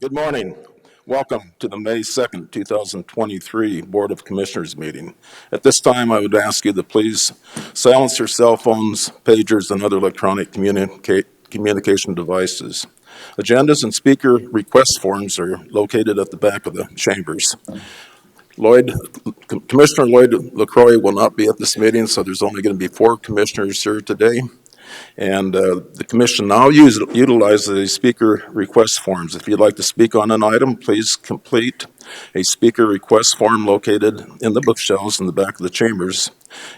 Good morning. Welcome to the May 2nd, 2023 Board of Commissioners meeting. At this time, I would ask you to please silence your cell phones, pagers, and other electronic communication devices. Agendas and speaker request forms are located at the back of the chambers. Commissioner Lloyd LaCroix will not be at this meeting, so there's only going to be 4 commissioners here today. And the commission now utilizes the speaker request forms. If you'd like to speak on an item, please complete a speaker request form located in the bookshelves in the back of the chambers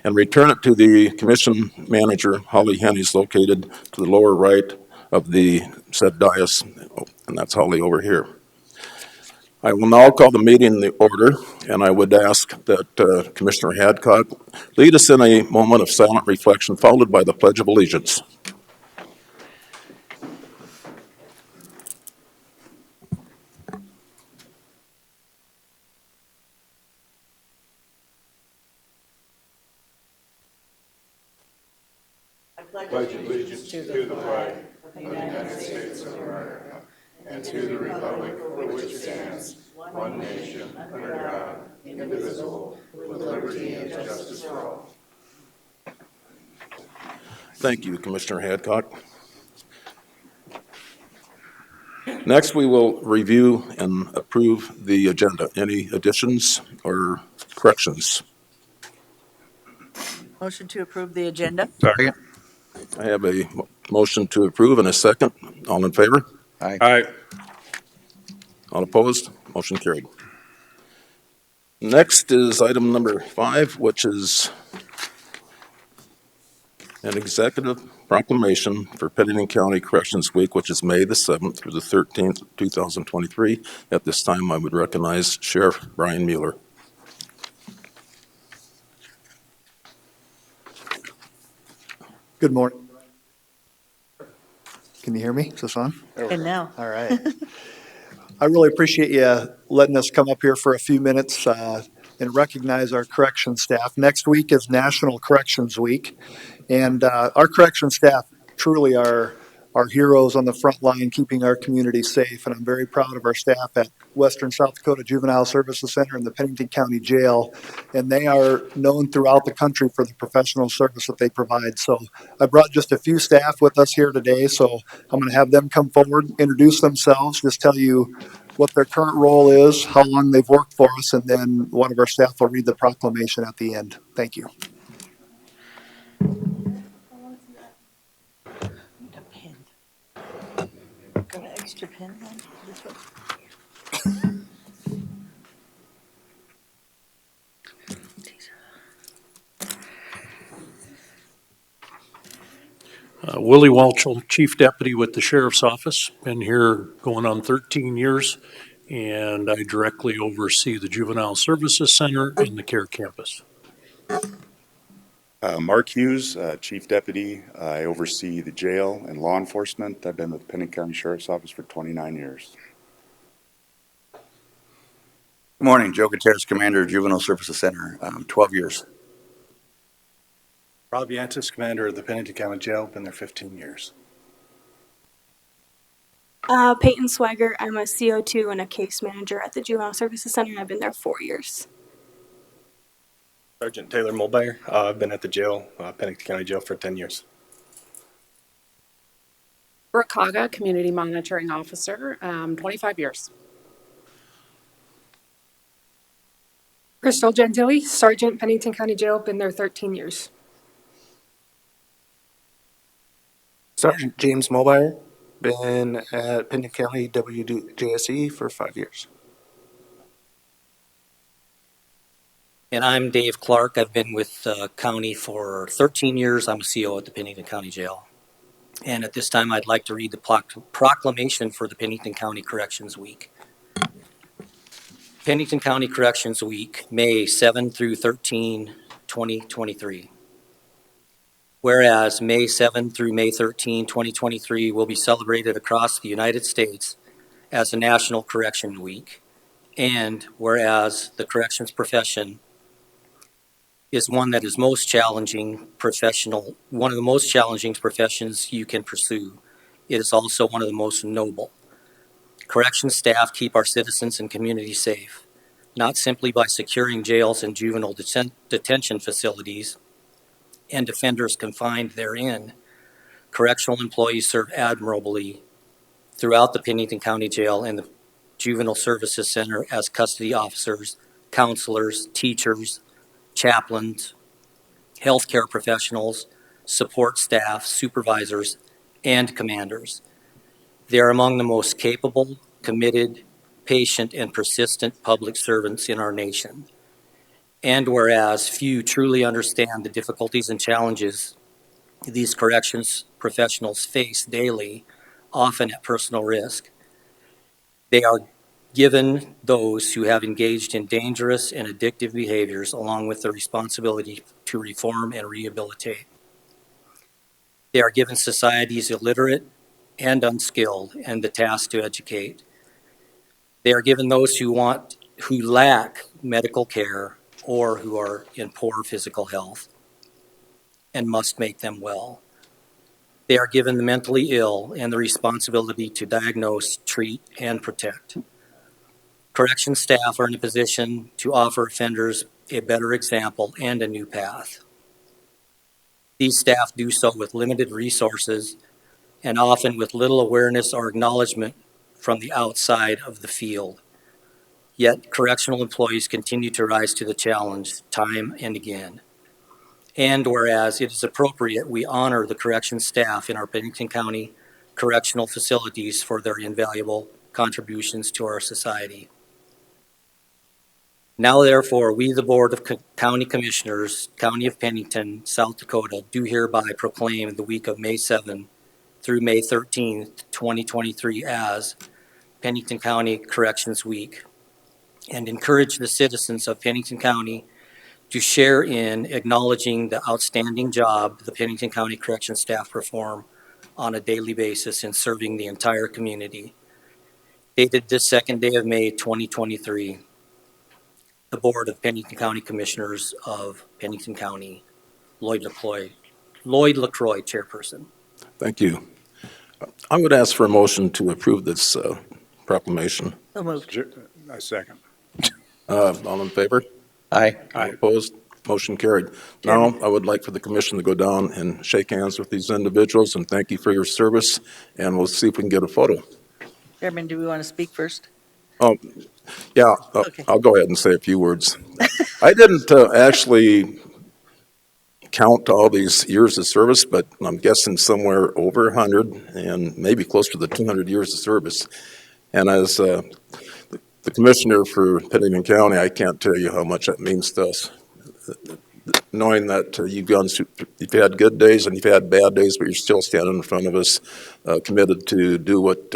and return it to the commission manager, Holly Hennies, located to the lower right of the said dais, and that's Holly over here. I will now call the meeting to order, and I would ask that Commissioner Hadcock lead us in a moment of silent reflection, followed by the Pledge of Allegiance. I pledge allegiance to the flag of the United States of America and to the republic for which it stands, one nation, under God, indivisible, with liberty and justice for all. Thank you, Commissioner Hadcock. Next, we will review and approve the agenda. Any additions or corrections? Motion to approve the agenda. Second. I have a motion to approve and a second. All in favor? Aye. All opposed? Motion carried. Next is item number 5, which is an executive proclamation for Pennington County Corrections Week, which is May the 7th through the 13th, 2023. At this time, I would recognize Sheriff Brian Mueller. Good morning. Can you hear me? Is this on? And now. All right. I really appreciate you letting us come up here for a few minutes and recognize our corrections staff. Next week is National Corrections Week, and our corrections staff truly are heroes on the front line, keeping our community safe. And I'm very proud of our staff at Western South Dakota Juvenile Services Center and the Pennington County Jail. And they are known throughout the country for the professional service that they provide. So I brought just a few staff with us here today. So I'm going to have them come forward, introduce themselves, just tell you what their current role is, how long they've worked for us, and then one of our staff will read the proclamation at the end. Thank you. Got an extra pen on this one? Willie Walchel, Chief Deputy with the Sheriff's Office. Been here going on 13 years, and I directly oversee the Juvenile Services Center and the Care Campus. Mark Hughes, Chief Deputy. I oversee the jail and law enforcement. I've been with the Pennington County Sheriff's Office for 29 years. Good morning, Joe Gutierrez, Commander, Juvenile Services Center, 12 years. Rob Yantis, Commander of the Pennington County Jail, been there 15 years. Peyton Swagger, I'm a CO2 and a case manager at the Juvenile Services Center, and I've been there 4 years. Sergeant Taylor Mulbayer, I've been at the jail, Pennington County Jail, for 10 years. Brooke Haga, Community Monitoring Officer, 25 years. Crystal Gentili, Sergeant, Pennington County Jail, been there 13 years. Sergeant James Mulbayer, been at Pennington County WJSE for 5 years. And I'm Dave Clark. I've been with the county for 13 years. I'm a CO at the Pennington County Jail. And at this time, I'd like to read the proclamation for the Pennington County Corrections Week. Pennington County Corrections Week, May 7 through 13, 2023. Whereas May 7 through May 13, 2023 will be celebrated across the United States as a National Correction Week. And whereas the corrections profession is one that is one of the most challenging professions you can pursue. It is also one of the most noble. Corrections staff keep our citizens and community safe, not simply by securing jails and juvenile detention facilities and offenders confined therein. Correctional employees serve admirably throughout the Pennington County Jail and the Juvenile Services Center as custody officers, counselors, teachers, chaplains, healthcare professionals, support staff, supervisors, and commanders. They are among the most capable, committed, patient, and persistent public servants in our nation. And whereas few truly understand the difficulties and challenges these corrections professionals face daily, often at personal risk, they are given those who have engaged in dangerous and addictive behaviors along with the responsibility to reform and rehabilitate. They are given society's illiterate and unskilled and the task to educate. They are given those who lack medical care or who are in poor physical health and must make them well. They are given the mentally ill and the responsibility to diagnose, treat, and protect. Correction staff are in a position to offer offenders a better example and a new path. These staff do so with limited resources and often with little awareness or acknowledgement from the outside of the field. Yet correctional employees continue to rise to the challenge time and again. And whereas it is appropriate, we honor the corrections staff in our Pennington County correctional facilities for their invaluable contributions to our society. Now, therefore, we, the Board of County Commissioners, County of Pennington, South Dakota, do hereby proclaim the week of May 7 through May 13th, 2023 as Pennington County Corrections Week, and encourage the citizens of Pennington County to share in acknowledging the outstanding job the Pennington County Corrections staff perform on a daily basis in serving the entire community. Dated this second day of May 2023, the Board of Pennington County Commissioners of Pennington County, Lloyd LaCroix, Chairperson. Thank you. I'm going to ask for a motion to approve this proclamation. So moved. I second. All in favor? Aye. All opposed? Motion carried. Now, I would like for the commission to go down and shake hands with these individuals and thank you for your service, and we'll see if we can get a photo. Chairman, do we want to speak first? Oh, yeah, Okay. I'll go ahead and say a few words. I didn't actually count all these years of service, but I'm guessing somewhere over 100 and maybe close to the 200 years of service. And as the commissioner for Pennington County, I can't tell you how much that means to us. Knowing that you've had good days and you've had bad days, but you're still standing in front of us, committed to do what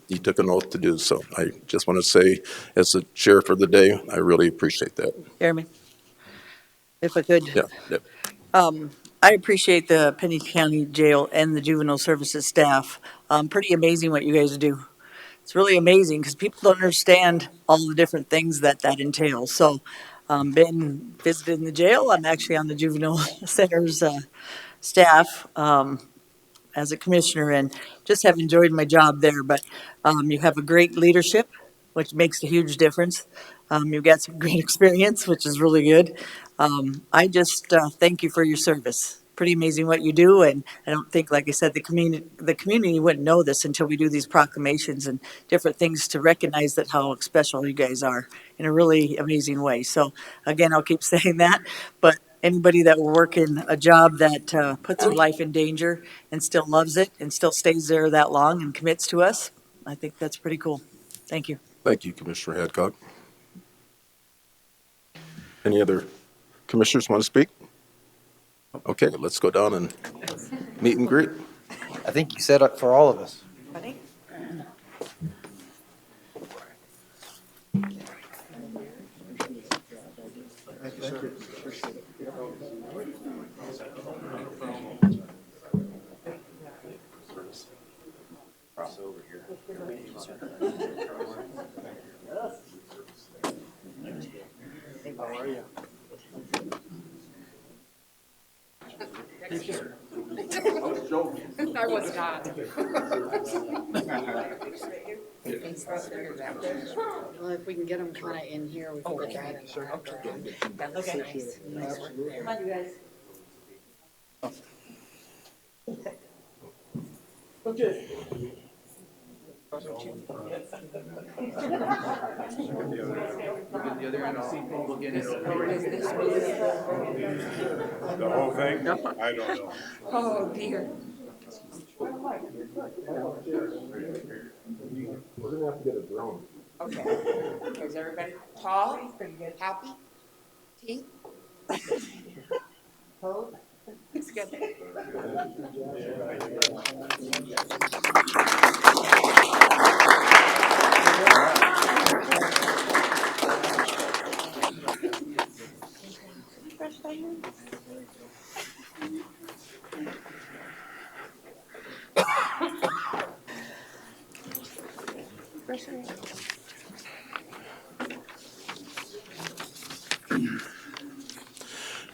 you took an oath to do. So I just want to say, as the chair for the day, I really appreciate that. Chairman, if I could. Yeah. I appreciate the Pennington County Jail and the Juvenile Services staff. Pretty amazing what you guys do. It's really amazing because people don't understand all the different things that entails. So, been visited in the jail. I'm actually on the juvenile center's staff as a commissioner, and just have enjoyed my job there. But you have a great leadership, which makes a huge difference. You've got some great experience, which is really good. I just thank you for your service. Pretty amazing what you do, and I don't think, like I said, the community wouldn't know this until we do these proclamations and different things to recognize that how special you guys are in a really amazing way. So again, I'll keep saying that, but anybody that will work in a job that puts their life in danger and still loves it and still stays there that long and commits to us, I think that's pretty cool. Thank you. Thank you, Commissioner Hadcock. Any other commissioners want to speak? Okay, let's go down and meet and greet. I think you said it for all of us. Ready? How are you? I was not. Well, if we can get them kind of in here, we can get that in the background. That looks nice. Nice work there. Come on, you guys. Okay. The whole thing? I don't know. Oh, dear. We're gonna have to get a drone. Okay. Is everybody tall? Happy? Teeth? Hold? It's good.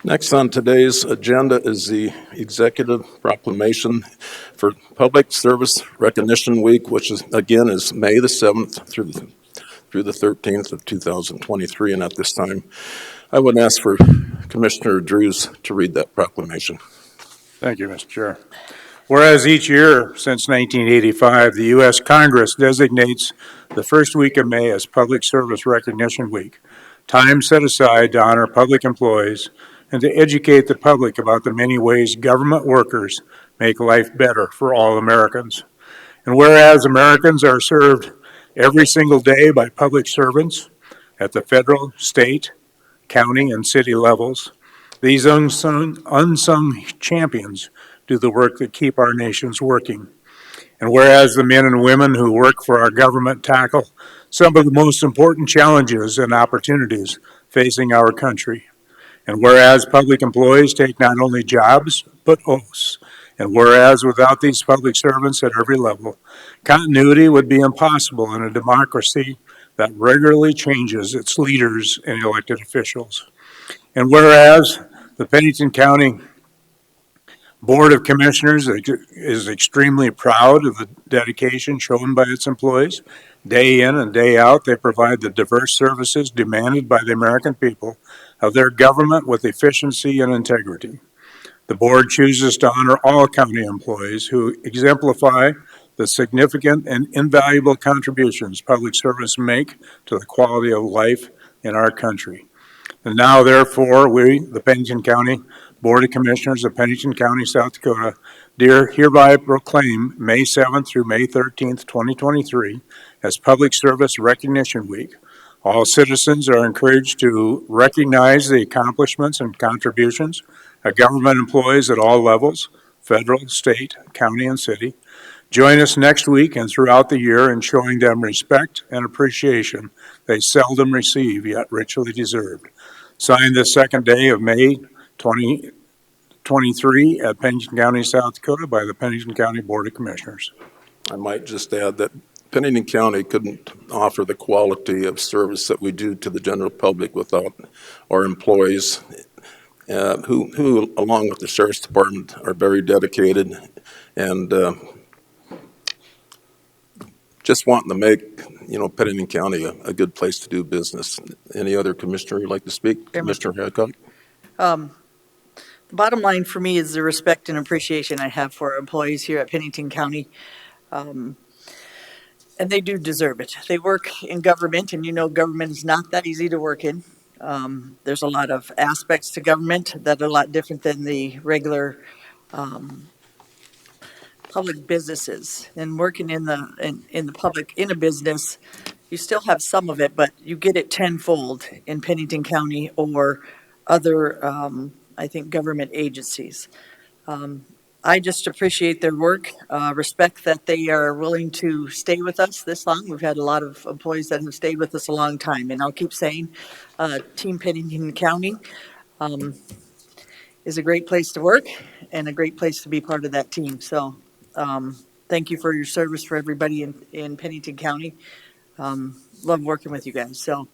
Next on today's agenda is the executive proclamation for Public Service Recognition Week, which is, again, is May the 7th through the 13th of 2023. And at this time, I would ask for Commissioner Drews to read that proclamation. Thank you, Mr. Chair. Whereas each year since 1985, the U.S. Congress designates the first week of May as Public Service Recognition Week, time set aside to honor public employees and to educate the public about the many ways government workers make life better for all Americans. And whereas Americans are served every single day by public servants at the federal, state, county, and city levels, these unsung champions do the work that keep our nations working. And whereas the men and women who work for our government tackle some of the most important challenges and opportunities facing our country, and whereas public employees take not only jobs, but oaths, and whereas without these public servants at every level, continuity would be impossible in a democracy that regularly changes its leaders and elected officials. And whereas the Pennington County Board of Commissioners is extremely proud of the dedication shown by its employees. Day in and day out, they provide the diverse services demanded by the American people of their government with efficiency and integrity. The board chooses to honor all county employees who exemplify the significant and invaluable contributions public service make to the quality of life in our country. And now, therefore, we, the Pennington County Board of Commissioners of Pennington County, South Dakota, hereby proclaim May 7th through May 13th, 2023 as Public Service Recognition Week. All citizens are encouraged to recognize the accomplishments and contributions of government employees at all levels, federal, state, county, and city. Join us next week and throughout the year in showing them respect and appreciation they seldom receive, yet richly deserved. Signed this second day of May 2023 at Pennington County, South Dakota by the Pennington County Board of Commissioners. I might just add that Pennington County couldn't offer the quality of service that we do to the general public without our employees, who, along with the Sheriff's Department, are very dedicated and just wanting to make, Pennington County a good place to do business. Any other commissioner you'd like to speak? Commissioner Hadcock? The bottom line for me is the respect and appreciation I have for our employees here at Pennington County. And they do deserve it. They work in government, and government is not that easy to work in. There's a lot of aspects to government that are a lot different than the regular public businesses. And working in the public, in a business, you still have some of it, but you get it tenfold in Pennington County or other, I think, government agencies. I just appreciate their work, respect that they are willing to stay with us this long. We've had a lot of employees that have stayed with us a long time, and I'll keep saying, Team Pennington County is a great place to work and a great place to be part of that team. So thank you for your service for everybody in Pennington County. Love working with you guys. So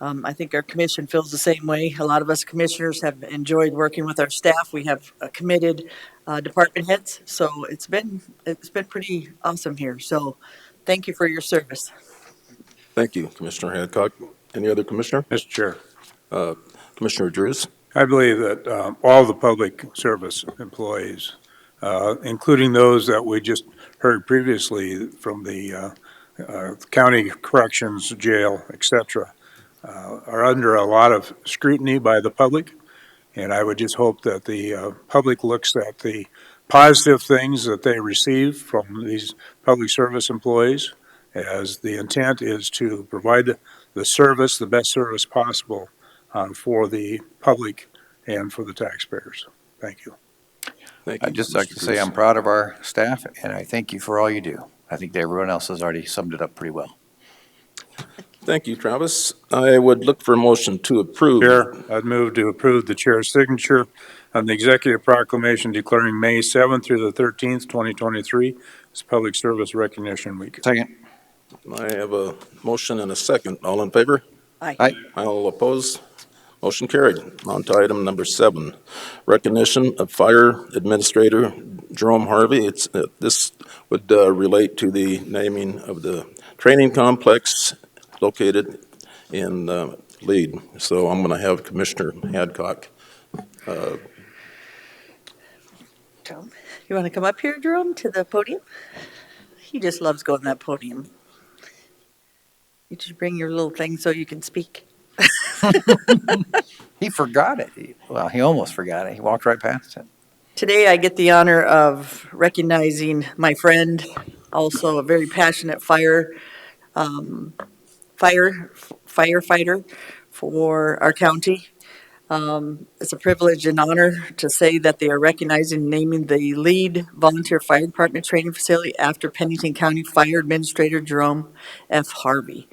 I think our commission feels the same way. A lot of us commissioners have enjoyed working with our staff. We have committed department heads, so it's been pretty awesome here. So thank you for your service. Thank you, Commissioner Hadcock. Any other commissioner? Mr. Chair, Commissioner Drews? I believe that all the public service employees, including those that we just heard previously from the county corrections, jail, et cetera, are under a lot of scrutiny by the public. And I would just hope that the public looks at the positive things that they receive from these public service employees, as the intent is to provide the service, the best service possible for the public and for the taxpayers. Thank you. Thank you, I'd just like Mr. to say Drews. I'm proud of our staff, and I thank you for all you do. I think that everyone else has already summed it up pretty well. Thank you, Travis. I would look for a motion to approve. Chair, I'd move to approve the chair's signature on the executive proclamation declaring May 7th through the 13th, 2023 as Public Service Recognition Week. Second. I have a motion and a second. All in favor? Aye. Aye. All opposed? Motion carried. On to item number 7, recognition of Fire Administrator Jerome Harvey. This would relate to the naming of the training complex located in Lead. So I'm going to have Commissioner Hadcock. Tom, you want to come up here, Jerome, to the podium? He just loves going to that podium. You just bring your little thing so you can speak. He forgot it. Well, he almost forgot it. He walked right past it. Today, I get the honor of recognizing my friend, also a very passionate firefighter for our county. It's a privilege and honor to say that they are recognizing and naming the lead volunteer fire department training facility after Pennington County Fire Administrator Jerome F. Harvey.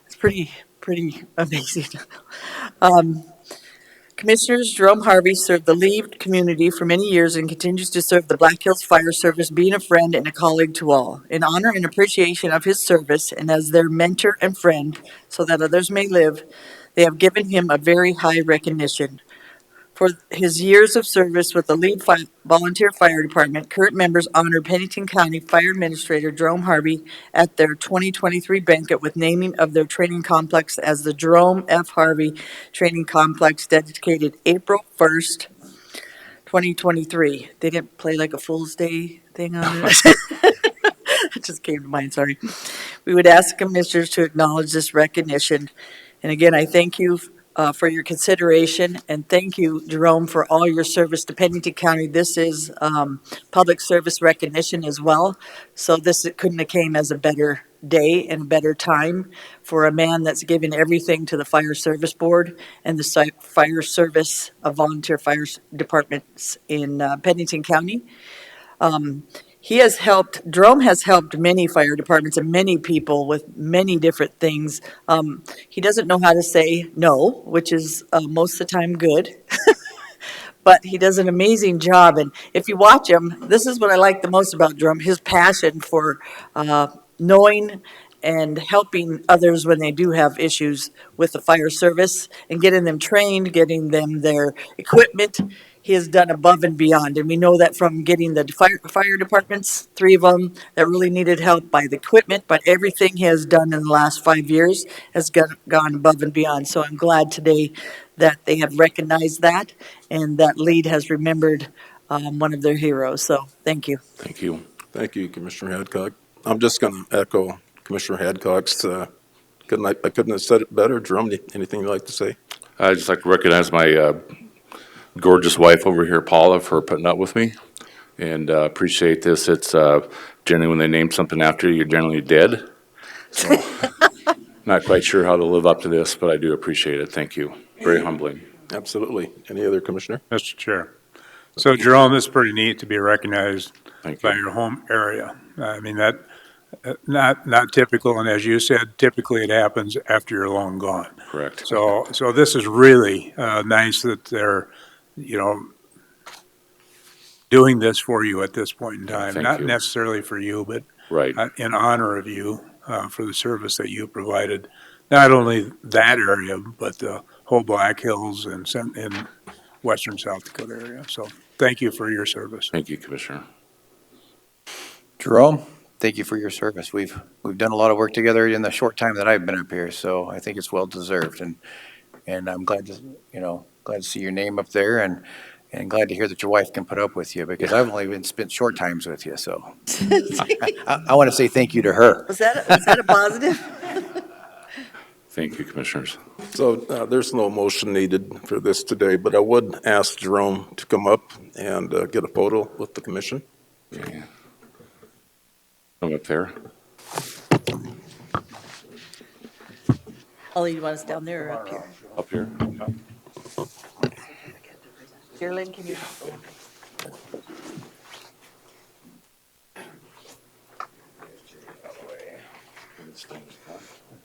It's pretty amazing. Commissioners, Jerome Harvey served the Lead community for many years and continues to serve the Black Hills Fire Service, being a friend and a colleague to all. In honor and appreciation of his service and as their mentor and friend, so that others may live, they have given him a very high recognition. For his years of service with the Lead Volunteer Fire Department, current members honored Pennington County Fire Administrator Jerome Harvey at their 2023 banquet with naming of their training complex as the Jerome F. Harvey Training Complex, dedicated April 1st, 2023. They didn't play like a Fool's Day thing on it. It just came to mind, sorry. We would ask commissioners to acknowledge this recognition. And again, I thank you for your consideration, and thank you, Jerome, for all your service to Pennington County. This is public service recognition as well, so it couldn't have came as a better day and a better time for a man that's given everything to the Fire Service Board and the fire service of volunteer fire departments in Pennington County. Jerome has helped many fire departments and many people with many different things. He doesn't know how to say no, which is most of the time good. But he does an amazing job. And if you watch him, this is what I like the most about Jerome, his passion for knowing and helping others when they do have issues with the fire service and getting them trained, getting them their equipment. He has done above and beyond, and we know that from getting the fire departments, 3 of them that really needed help by the equipment, but everything he has done in the last 5 years has gone above and beyond. So I'm glad today that they have recognized that, and that Lead has remembered one of their heroes. So thank you. Thank you. Thank you, Commissioner Hadcock. I'm just going to echo Commissioner Hadcock's. I couldn't have said it better. Jerome, anything you'd like to say? I'd just like to recognize my gorgeous wife over here, Paula, for putting up with me, and appreciate this. It's generally when they name something after you, you're generally dead. So not quite sure how to live up to this, but I do appreciate it. Thank you. Very humbling. Absolutely. Any other commissioner? Mr. Chair. So Jerome, it's pretty neat to be recognized Thank by you. your home area. I mean, that not typical, and as you said, typically it happens after you're long gone. Correct. So this is really nice that they're, doing this for you at this point in time. Thank Not you. necessarily for you, but Right. in honor of you for the service that you provided not only that area, but the whole Black Hills and western South Dakota area. So thank you for your service. Thank you, Commissioner. Jerome, thank you for your service. We've done a lot of work together in the short time that I've been up here, so I think it's well deserved. And I'm glad to see your name up there, and glad to hear that your wife can put up with you, because I've only been spent short times with you. So I want to say thank you to her. Was that a positive? Thank you, Commissioners. So there's no motion needed for this today, but I would ask Jerome to come up and get a photo with the commission. Yeah. Come up there. Ollie, you want us down there or up here? Up here. Geraldine, can you?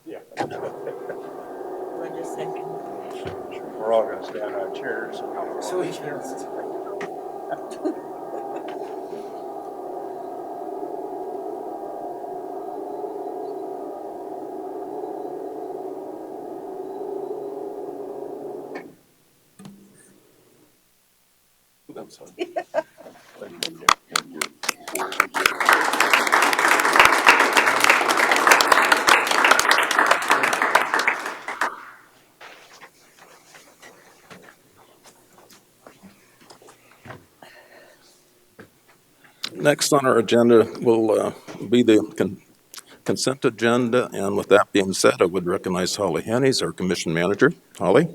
Yeah. Run just a second. We're all going to stand on chairs. I'm sorry. Next on our agenda will be the consent agenda, and with that being said, I would recognize Holly Hennies, our commission manager. Holly?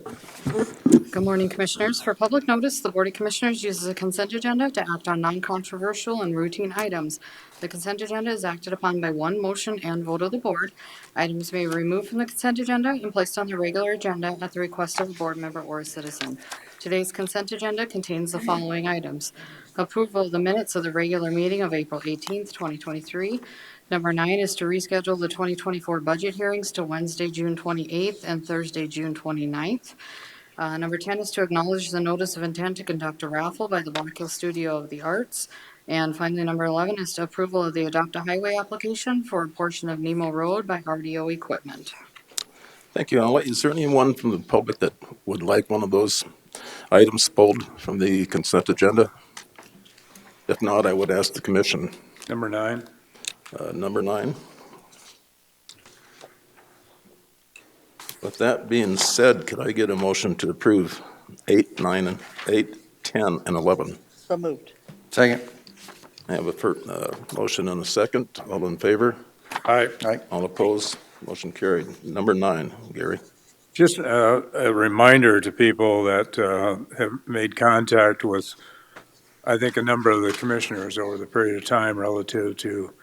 Good morning, Commissioners. For public notice, the Board of Commissioners uses a consent agenda to act on non-controversial and routine items. The consent agenda is acted upon by one motion and vote of the board. Items may be removed from the consent agenda and placed on the regular agenda at the request of a board member or a citizen. Today's consent agenda contains the following items. Approval of the minutes of the regular meeting of April 18th, 2023. Number 9 is to reschedule the 2024 budget hearings to Wednesday, June 28th and Thursday, June 29th. Number 10 is to acknowledge the notice of intent to conduct a raffle by the Black Hill Studio of the Arts. And finally, number 11 is to approval of the Adopt a Highway application for a portion of Nemo Road by RDO Equipment. Thank you, Holly. Is there anyone from the public that would like one of those items pulled from the consent agenda? If not, I would ask the commission. Number 9. Number 9. With that being said, could I get a motion to approve 8, 9, 10, and 11? So moved. Second. I have a motion and a second. All in favor? Aye. Aye. All opposed? Motion carried. Number 9, Gary. Just a reminder to people that have made contact with, I think, a number of the commissioners over the period of time relative to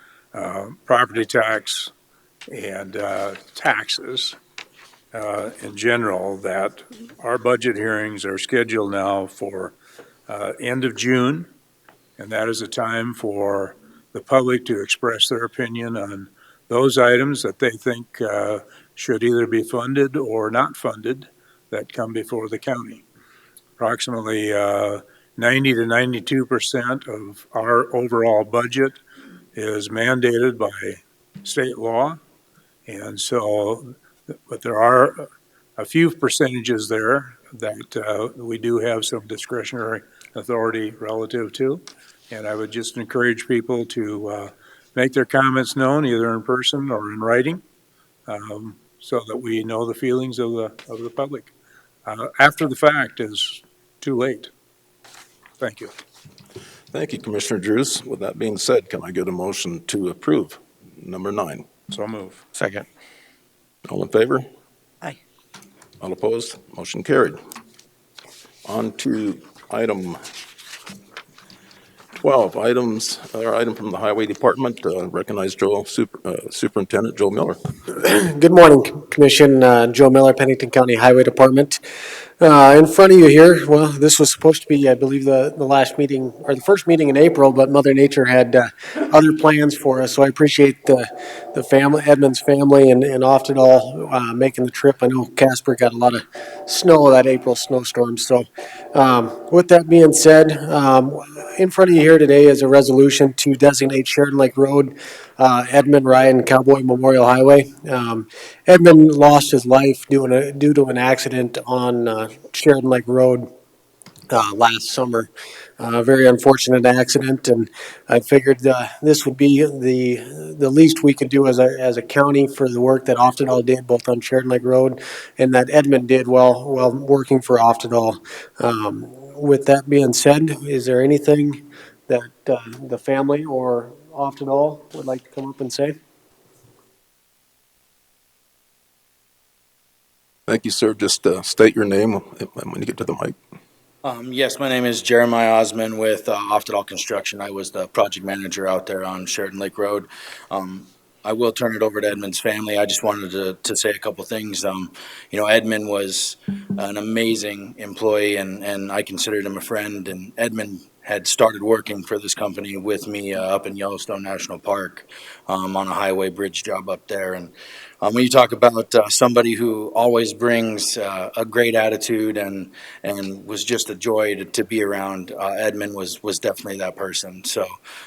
property tax and taxes in general, that our budget hearings are scheduled now for end of June, and that is a time for the public to express their opinion on those items that they think should either be funded or not funded that come before the county. Approximately 90 to 92% of our overall budget is mandated by state law. And so, but there are a few percentages there that we do have some discretionary authority relative to. And I would just encourage people to make their comments known either in person or in writing, so that we know the feelings of the public. After the fact is too late. Thank you. Thank you, Commissioner Drews. With that being said, can I get a motion to approve number 9? So move. Second. All in favor? Aye. All opposed? Motion carried. On to item 12, item from the Highway Department. Recognize Superintendent Joe Miller. Good morning, Commission. Joe Miller, Pennington County Highway Department. In front of you here, well, this was supposed to be, I believe, the last meeting, or the first meeting in April, but Mother Nature had other plans for us, so I appreciate the family, Edmund's family, and Oftedal making the trip. I know Casper got a lot of snow that April snowstorm, so with that being said, in front of you here today is a resolution to designate Sheridan Lake Road Edmund Ryan Cowboy Memorial Highway. Edmund lost his life due to an accident on Sheridan Lake Road last summer. Very unfortunate accident, and I figured this would be the least we could do as a county for the work that Oftedal did both on Sheridan Lake Road and that Edmund did while working for Oftedal. With that being said, is there anything that the family or Oftedal would like to come up and say? Thank you, sir. Just state your name when you get to the mic. Yes, my name is Jeremiah Osman with Oftedal Construction. I was the project manager out there on Sheridan Lake Road. I will turn it over to Edmund's family. I just wanted to say a couple things. Edmund was an amazing employee, and I considered him a friend. And Edmund had started working for this company with me up in Yellowstone National Park on a highway bridge job up there. And when you talk about somebody who always brings a great attitude and was just a joy to be around, Edmund was definitely that person. So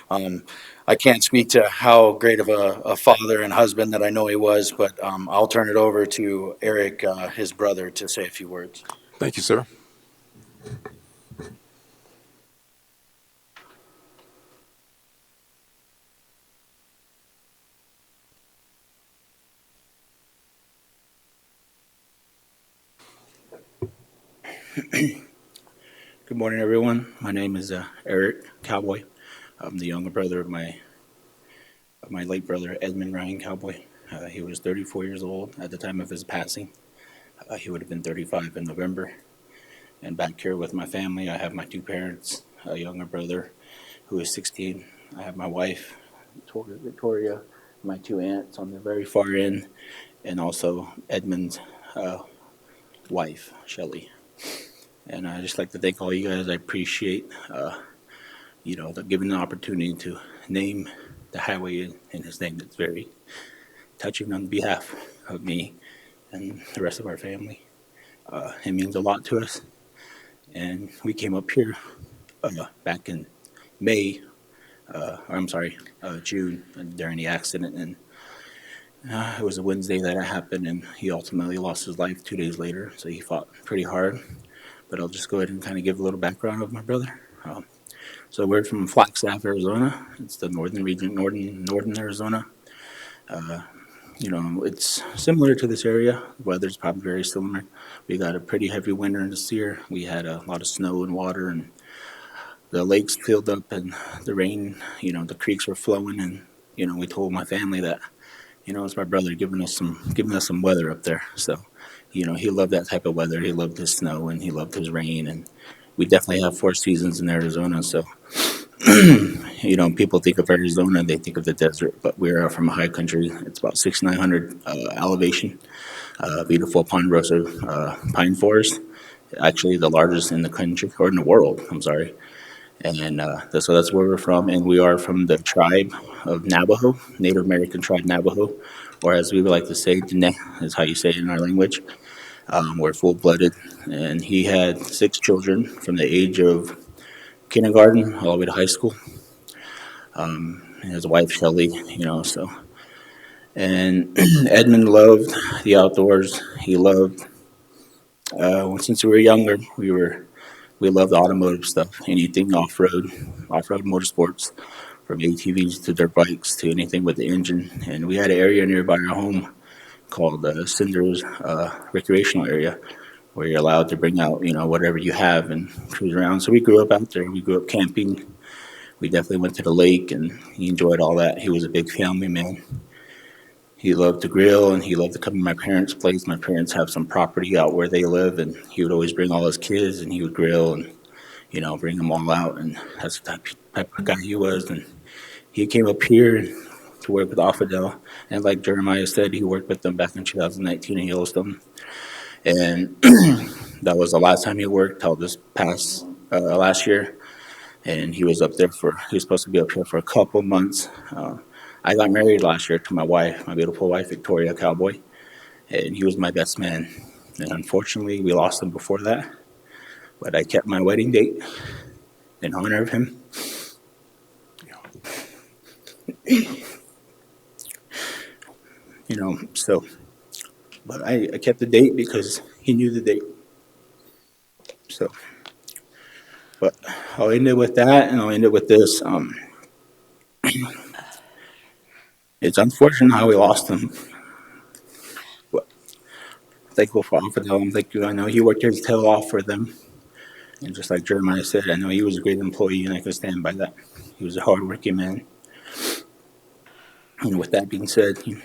I can't speak to how great of a father and husband that I know he was, but I'll turn it over to Eric, his brother, to say a few words. Thank you, sir. Good morning, everyone. My name is Eric Cowboy. I'm the younger brother of my late brother, Edmund Ryan Cowboy. He was 34 years old at the time of his passing. He would have been 35 in November. And back here with my family, I have my two parents, a younger brother who is 16. I have my wife, Victoria, my two aunts on the very far end, and also Edmund's wife, Shelly. And I just like to thank all you guys. I appreciate, giving the opportunity to name the highway in his name. It's very touching on behalf of me and the rest of our family. It means a lot to us. And we came up here back in June during the accident. And it was a Wednesday that it happened, and he ultimately lost his life 2 days later. So he fought pretty hard. But I'll just go ahead and kind of give a little background of my brother. So we're from Flagstaff, Arizona. It's the northern region, northern Arizona. It's similar to this area. The weather's probably very similar. We got a pretty heavy winter this year. We had a lot of snow and water, and the lakes filled up, and the rain, the creeks were flowing, and we told my family that, it's my brother giving us some weather up there. So, he loved that type of weather. He loved his snow and he loved his rain, and we definitely have 4 seasons in Arizona. So, people think of Arizona, they think of the desert, but we're from a high country. It's about 6,900 elevation. Beautiful ponderosa pine forest, actually the largest in the country, or in the world, I'm sorry. And so that's where we're from, and we are from the tribe of Navajo, Native American tribe Navajo, or as we would like to say, Dene is how you say it in our language. We're full-blooded, and he had 6 children from the age of kindergarten all the way to high school. His wife, Shelly, so. And Edmund loved the outdoors. He loved, since we were younger, we loved automotive stuff, anything off-road motorsports, from ATVs to dirt bikes to anything with the engine. And we had an area nearby our home called Cinders Recreational Area, where you're allowed to bring out, whatever you have and cruise around. So we grew up out there. We grew up camping. We definitely went to the lake, and he enjoyed all that. He was a big family man. He loved to grill, and he loved to come to my parents' place. My parents have some property out where they live, and he would always bring all his kids, and he would grill and, bring them all out. And that's the type of guy he was. And he came up here to work with Oftedal. And like Jeremiah said, he worked with them back in 2019 in Yellowstone. And that was the last time he worked till this past last year. And he was supposed to be up here for a couple months. I got married last year to my wife, my beautiful wife, Victoria Cowboy, and he was my best man. And unfortunately, we lost him before that, but I kept my wedding date in honor of him. so, but I kept the date because he knew the date. So, but I'll end it with that, and I'll end it with this. It's unfortunate how we lost him. But thankful for them. Thank you. I know he worked his tail off for them. And just like Jeremiah said, I know he was a great employee, and I can stand by that. He was a hardworking man. And with that being said, it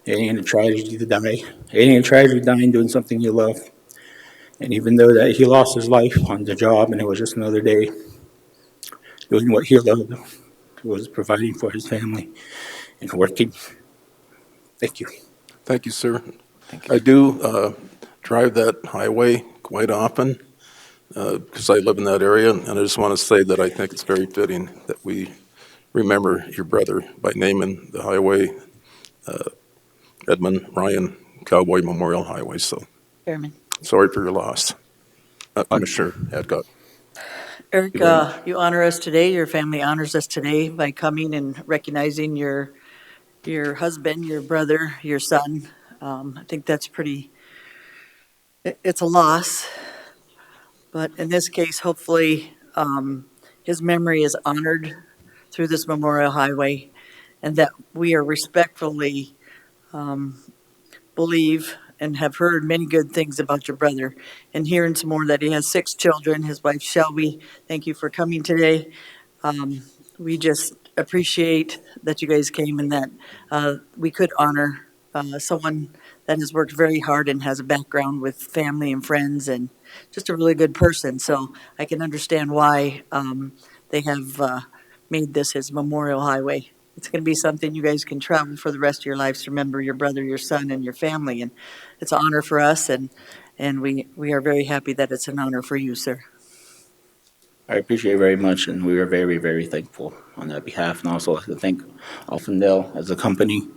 ain't a tragedy to die. It ain't a tragedy dying doing something you love. And even though that he lost his life on the job, and it was just another day doing what he loved, was providing for his family and working. Thank you. Thank you, sir. Thank you. I do drive that highway quite often because I live in that area, and I just want to say that I think it's very fitting that we remember your brother by naming the highway Edmund Ryan Cowboy Memorial Highway. So Chairman. sorry for your loss, Commissioner Hadcock. Eric, you very much. you honor us today. Your family honors us today by coming and recognizing your husband, your brother, your son. I think that's it's a loss, but in this case, hopefully, his memory is honored through this Memorial Highway, and that we are respectfully believe and have heard many good things about your brother, and hearing some more that he has 6 children. His wife Shelby, thank you for coming today. We just appreciate that you guys came and that we could honor someone that has worked very hard and has a background with family and friends and just a really good person. So I can understand why they have made this his Memorial Highway. It's going to be something you guys can travel for the rest of your lives to remember your brother, your son, and your family. And it's an honor for us, and we are very happy that it's an honor for you, sir. I appreciate it very much, and we are very, very thankful on that behalf. And also like to thank Alfendale as a company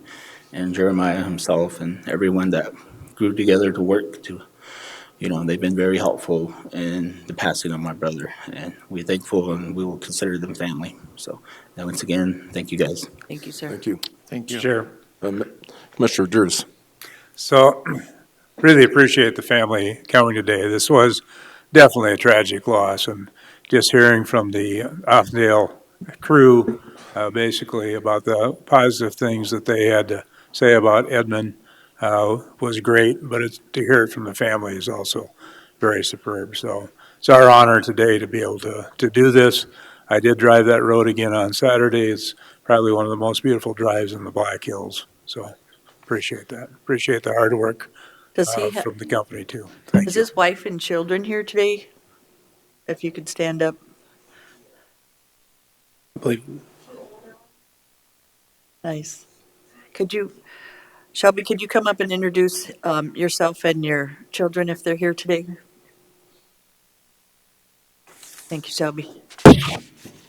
and Jeremiah himself and everyone that grew together to work to, they've been very helpful in the passing of my brother. And we're thankful and we will consider them family. So once again, thank you guys. Thank you, sir. Thank you. Thank you. Chair. Commissioner Durs. So really appreciate the family coming today. This was definitely a tragic loss, and just hearing from the Offdale crew, basically about the positive things that they had to say about Edmund was great, but to hear it from the family is also very superb. So it's our honor today to be able to do this. I did drive that road again on Saturday. It's probably one of the most beautiful drives in the Black Hills. So appreciate that. Appreciate the hard work Does he from the company too. Thank is you. his wife and children here today? If you could stand up. I believe Nice. Shelby, could you come up and introduce yourself and your children if they're here today? Thank you, Shelby.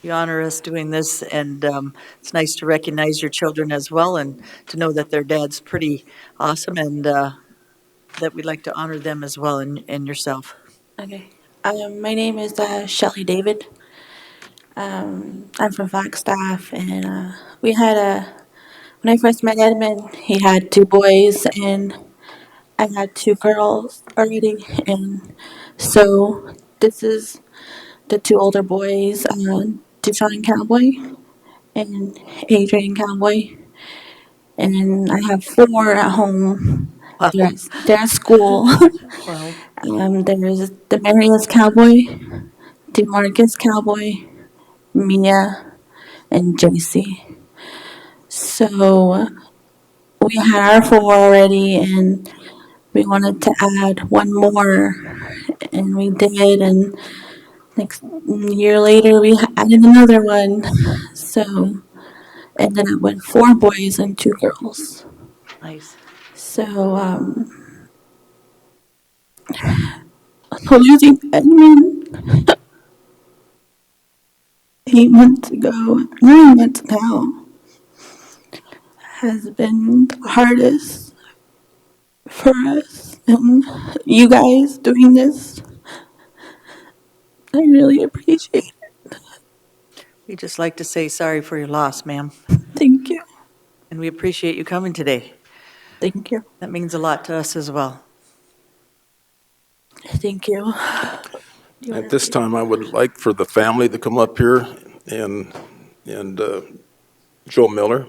You honor us doing this, and it's nice to recognize your children as well and to know that their dad's pretty awesome and that we'd like to honor them as well and yourself. Okay. My name is Shelly David. I'm from Flagstaff, and we had when I first met Edmund, he had 2 boys, and I had 2 girls already, and so this is the 2 older boys, Deshaun Cowboy and Adrian Cowboy, and I have 4 at home. Wow. They're at school. Wow. There's Demarius Cowboy, DeMarcus Cowboy, Mia, and JC. So we had our 4 already, and we wanted to add 1 more, and we did. And next year later, we added another one. So ended up with 4 boys and 2 girls. Nice. So losing Edmund 8 months ago, 9 months now, has been the hardest for us, and you guys doing this, I really appreciate it. We'd just like to say sorry for your loss, ma'am. Thank you. And we appreciate you coming today. Thank you. That means a lot to us as well. Thank you. At this time, I would like for the family to come up here and, Joe Miller,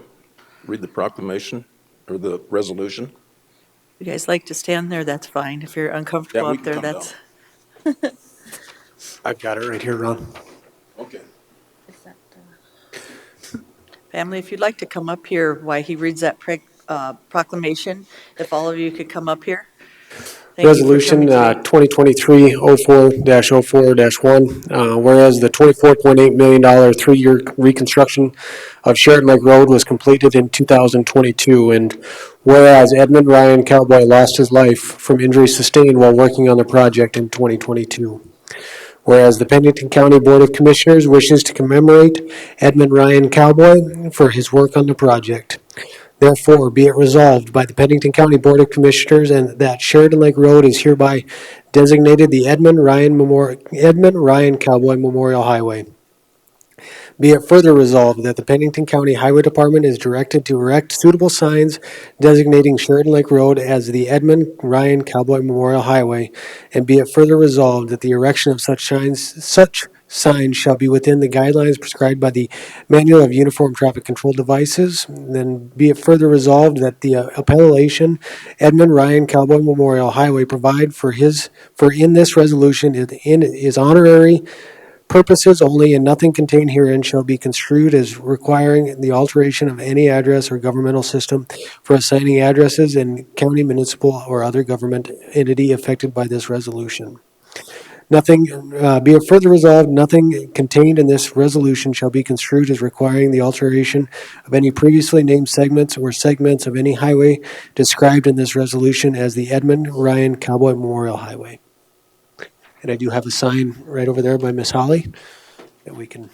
read the proclamation or the resolution. If you guys like to stand there, that's fine. If you're uncomfortable Yeah, we up can there, come that's. I've got it right here, Ron. Okay. Family, if you'd like to come up here while he reads that proclamation, if all of you could come up here. Thank you for Resolution coming today. 2023-04-1, whereas the $24.8 million three-year reconstruction of Sheridan Lake Road was completed in 2022, and whereas Edmund Ryan Cowboy lost his life from injuries sustained while working on the project in 2022. Whereas the Pennington County Board of Commissioners wishes to commemorate Edmund Ryan Cowboy for his work on the project. Therefore, be it resolved by the Pennington County Board of Commissioners and that Sheridan Lake Road is hereby designated the Edmund Ryan Cowboy Memorial Highway. Be it further resolved that the Pennington County Highway Department is directed to erect suitable signs designating Sheridan Lake Road as the Edmund Ryan Cowboy Memorial Highway, and be it further resolved that the erection of such signs shall be within the guidelines prescribed by the Manual of Uniform Traffic Control Devices. Then be it further resolved that the appellation Edmund Ryan Cowboy Memorial Highway provide for in this resolution is honorary purposes only, and nothing contained herein shall be construed as requiring the alteration of any address or governmental system for assigning addresses in county, municipal, or other government entity affected by this resolution. Nothing, be it further resolved, nothing contained in this resolution shall be construed as requiring the alteration of any previously named segments or segments of any highway described in this resolution as the Edmund Ryan Cowboy Memorial Highway. And I do have a sign right over there by Miss Holly that we can.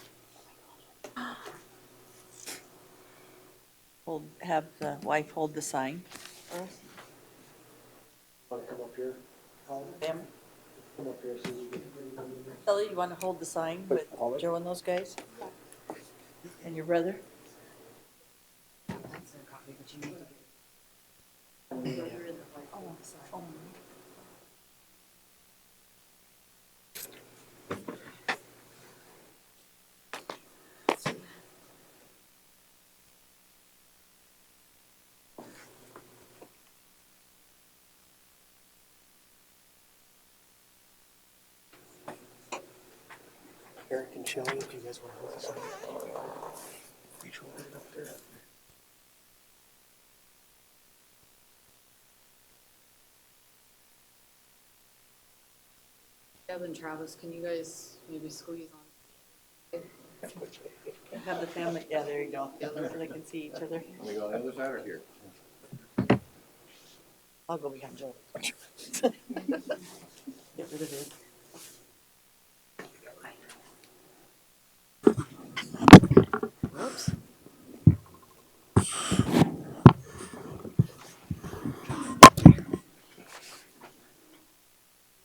Have the wife hold the sign for us. Want to come up here? Family? Come up here so you can. Kelly, you want to hold the sign with Joe and those guys? And your brother? Eric and Shelley, if you guys want to hold this sign. Each one up there. Deb and Travis, can you guys maybe squeeze on? Have the family, yeah, there you go. So they can see each other. Can we go on the other side or here? I'll go behind Joe. Get rid of it. Whoops.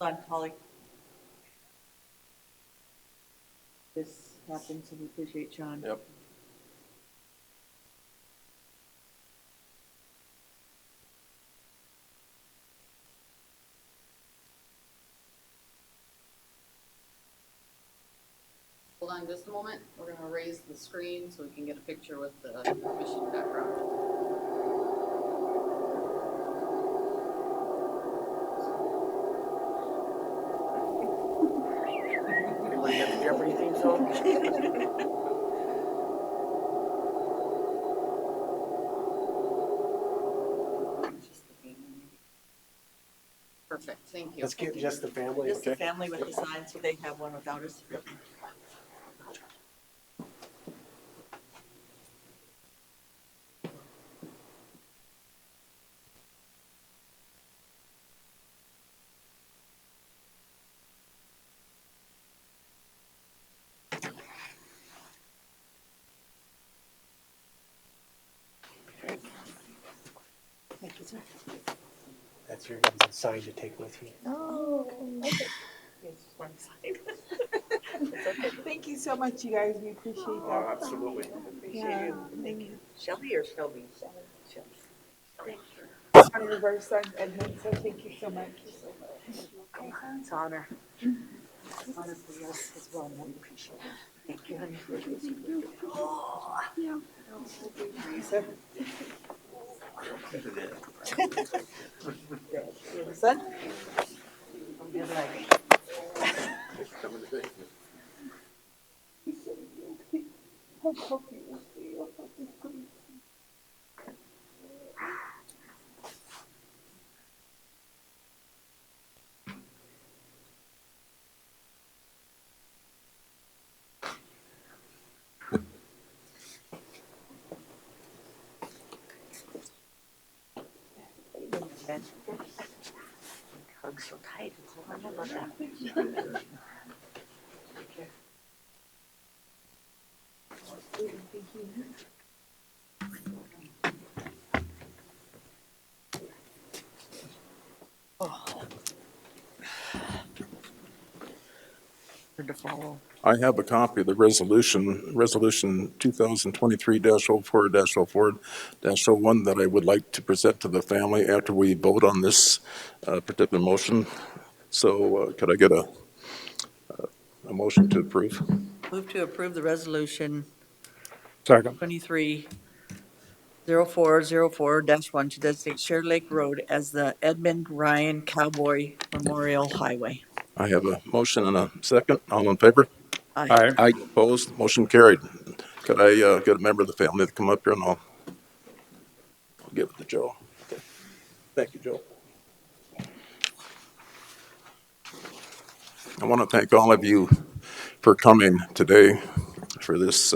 Hold on, Holly. This happens, and we appreciate John. Yep. Hold on just a moment. We're gonna raise the screen so we can get a picture with the commission background. Everybody got the Jeopardy theme song? Perfect, thank you. Let's get just the family. Just the family with the sign, so they have one without us. Thank you, sir. That's your guys' sign to take with you. Oh, okay. Yes, one sign. Thank you so much, you guys. We appreciate that. Absolutely. Appreciate Yeah, you. Thank you. Shelby or Shelby? Shelby. On reverse, I'm Edmund, so thank you so much. It's an honor. Honestly, yes, as well. I appreciate it. Thank you, honey. Oh. Yeah. Son? Good luck. Hug's so tight. I don't know about that. Hard to follow. I have a copy of the resolution 2023-04-04-01 that I would like to present to the family after we vote on this particular motion. So could I get a motion to approve? Move to approve the resolution Second. 23-04-04-1 to designate Share Lake Road as the Edmund Ryan Cowboy Memorial Highway. I have a motion and a second. All in favor? Aye. Aye. Opposed? Motion carried. Could I get a member of the family to come up here and I'll give it to Joe. Okay. Thank you, Joe. I want to thank all of you for coming today for this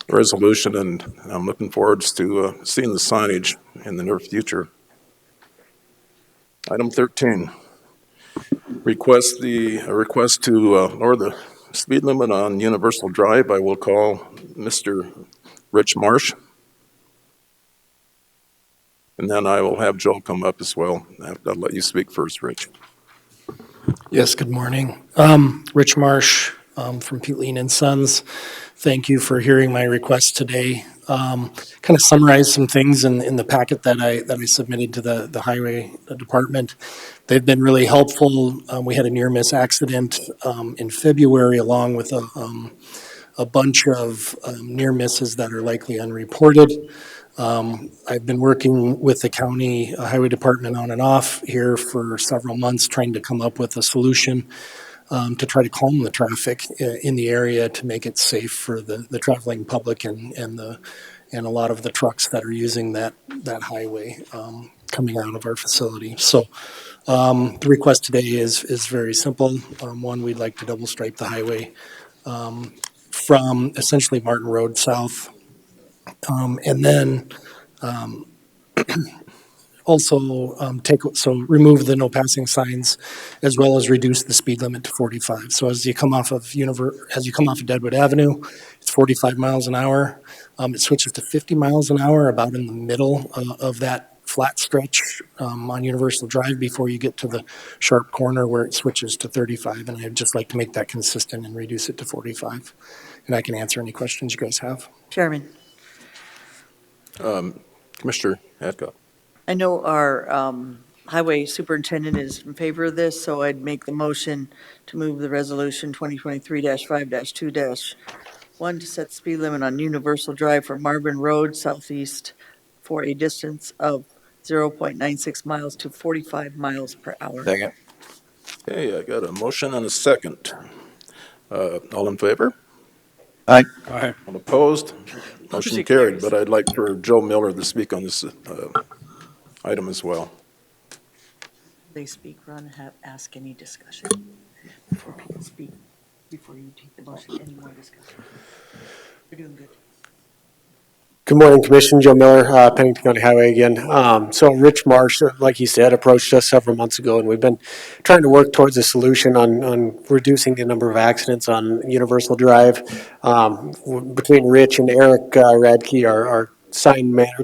resolution, and I'm looking forward to seeing the signage in the near future. Item 13, request to lower the speed limit on Universal Drive. I will call Mr. Rich Marsh, and then I will have Joe come up as well. I'll let you speak first, Rich. Yes, good morning. Rich Marsh from Peatline and Sons. Thank you for hearing my request today. Kind of summarize some things in the packet that I submitted to the highway department. They've been really helpful. We had a near miss accident in February along with a bunch of near misses that are likely unreported. I've been working with the county highway department on and off here for several months, trying to come up with a solution to try to calm the traffic in the area to make it safe for the traveling public and a lot of the trucks that are using that highway coming out of our facility. So the request today is very simple. One, we'd like to double stripe the highway from essentially Martin Road south. And then also remove the no passing signs as well as reduce the speed limit to 45. So as you come off of Deadwood Avenue, it's 45 miles an hour. It switches to 50 miles an hour about in the middle of that flat stretch on Universal Drive before you get to the sharp corner where it switches to 35. And I'd just like to make that consistent and reduce it to 45. And I can answer any questions you guys have. Chairman. Commissioner Adcock. I know our highway superintendent is in favor of this, so I'd make the motion to move the resolution 2023-5-2-1 to set the speed limit on Universal Drive for Marvin Road Southeast for a distance of 0.96 miles to 45 miles per hour. Second. Okay, I got a motion and a second. All in favor? Aye. Aye. All opposed? Motion carried, but I'd like for Joe Miller to speak on this item as well. They speak, Ron, ask any discussion before people speak, before you take the motion, any more discussion. You're doing good. Good morning, Commission. Joe Miller, Pennington County Highway again. So Rich Marsh, like he said, approached us several months ago, and we've been trying to work towards a solution on reducing the number of accidents on Universal Drive. Between Rich and Eric Radke, our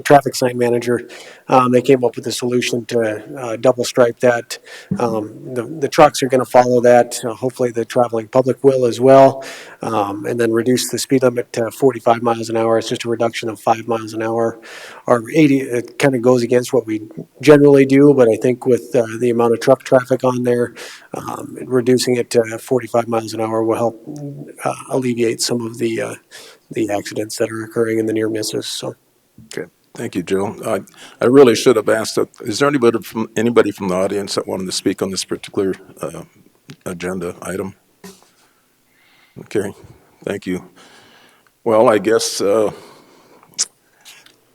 traffic sign manager, they came up with a solution to double stripe that. The trucks are going to follow that. Hopefully the traveling public will as well. And then reduce the speed limit to 45 miles an hour. It's just a reduction of 5 miles an hour. Or 80, it kind of goes against what we generally do, but I think with the amount of truck traffic on there, reducing it to 45 miles an hour will help alleviate some of the accidents that are occurring in the near misses. So. Okay, thank you, Joe. I really should have asked, is there anybody from the audience that wanted to speak on this particular agenda item? Okay, thank you. Well, I guess we're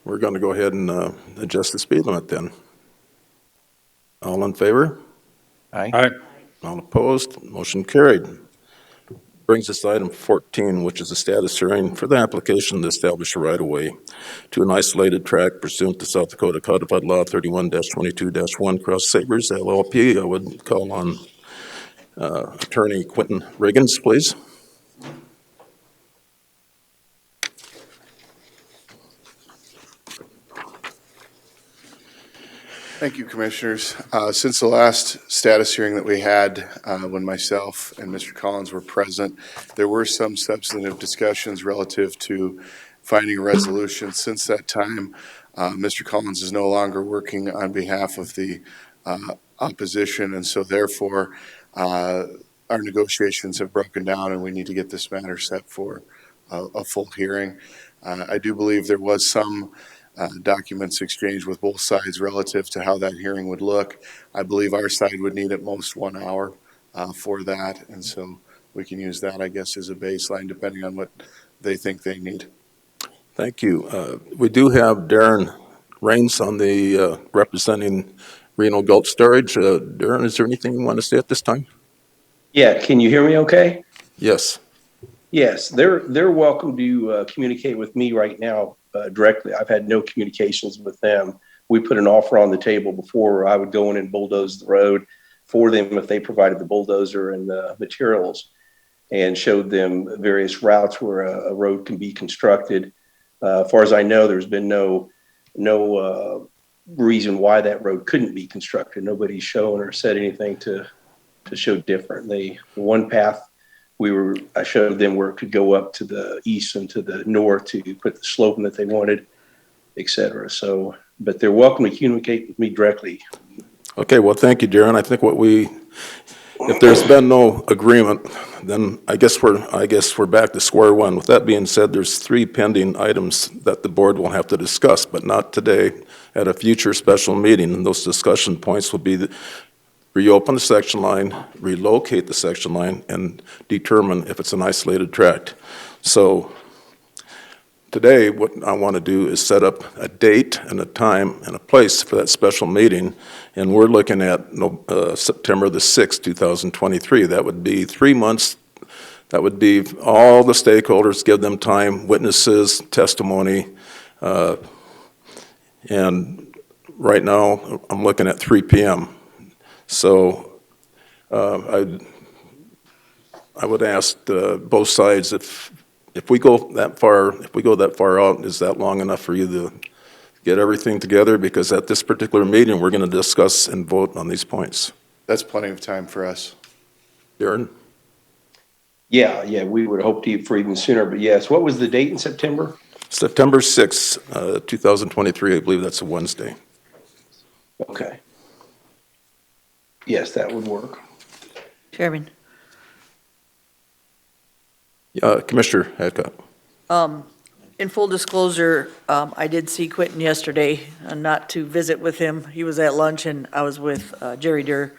going to go ahead and adjust the speed limit then. All in favor? Aye. Aye. All opposed? Motion carried. Brings us to item 14, which is a status hearing for the application to establish a right-of-way to an isolated tract pursuant to South Dakota Codified Law 31-22-1, Cross Sabers LLP. I would call on Attorney Quentin Riggins, please. Thank you, Commissioners. Since the last status hearing that we had, when myself and Mr. Collins were present, there were some substantive discussions relative to finding a resolution. Since that time, Mr. Collins is no longer working on behalf of the opposition, and so therefore our negotiations have broken down and we need to get this matter set for a full hearing. I do believe there was some documents exchanged with both sides relative to how that hearing would look. I believe our side would need at most 1 hour for that, and so we can use that, I guess, as a baseline depending on what they think they need. Thank you. We do have Darren Rains on the representing Reno Gulch Storage. Darren, is there anything you want to say at this time? Yeah, can you hear me okay? Yes. Yes, they're welcome to communicate with me right now directly. I've had no communications with them. We put an offer on the table before I would go in and bulldoze the road for them if they provided the bulldozer and the materials, and showed them various routes where a road can be constructed. As far as I know, there's been no reason why that road couldn't be constructed. Nobody's shown or said anything to show different. One path I showed them where it could go up to the east and to the north to put the sloping that they wanted, et cetera. So, but they're welcome to communicate with me directly. Okay, well, thank you, Darren. I think if there's been no agreement, then I guess we're back to square one. With that being said, there's 3 pending items that the board will have to discuss, but not today, at a future special meeting. And those discussion points will be reopen the section line, relocate the section line, and determine if it's an isolated tract. So today, what I want to do is set up a date and a time and a place for that special meeting, and we're looking at September the 6th, 2023. That would be 3 months. That would be all the stakeholders, give them time, witnesses, testimony, and right now I'm looking at 3 p.m. So I would ask both sides if we go that far out, is that long enough for you to get everything together? Because at this particular meeting, we're going to discuss and vote on these points. That's plenty of time for us. Darren? Yeah, we would hope to for even sooner. But yes, what was the date in September? September 6th, 2023. I believe that's a Wednesday. Okay. Yes, that would work. Chairman. Commissioner Hadcock. In full disclosure, I did see Quentin yesterday, not to visit with him. He was at lunch and I was with Jerry Durr.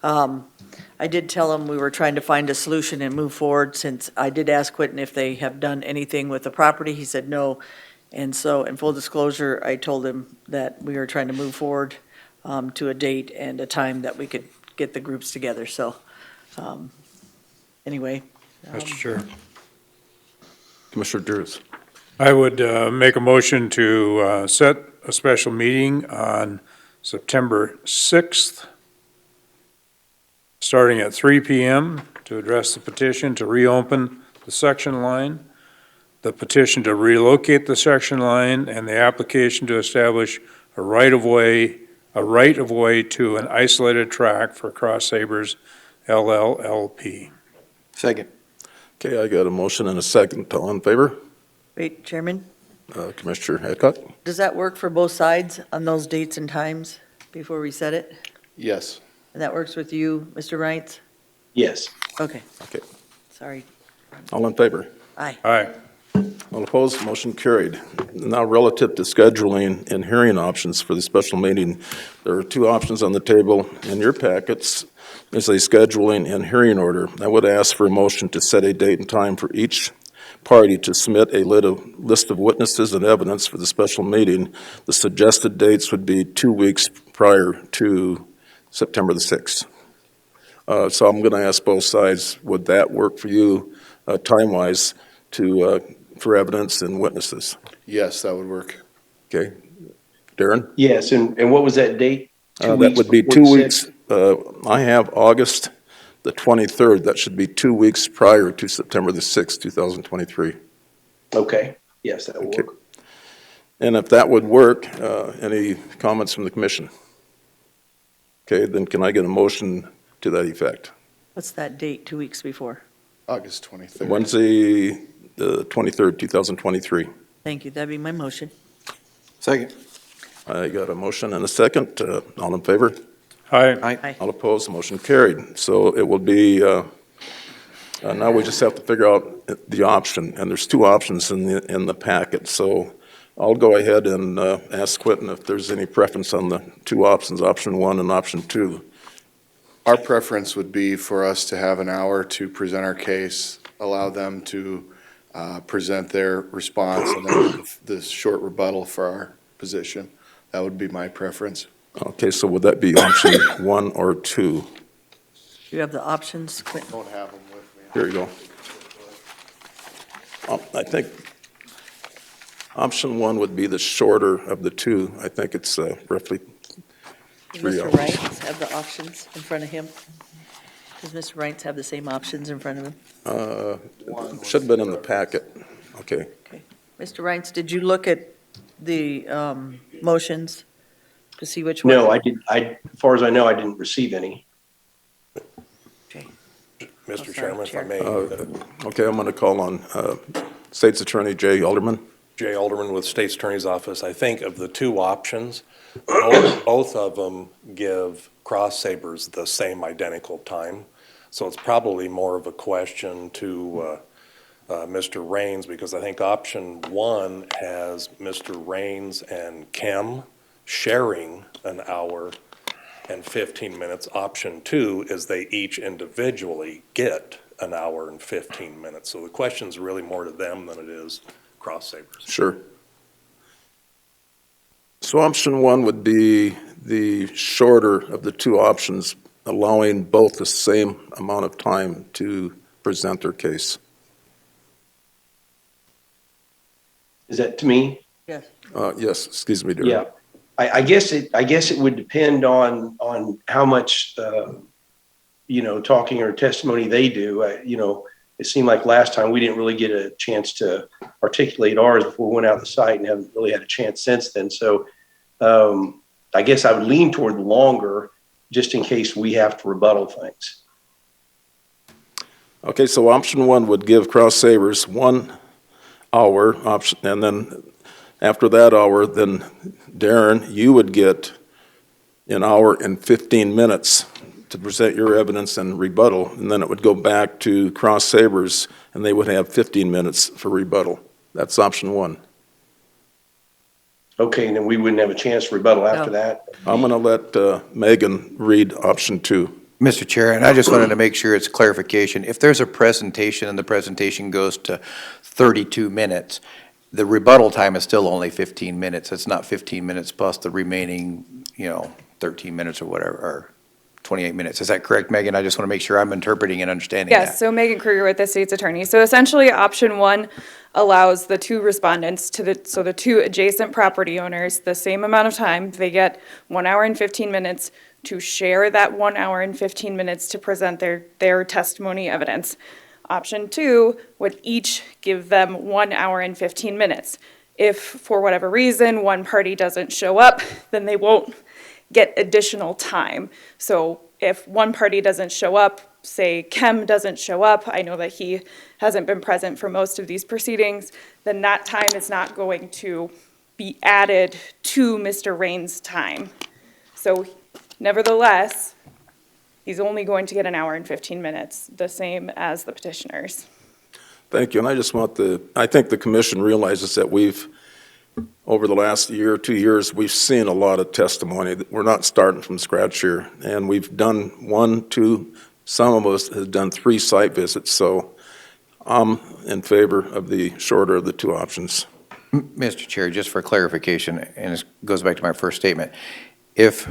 I did tell him we were trying to find a solution and move forward, since I did ask Quentin if they have done anything with the property. He said no. And so in full disclosure, I told him that we were trying to move forward to a date and a time that we could get the groups together. So anyway. Mr. Chair. Commissioner Durrs. I would make a motion to set a special meeting on September 6th, starting at 3 p.m. to address the petition to reopen the section line the petition to relocate the section line, and the application to establish a right-of-way to an isolated track for Cross Sabers LLLP. Second. Okay, I got a motion and a second. All in favor? Wait, Chairman, Commissioner Hadcock? does that work for both sides on those dates and times before we set it? Yes. And that works with you, Mr. Wright? Yes. Okay. Okay. Sorry. All in favor? Aye. Aye. All opposed, motion carried. Now, relative to scheduling and hearing options for the special meeting, there are two options on the table in your packets. There's a scheduling and hearing order. I would ask for a motion to set a date and time for each party to submit a list of witnesses and evidence for the special meeting. The suggested dates would be 2 weeks prior to September the 6th. So I'm going to ask both sides, would that work for you time-wise for evidence and witnesses? Yes, that would work. Okay. Darren? Yes, and what was that date? That would be 2 weeks. I have August the 23rd. That should be 2 weeks prior to September the 6th, 2023. Okay, yes, that will work. And if that would work, any comments from the commission? Okay, then can I get a motion to that effect? What's that date, 2 weeks before? August 23rd. Wednesday, the 23rd, 2023. Thank you, that'd be my motion. Second. I got a motion and a second. All in favor? Aye. Aye. All opposed, motion carried. So it will be, now we just have to figure out the option, and there's two options in the packet. So I'll go ahead and ask Quentin if there's any preference on the two options, option one and option two. Our preference would be for us to have an hour to present our case, allow them to present their response, and then the short rebuttal for our position. That would be my preference. Okay, so would that be option one or two? You have the options, Quentin? Don't have them with me. Here you go. I think option one would be the shorter of the two. I think it's roughly Does 3 Mr. hours. Wright have the options in front of him? Does Mr. Wright have the same options in front of him? Should have been in the packet. Okay. Okay. Mr. Wright, did you look at the motions to see which one? No, I did, as far as I know, I didn't receive any. Mr. Chairman, if I may. Okay, I'm going to call on State's Attorney Jay Alderman. Jay Alderman with State's Attorney's Office. I think of the two options, both of them give Cross Sabers the same identical time. So it's probably more of a question to Mr. Raines, because I think option one has Mr. Raines and Kim sharing an hour and 15 minutes. Option two is they each individually get an hour and 15 minutes. So the question's really more to them than it is Cross Sabers. Sure. So option one would be the shorter of the two options, allowing both the same amount of time to present their case. Is that to me? Yes. Yes, excuse me, Darren. Yeah. I guess it would depend on how much, talking or testimony they do. It seemed like last time we didn't really get a chance to articulate ours before we went out the site, and haven't really had a chance since then. So I guess I would lean toward the longer, just in case we have to rebuttal things. Okay, so option one would give Cross Sabers 1 hour option, and then after that hour, then Darren, you would get an hour and 15 minutes to present your evidence and rebuttal, and then it would go back to Cross Sabers, and they would have 15 minutes for rebuttal. That's option one. Okay, and then we wouldn't have a chance to rebuttal after that. I'm going to let Megan read option two. Mr. Chair, and I just wanted to make sure it's clarification. If there's a presentation and the presentation goes to 32 minutes, the rebuttal time is still only 15 minutes. It's not 15 minutes plus the remaining, 13 minutes or whatever, or 28 minutes. Is that correct, Megan? I just want to make sure I'm interpreting and understanding that. Yes, so Megan Kruger with the State's Attorney. So essentially, option one allows the two respondents so the two adjacent property owners, the same amount of time. They get 1 hour and 15 minutes to share that 1 hour and 15 minutes to present their testimony evidence. Option 2 would each give them 1 hour and 15 minutes. If for whatever reason one party doesn't show up, then they won't get additional time. So if one party doesn't show up, say Kem doesn't show up, I know that he hasn't been present for most of these proceedings, then that time is not going to be added to Mr. Rain's time. So nevertheless, he's only going to get an hour and 15 minutes, the same as the petitioners. Thank you, and I think the commission realizes that over the last year or 2 years, we've seen a lot of testimony. We're not starting from scratch here, and we've done 1, 2, some of us have done 3 site visits, so I'm in favor of the shorter of the 2 options. Mr. Chair, just for clarification, and it goes back to my first statement, if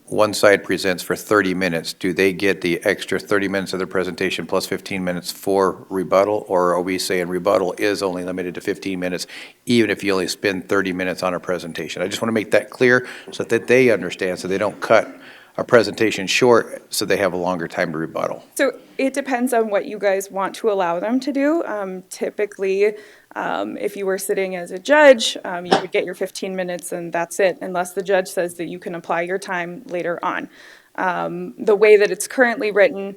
one side presents for 30 minutes, do they get the extra 30 minutes of their presentation plus 15 minutes for rebuttal? Or are we saying rebuttal is only limited to 15 minutes, even if you only spend 30 minutes on a presentation? I just want to make that clear so that they understand, so they don't cut a presentation short so they have a longer time to rebuttal. So it depends on what you guys want to allow them to do. Typically, if you were sitting as a judge, you would get your 15 minutes and that's it, unless the judge says that you can apply your time later on. The way that it's currently written,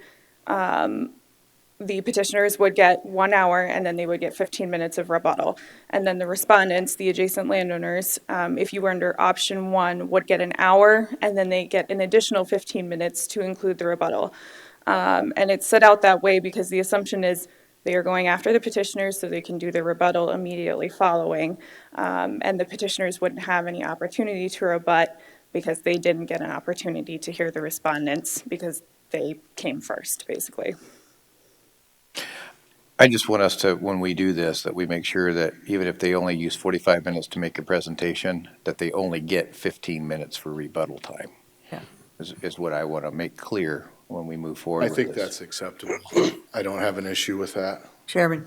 the petitioners would get 1 hour and then they would get 15 minutes of rebuttal. And then the respondents, the adjacent landowners, if you were under option 1, would get an hour and then they get an additional 15 minutes to include the rebuttal. And it's set out that way because the assumption is they are going after the petitioners so they can do the rebuttal immediately following. And the petitioners wouldn't have any opportunity to rebut because they didn't get an opportunity to hear the respondents because they came first, basically. I just want us to, when we do this, that we make sure that even if they only use 45 minutes to make a presentation, that they only get 15 minutes for rebuttal time. Yeah. Is what I want to make clear when we move forward I with think this. that's acceptable. I don't have an issue with that. Chairman,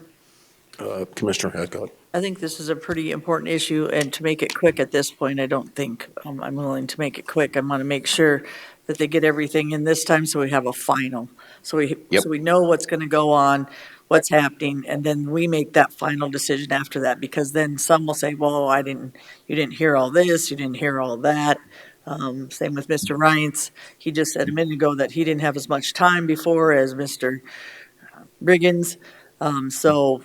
Commissioner Hadcock. I think this is a pretty important issue, and to make it quick at this point, I don't think I'm willing to make it quick. I want to make sure that they get everything in this time so we have a final. So we know what's going to go on, what's happening, and then we make that final decision after that, because then some will say, well, you didn't hear all this, you didn't hear all that. Same with Mr. Reince. He just said a minute ago that he didn't have as much time before as Mr. Riggins. So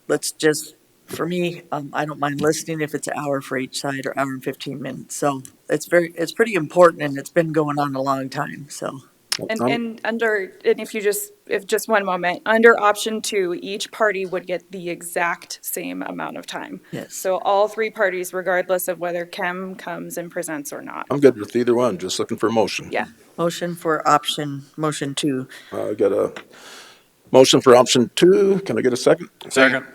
let's just, for me, I don't mind listening if it's an hour for each side or hour and 15 minutes. So it's pretty important, and it's been going on a long time, so. And if just one moment, under option 2, each party would get the exact same amount of time. Yes. So all 3 parties, regardless of whether Kem comes and presents or not. I'm good with either one, just looking for a motion. Yeah. Motion 2. I got a motion for option 2. Can I get a second? Second.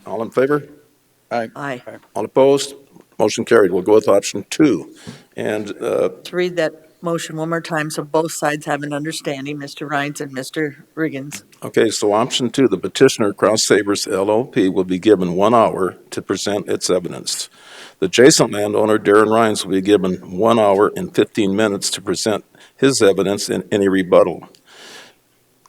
All in favor? Aye. All opposed? Motion carried. We'll go with option 2. And To read that motion one more time so both sides have an understanding, Mr. Reince and Mr. Riggins. okay, so option 2, the petitioner, Cross Sabers LLP, will be given 1 hour to present its evidence. The adjacent landowner, Darren Rines, will be given 1 hour and 15 minutes to present his evidence in any rebuttal.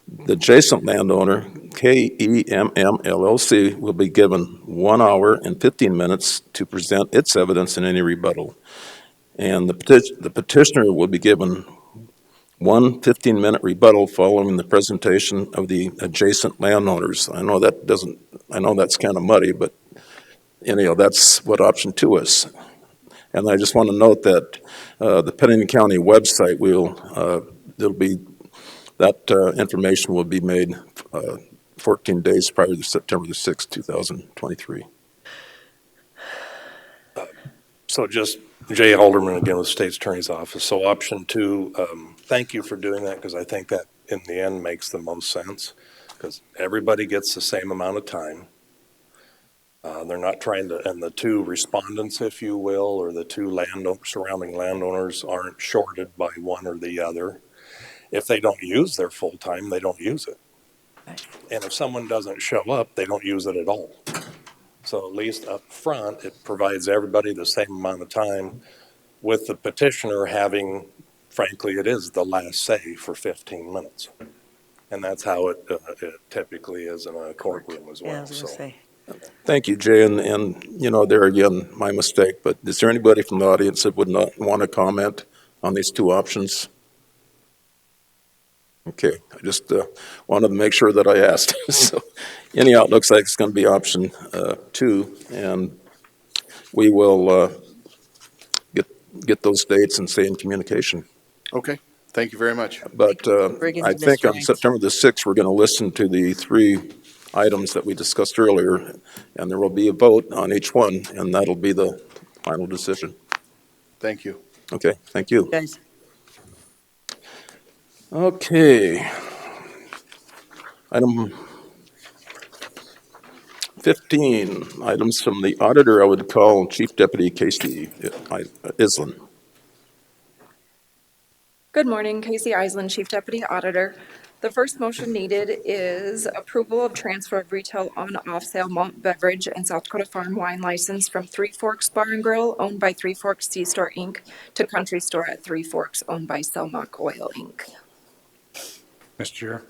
The adjacent landowner, KEMM LLC, will be given 1 hour and 15 minutes to present its evidence in any rebuttal. And the petitioner will be given 1 15-minute rebuttal following the presentation of the adjacent landowners. I know that's kind of muddy, but anyhow, that's what option 2 is. And I just want to note that the Pennington County website that information will be made 14 days prior to September the 6th, 2023. So just Jay Alderman again with the State's Attorney's Office. So option 2, thank you for doing that, because I think that in the end makes the most sense, because everybody gets the same amount of time. They're not trying to, and the 2 respondents, if you will, or the 2 surrounding landowners aren't shorted by one or the other. If they don't use their full time, they don't use it. And if someone doesn't show up, they don't use it at all. So at least up front, it provides everybody the same amount of time, with the petitioner having, frankly, it is the last say for 15 minutes. And that's how it typically is in a courtroom as well. Yeah, I was gonna So. say. Thank you, Jay, and, you know, there again, my mistake, but is there anybody from the audience that would not want to comment on these two options? Okay, I just wanted to make sure that I asked. So anyhow, it looks like it's going to be option 2, and we will get those dates and stay in communication. Okay, thank you very much. But Brigands, I think Mr. on Hanks. September the 6th, we're going to listen to the 3 items that we discussed earlier, and there will be a vote on each one, and that'll be the final decision. Thank you. Okay, thank you. Guys, Okay. Item 15, items from the auditor, I would call Chief Deputy Casey Island. Good morning, Casey Island, Chief Deputy Auditor. The first motion needed is approval of transfer of retail on-off sale malt beverage and South Dakota Farm wine license from Three Forks Bar and Grill, owned by Three Forks C-Store, Inc., to Country Store at Three Forks, owned by Selmach Oil, Inc. Mr. Chair,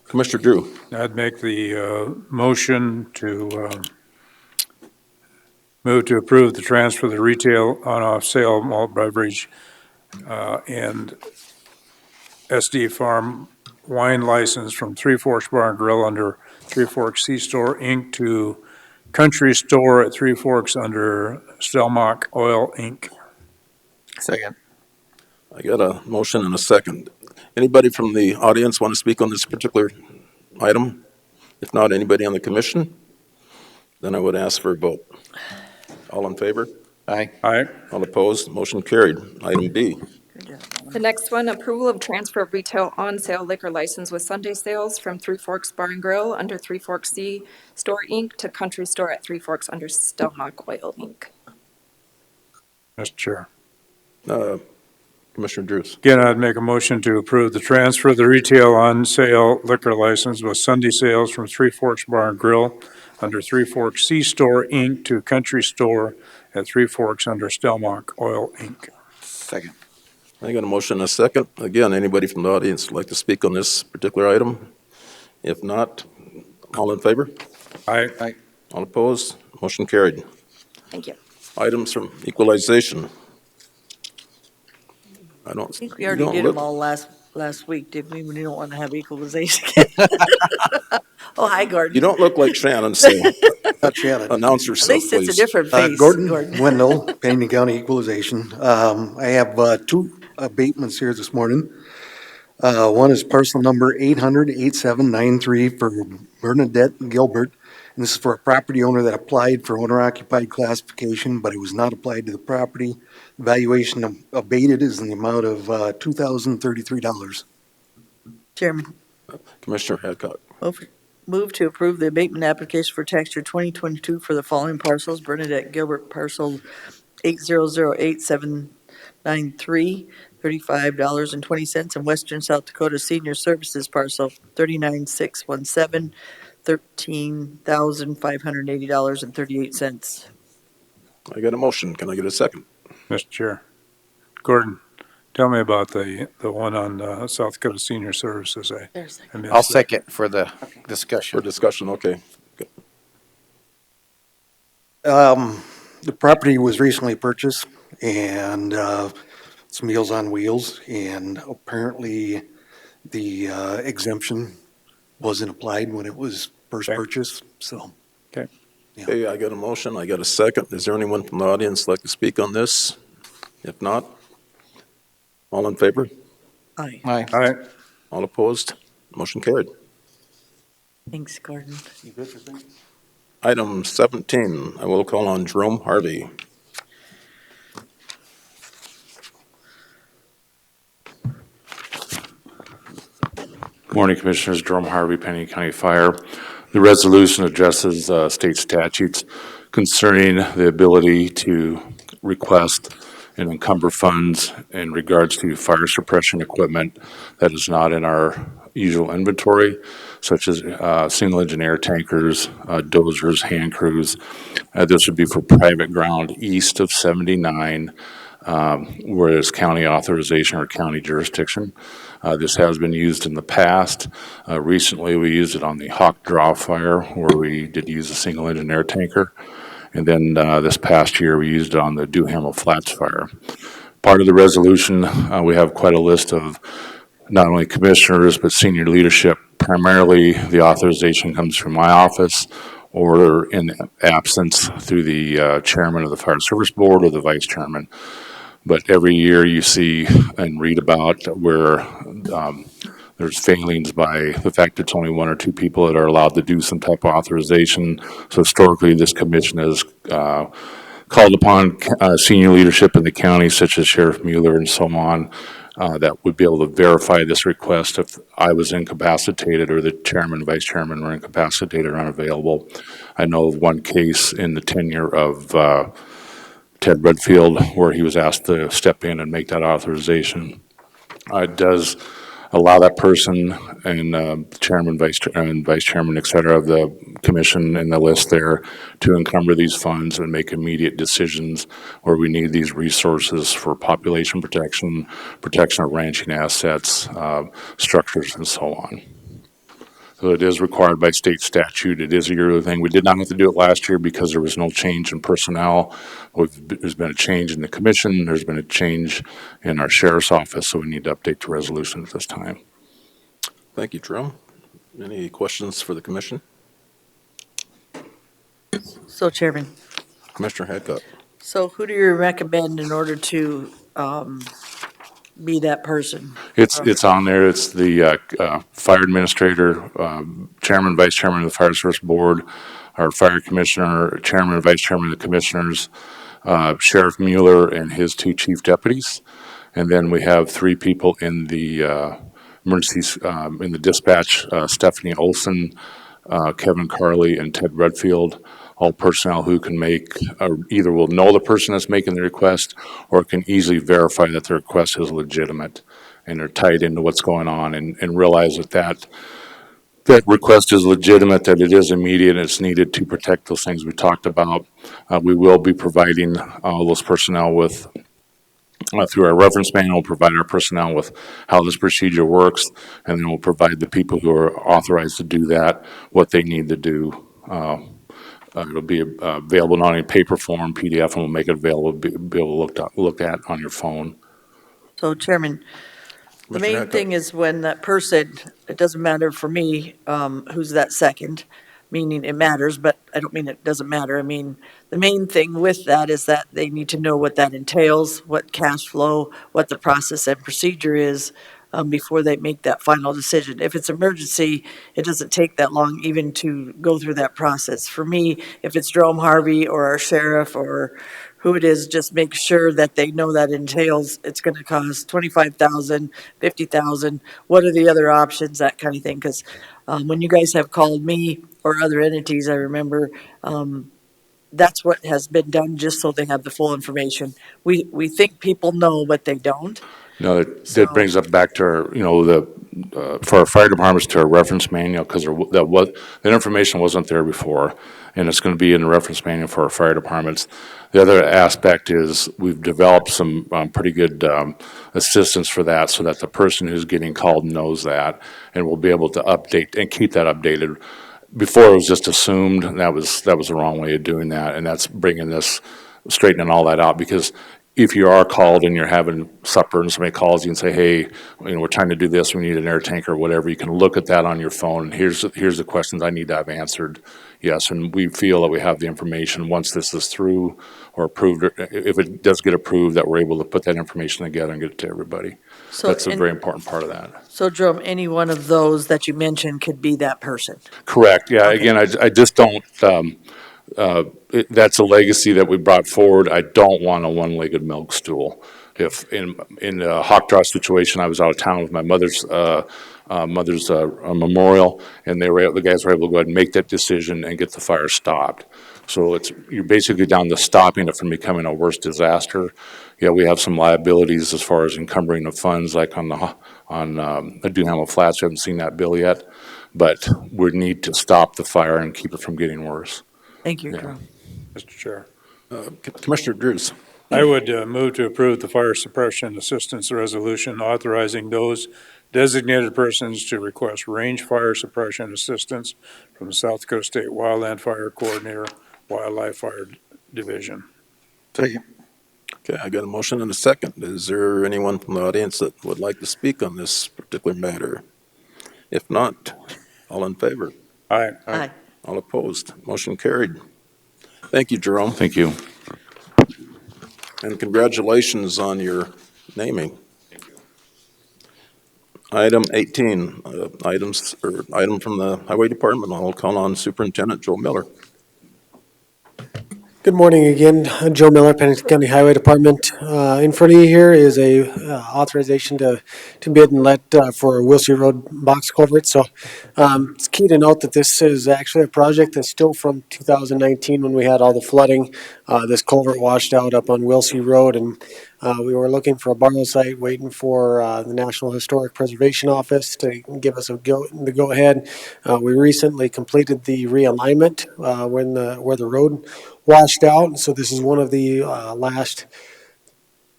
Commissioner Drew. I'd make the motion to move to approve the transfer of the retail on-off sale malt beverage and SD Farm wine license from Three Forks Bar and Grill under Three Forks C-Store, Inc. to Country Store at Three Forks under Selmach Oil, Inc. Second. I got a motion and a second. Anybody from the audience want to speak on this particular item? If not, anybody on the commission? Then I would ask for a vote. All in favor? Aye. Aye. All opposed? Motion carried. Item B. The next one, approval of transfer of retail on-sale liquor license with Sunday sales from Three Forks Bar and Grill under Three Forks C-Store, Inc. to Country Store at Three Forks under Stelmach Oil, Inc. Mr. Chair. Commissioner Drews. Again, I'd make a motion to approve the transfer of the retail on-sale liquor license with Sunday sales from Three Forks Bar and Grill under Three Forks C-Store, Inc. to Country Store at Three Forks under Stelmach Oil, Inc. Second. I got a motion and a second. Again, anybody from the audience like to speak on this particular item? If not, all in favor? Aye. Aye. All opposed? Motion carried. Thank you. Items from equalization. I think we already did them all last week, didn't we? We don't want to have equalization. Oh, hi, Gordon. You don't look like Shannon, so Not Shannon. announce yourself, At least it's a please. different face, Gordon Gordon. Wendell, Pennington County Equalization. I have 2 abatements here this morning. One is parcel number 800-8793 for Bernadette Gilbert. And this is for a property owner that applied for owner-occupied classification, but it was not applied to the property. The valuation abated is in the amount of $2,033. Chairman, Commissioner Hadcock. move to approve the abatement application for tax year 2022 for the following parcels: Bernadette Gilbert, parcel 8008793, $35.20, and Western South Dakota Senior Services parcel 39617, $13,580.38. I got a motion. Can I get a second? Mr. Chair. Gordon, tell me about the one on South Dakota Senior Services. I missed I'll it. second for the discussion. For discussion, okay. The property was recently purchased and it's Meals on Wheels, and apparently the exemption wasn't applied when it was first purchased, so. Okay. Yeah. Okay, I got a motion. I got a second. Is there anyone from the audience like to speak on this? If not, all in favor? Aye. Aye. Aye. All opposed? Motion carried. Thanks, Gordon. Item 17, I will call on Jerome Harvey. Morning, Commissioners. Jerome Harvey, Pennington County Fire. The resolution addresses state statutes concerning the ability to request and encumber funds in regards to fire suppression equipment that is not in our usual inventory, such as single engine air tankers, dozers, hand crews. This would be for private ground east of 79, where it's county authorization or county jurisdiction. This has been used in the past. Recently, we used it on the Hawk Draw fire, where we did use a single engine air tanker. And then this past year, we used it on the Duhamel Flats fire. Part of the resolution, we have quite a list of not only commissioners, but senior leadership. Primarily, the authorization comes from my office, or in absence through the chairman of the Fire Service Board or the vice chairman. But every year you see and read about where there's failings by the fact it's only one or two people that are allowed to do some type of authorization. So historically, this commission has called upon senior leadership in the county, such as Sheriff Mueller and so on, that would be able to verify this request if I was incapacitated or the chairman, vice chairman were incapacitated or unavailable. I know of one case in the tenure of Ted Redfield where he was asked to step in and make that authorization. It does allow that person and chairman, vice chairman, et cetera, of the commission and the list there to encumber these funds and make immediate decisions where we need these resources for population protection, protection of ranching assets, structures, and so on. So it is required by state statute. It is a yearly thing. We did not have to do it last year because there was no change in personnel. There's been a change in the commission. There's been a change in our sheriff's office, so we need to update the resolution at this time. Thank you, Jerome. Any questions for the commission? So Chairman, Commissioner Hadcock. so who do you recommend in order to be that person? It's on there. It's the fire administrator, chairman, vice chairman of the Fire Service Board, our fire commissioner, chairman and vice chairman of the commissioners, Sheriff Mueller and his two chief deputies. And then we have three people in the emergencies, in the dispatch, Stephanie Olson, Kevin Carley, and Ted Redfield. All personnel who can make, either will know the person that's making the request or can easily verify that the request is legitimate and they're tied into what's going on and realize that request is legitimate, that it is immediate, and it's needed to protect those things we talked about. We will be providing all those personnel with, through our reference manual, provide our personnel with how this procedure works, and then we'll provide the people who are authorized to do that what they need to do. It'll be available not only in paper form, PDF, and we'll make it available, be able to look at on your phone. So Chairman, the main thing is when that person, it doesn't matter for me who's that second, meaning it matters, but I don't mean it doesn't matter. I mean, the main thing with that is that they need to know what that entails, what cash flow, what the process and procedure is before they make that final decision. If it's emergency, it doesn't take that long even to go through that process. For me, if it's Jerome Harvey or our sheriff or who it is, just make sure that they know that entails it's going to cost $25,000, $50,000. What are the other options? That kind of thing. Because when you guys have called me or other entities, I remember that's what has been done just so they have the full information. We think people know, but they don't. No, that brings up back to our, for our fire departments, to our reference manual, because that information wasn't there before, and it's going to be in the reference manual for our fire departments. The other aspect is we've developed some pretty good assistance for that, so that the person who's getting called knows that, and will be able to update and keep that updated. Before, it was just assumed, and that was the wrong way of doing that, and that's bringing this, straightening all that out, because if you are called and you're having supper and somebody calls you and say, hey, we're trying to do this, we need an air tanker or whatever, you can look at that on your phone. Here's the questions I need to have answered. Yes, and we feel that we have the information once this is through or approved, or if it does get approved, that we're able to put that information together and get it to everybody. So that's a very important part of that. So Jerome, any one of those that you mentioned could be that person? Correct, yeah. Okay. Again, I just don't, that's a legacy that we brought forward. I don't want a one-legged milk stool. If in the Hawk Draw situation, I was out of town with my mother's memorial, and the guys were able to go ahead and make that decision and get the fire stopped. So you're basically down to stopping it from becoming a worse disaster. Yeah, we have some liabilities as far as encumbering the funds, like on the Duhamel Flats. We haven't seen that bill yet, but we need to stop the fire and keep it from getting worse. Thank you, Jerome. Mr. Chair. Commissioner Drews. I would move to approve the fire suppression assistance resolution authorizing those designated persons to request range fire suppression assistance from the South Dakota State Wildland Fire Coordinator, Wildlife Fire Division. Second. Okay, I got a motion and a second. Is there anyone from the audience that would like to speak on this particular matter? If not, all in favor? Aye. Aye. All opposed? Motion carried. Thank you, Jerome. Thank you. And congratulations on your naming. Item 18, item from the Highway Department. I'll call on Superintendent Joe Miller. Good morning again. Joe Miller, Pennington County Highway Department. In front of you here is a authorization to bid and let for Wilsey Road box culvert. So it's key to note that this is actually a project that's still from 2019 when we had all the flooding. This culvert washed out up on Wilsey Road, and we were looking for a borrow site, waiting for the National Historic Preservation Office to give us the go ahead. We recently completed the realignment where the road washed out. So this is one of the last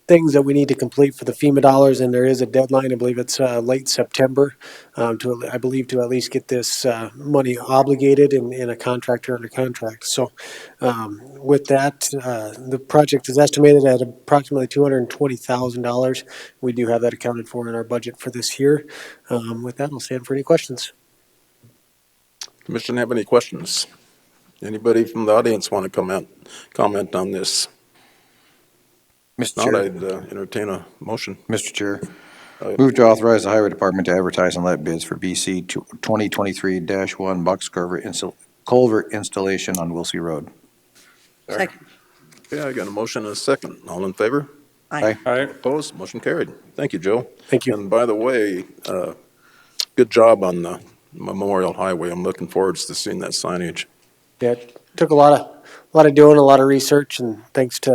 things that we need to complete for the FEMA dollars, and there is a deadline. I believe it's late September to at least get this money obligated and a contractor under contract. So with that, the project is estimated at approximately $220,000. We do have that accounted for in our budget for this year. With that, I'll stand for any questions. Commission have any questions? Anybody from the audience want to comment on this? Mr. Not, Chair. I'd entertain a motion. Mr. Chair, move to authorize the Highway Department to advertise and let bids for BC 2023-1 box culvert installation on Wilsey Road. Second. Okay, I got a motion and a second. All in favor? Aye. Aye. Opposed? Motion carried. Thank you, Joe. Thank you. And by the way, good job on the Memorial Highway. I'm looking forward to seeing that signage. Yeah, it took a lot of doing, a lot of research, and thanks to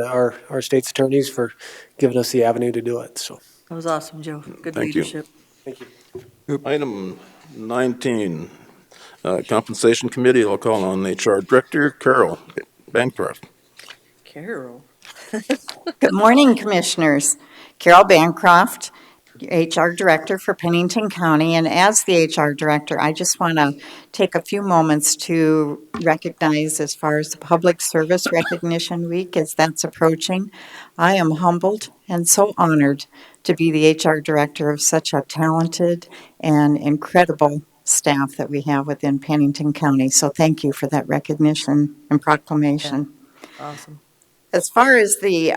our state's attorneys for giving us the avenue to do it. So That was awesome, Joe. Good Thank you. leadership. thank you. Item 19, Compensation Committee. I'll call on HR Director Carol Bancroft. Carol. Good morning, Commissioners. Carol Bancroft, HR Director for Pennington County. And as the HR Director, I just want to take a few moments to recognize, as far as the Public Service Recognition Week, as that's approaching, I am humbled and so honored to be the HR Director of such a talented and incredible staff that we have within Pennington County. So thank you for that recognition and proclamation. Awesome. As far as the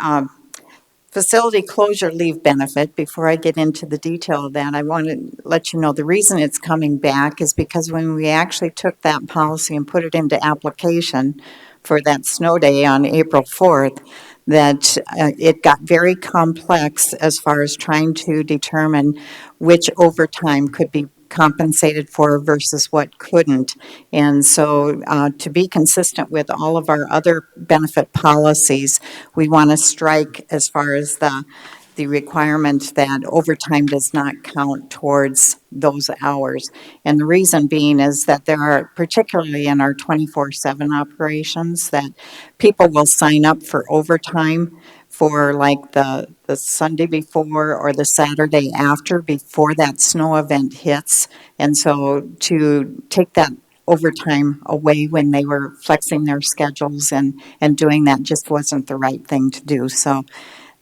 facility closure leave benefit, before I get into the detail of that, I want to let you know the reason it's coming back is because when we actually took that policy and put it into application for that snow day on April 4th, that it got very complex as far as trying to determine which overtime could be compensated for versus what couldn't. And so to be consistent with all of our other benefit policies, we want to strike as far as the requirement that overtime does not count towards those hours. And the reason being is that there are, particularly in our 24/7 operations, that people will sign up for overtime for like the Sunday before or the Saturday after, before that snow event hits. And so to take that overtime away when they were flexing their schedules and doing that just wasn't the right thing to do. So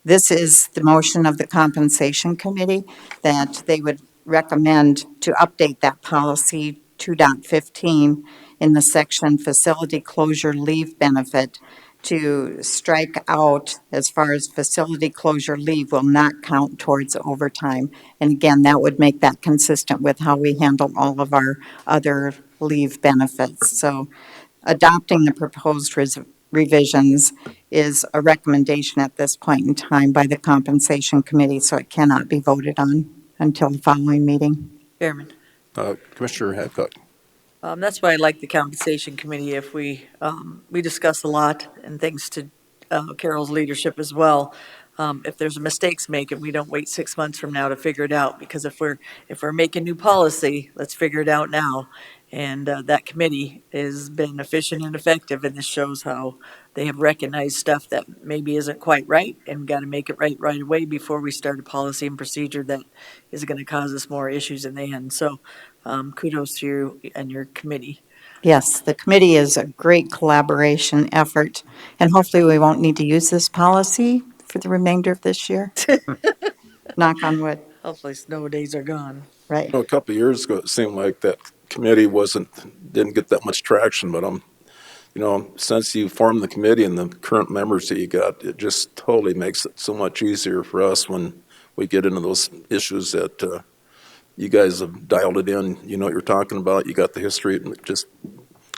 this is the motion of the Compensation Committee, that they would recommend to update that policy 2.15 in the section Facility Closure Leave Benefit to strike out, as far as facility closure leave will not count towards overtime. And again, that would make that consistent with how we handle all of our other leave benefits. So adopting the proposed revisions is a recommendation at this point in time by the Compensation Committee, so it cannot be voted on until the following meeting. Chairman. Commissioner Hadcock. That's why I like the Compensation Committee. If we discuss a lot, and thanks to Carol's leadership as well, if there's mistakes made, we don't wait 6 months from now to figure it out, because if we're making new policy, let's figure it out now. And that committee has been efficient and effective, and this shows how they have recognized stuff that maybe isn't quite right and got to make it right away before we start a policy and procedure that is going to cause us more issues in the end. So kudos to you and your committee. Yes, the committee is a great collaboration effort, and hopefully we won't need to use this policy for the remainder of this year. Knock on wood. Hopefully snow days are gone. Right. A couple of years ago, it seemed like that committee didn't get that much traction, but since you formed the committee and the current members that you got, it just totally makes it so much easier for us when we get into those issues that you guys have dialed it in. You know what you're talking about. You got the history. And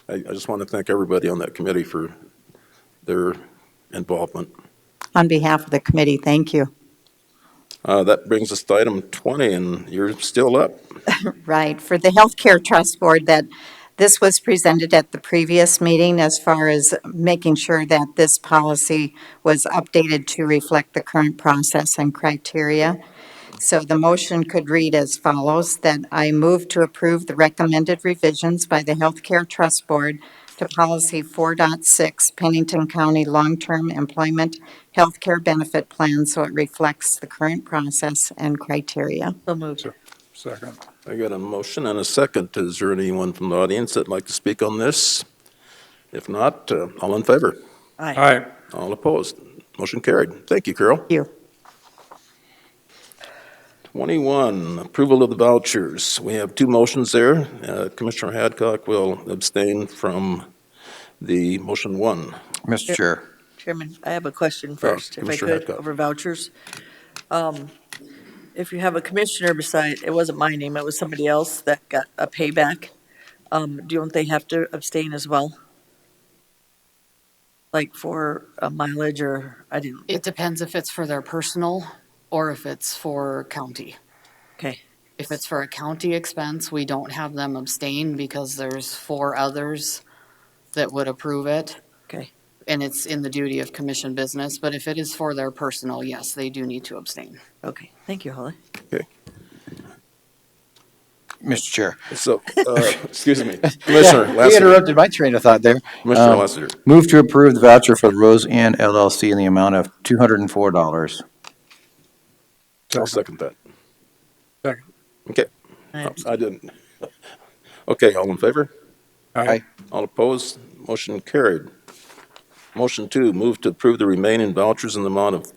I just want to thank everybody on that committee for their involvement. On behalf of the committee, thank you. That brings us to item 20, and you're still up. Right. For the Healthcare Trust Board, that this was presented at the previous meeting as far as making sure that this policy was updated to reflect the current process and criteria. So the motion could read as follows, that I move to approve the recommended revisions by the Healthcare Trust Board to Policy 4.6 Pennington County Long-Term Employment Healthcare Benefit Plan so it reflects the current process and criteria. So moved. Second. I got a motion and a second. Is there anyone from the audience that'd like to speak on this? If not, all in favor? Aye. Aye. All opposed? Motion carried. Thank you, Carol. Thank you. 21, approval of the vouchers. We have two motions there. Commissioner Hadcock will abstain from the motion one. Mr. Chair. Chairman, I have a question first, if I Commissioner could, Hadcock. over vouchers. If you have a commissioner beside, it wasn't my name, it was somebody else that got a payback, do you think they have to abstain as well? Like for a mileage or, I didn't, It depends if it's for their personal or if it's for county. okay, If it's for a county expense, we don't have them abstain because there's 4 others that would approve it. okay. And it's in the duty of commission business, but if it is for their personal, yes, they do need to abstain. Okay, thank you, Holly. Okay. Mr. Chair. So, excuse me, Commissioner He Lassiter. interrupted my train of thought there. Commissioner Lassiter. Move to approve the voucher for the Rose Inn LLC in the amount of $204. I'll second that. Second. Okay. I didn't. Okay, all in favor? Aye. All opposed? Motion carried. Motion two, move to approve the remaining vouchers in the amount of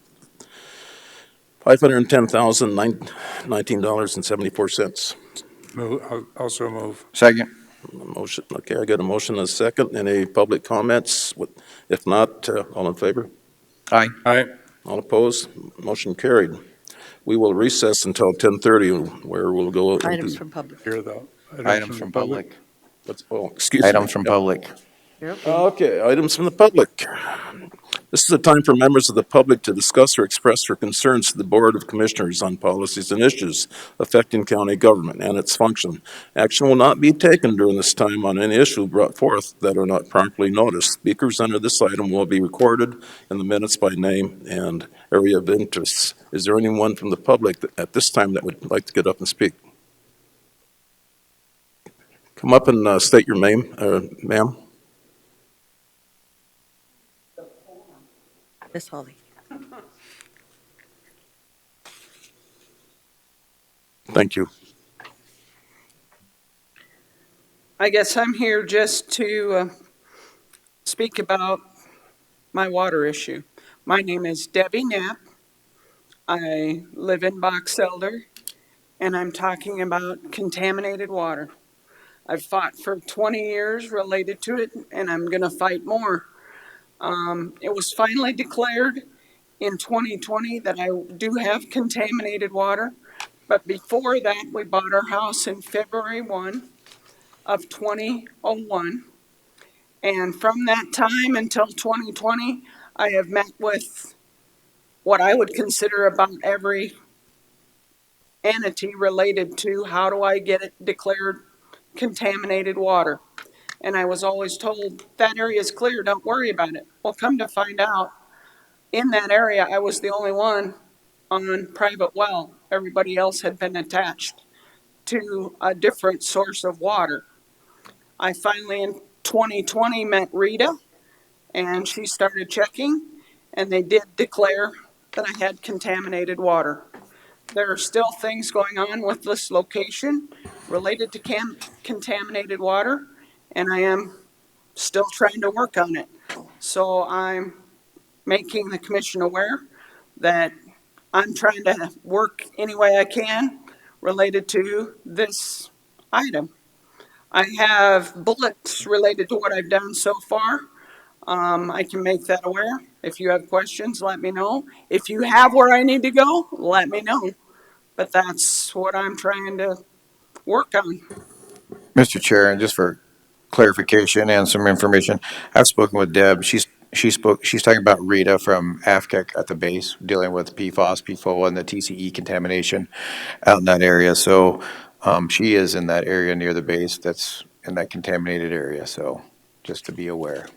$510,019.74. Move, also move. Second. Motion, okay, I got a motion and a second. Any public comments? If not, all in favor? Aye. Aye. All opposed? Motion carried. We will recess until 10:30, where we'll go into. Items from public. Here, though. Items from public. Excuse me. Items from public. You're okay. Okay, items from the public. This is a time for members of the public to discuss or express their concerns to the Board of Commissioners on policies and issues affecting county government and its function. Action will not be taken during this time on any issue brought forth that are not properly noticed. Speakers under this item will be recorded in the minutes by name and area of interest. Is there anyone from the public at this time that would like to get up and speak? Come up and state your name, ma'am. Miss Holly. Thank you. I guess I'm here just to speak about my water issue. My name is Debbie Knapp. I live in Box Elder, and I'm talking about contaminated water. I've fought for 20 years related to it, and I'm going to fight more. It was finally declared in 2020 that I do have contaminated water, but before that, we bought our house in February 1 of 2001. And from that time until 2020, I have met with what I would consider about every entity related to how do I get it declared contaminated water. And I was always told, that area is clear, don't worry about it. Well, come to find out, in that area, I was the only one on private well. Everybody else had been attached to a different source of water. I finally, in 2020, met Rita, and she started checking, and they did declare that I had contaminated water. There are still things going on with this location related to contaminated water, and I am still trying to work on it. So I'm making the commission aware that I'm trying to work any way I can related to this item. I have bullets related to what I've done so far. I can make that aware. If you have questions, let me know. If you have where I need to go, let me know. But that's what I'm trying to work on. Mr. Chair, and just for clarification and some information, I've spoken with Deb. She's talking about Rita from AFCEC at the base, dealing with PFOS, PFOA, and the TCE contamination out in that area. So, she is in that area near the base that's in that contaminated area, so just to be aware.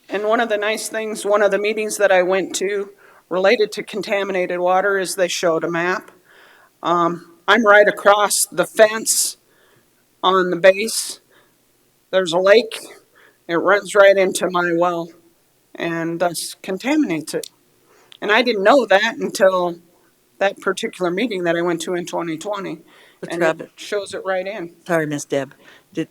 And one of the nice things, one of the meetings that I went to related to contaminated water is they showed a map. I'm right across the fence on the base. There's a lake. It runs right into my well and thus contaminates it. And I didn't know that until that particular meeting that I went to in 2020. And it shows it right in. Sorry, Miss Deb.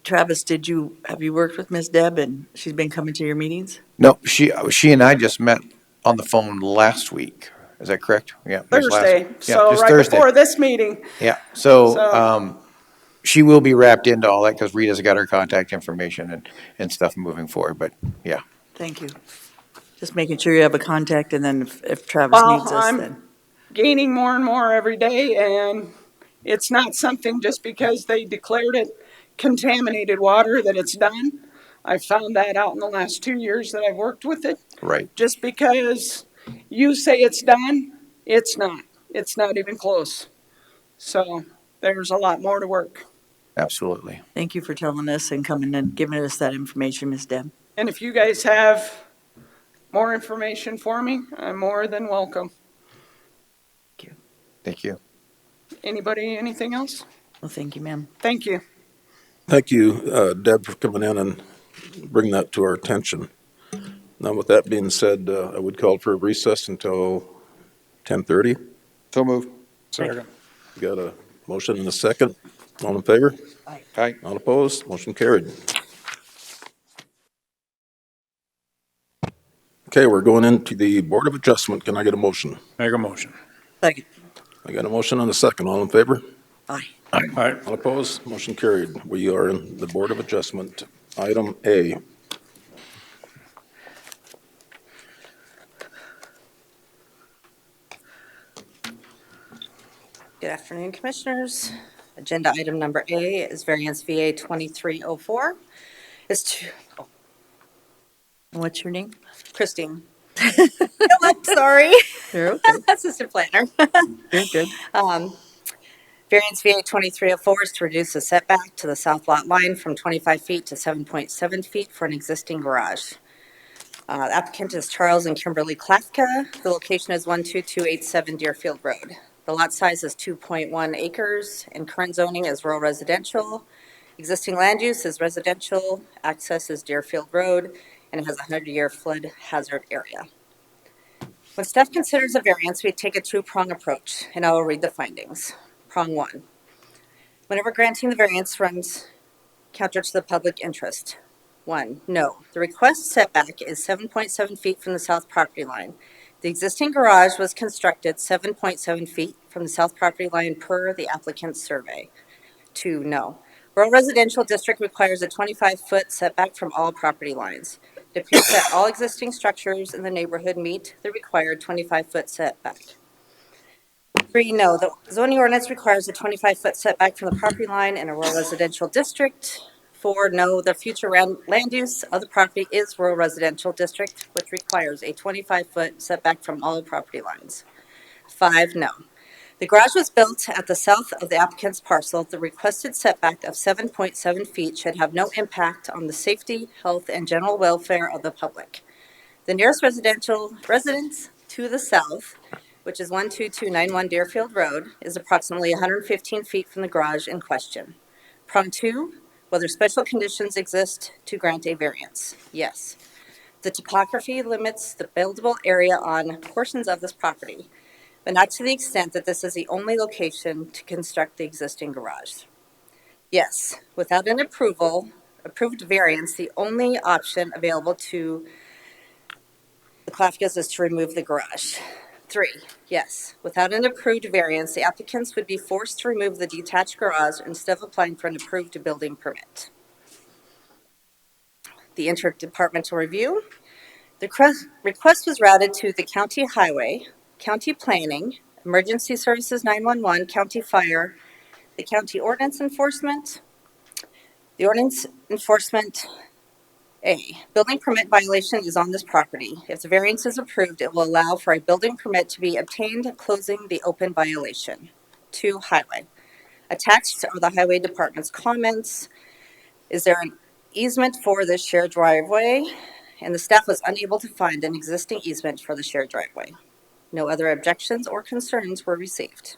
Travis, have you worked with Miss Deb and she's been coming to your meetings? No, she and I just met on the phone last week. Is that correct? Yeah. Thursday. Yeah, So just right Thursday. before this meeting. Yeah, so, she will be wrapped into all that because Rita's got her contact information and stuff moving forward, but yeah. Thank you. Just making sure you have a contact, and then if Travis Well, needs us, I'm then. gaining more and more every day, and it's not something just because they declared it contaminated water that it's done. I found that out in the last 2 years that I've worked with it. Right. Just because you say it's done, it's not. It's not even close. So there's a lot more to work. Absolutely. Thank you for telling us and coming and giving us that information, Miss Deb. And if you guys have more information for me, I'm more than welcome. Thank you. Anybody, anything else? Well, thank you, ma'am. Thank you. Thank you, Deb, for coming in and bringing that to our attention. Now, with that being said, I would call for a recess until 10:30. So moved. Second. Got a motion and a second. All in favor? Aye. Aye. All opposed? Motion carried. Okay, we're going into the Board of Adjustment. Can I get a motion? Make a motion. Second. I got a motion and a second. All in favor? Aye. Aye. All opposed? Motion carried. We are in the Board of Adjustment. Item A. Good afternoon, Commissioners. Agenda item number A is variance VA 2304. What's your name? Christine. I'm sorry. You're okay. Assistant planner. You're good. Variance VA 2304 is to reduce the setback to the south lot line from 25 feet to 7.7 feet for an existing garage. The applicant is Charles and Kimberly Klafka. The location is 12287 Deerfield Road. The lot size is 2.1 acres and current zoning is rural residential. Existing land use is residential, access is Deerfield Road, and it has a 100-year flood hazard area. When staff considers a variance, we take a two-prong approach, and I will read the findings. Prong 1. Whenever granting the variance runs counter to the public interest. 1. No. The request setback is 7.7 feet from the south property line. The existing garage was constructed 7.7 feet from the south property line per the applicant's survey. 2. No. Rural Residential District requires a 25-foot setback from all property lines. It appears that all existing structures in the neighborhood meet the required 25-foot setback. 3. No. The zoning ordinance requires a 25-foot setback from the property line in a rural residential district. 4. No. The future land use of the property is rural residential district, which requires a 25-foot setback from all property lines. 5. No. The garage was built at the south of the applicant's parcel. The requested setback of 7.7 feet should have no impact on the safety, health, and general welfare of the public. The nearest residential residence to the south, which is 12291 Deerfield Road, is approximately 115 feet from the garage in question. Prong 2, whether special conditions exist to grant a variance. Yes. The topography limits the buildable area on portions of this property, but not to the extent that this is the only location to construct the existing garage. Yes, without an approved variance, the only option available to the Klafkas is to remove the garage. 3, yes, without an approved variance, the applicants would be forced to remove the detached garage instead of applying for an approved building permit. The interdepartmental review. The request was routed to the county highway, county planning, emergency services 911, county fire, the county ordinance enforcement. The ordinance enforcement A, building permit violation is on this property. If the variance is approved, it will allow for a building permit to be obtained, closing the open violation. 2, highway. Attached are the highway department's comments. Is there an easement for this shared driveway? And the staff was unable to find an existing easement for the shared driveway. No other objections or concerns were received.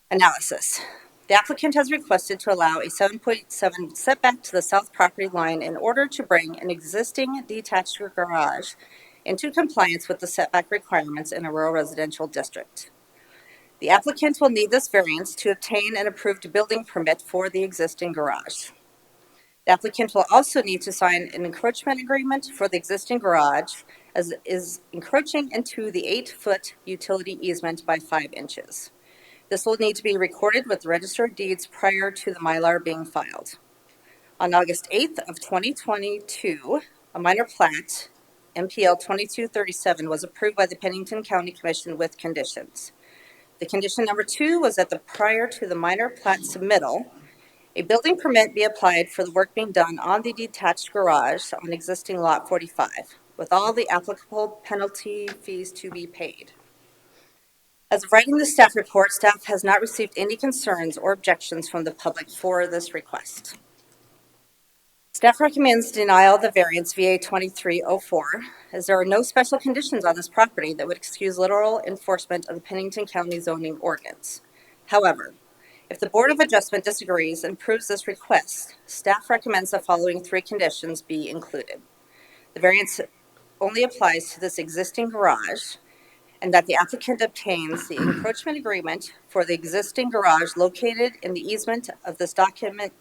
Analysis. The applicant has requested to allow a 7.7 setback to the south property line in order to bring an existing detached garage into compliance with the setback requirements in a rural residential district. The applicant will need this variance to obtain an approved building permit for the existing garage. The applicant will also need to sign an encroachment agreement for the existing garage, as it is encroaching into the 8-foot utility easement by 5 inches. This will need to be recorded with the Register of Deeds prior to the Mylar being filed. On August 8th of 2022, a minor plat, MPL 2237, was approved by the Pennington County Commission with conditions. The condition number 2 was that prior to the minor plat submittal, a building permit be applied for the work being done on the detached garage on existing lot 45, with all the applicable penalty fees to be paid. As of writing the staff report, staff has not received any concerns or objections from the public for this request. Staff recommends denial of the variance VA 2304, as there are no special conditions on this property that would excuse literal enforcement of the Pennington County zoning ordinance. However, if the Board of Adjustment disagrees and approves this request, staff recommends the following 3 conditions be included. The variance only applies to this existing garage, and that the applicant obtains the encroachment agreement for the existing garage located in the easement of this document,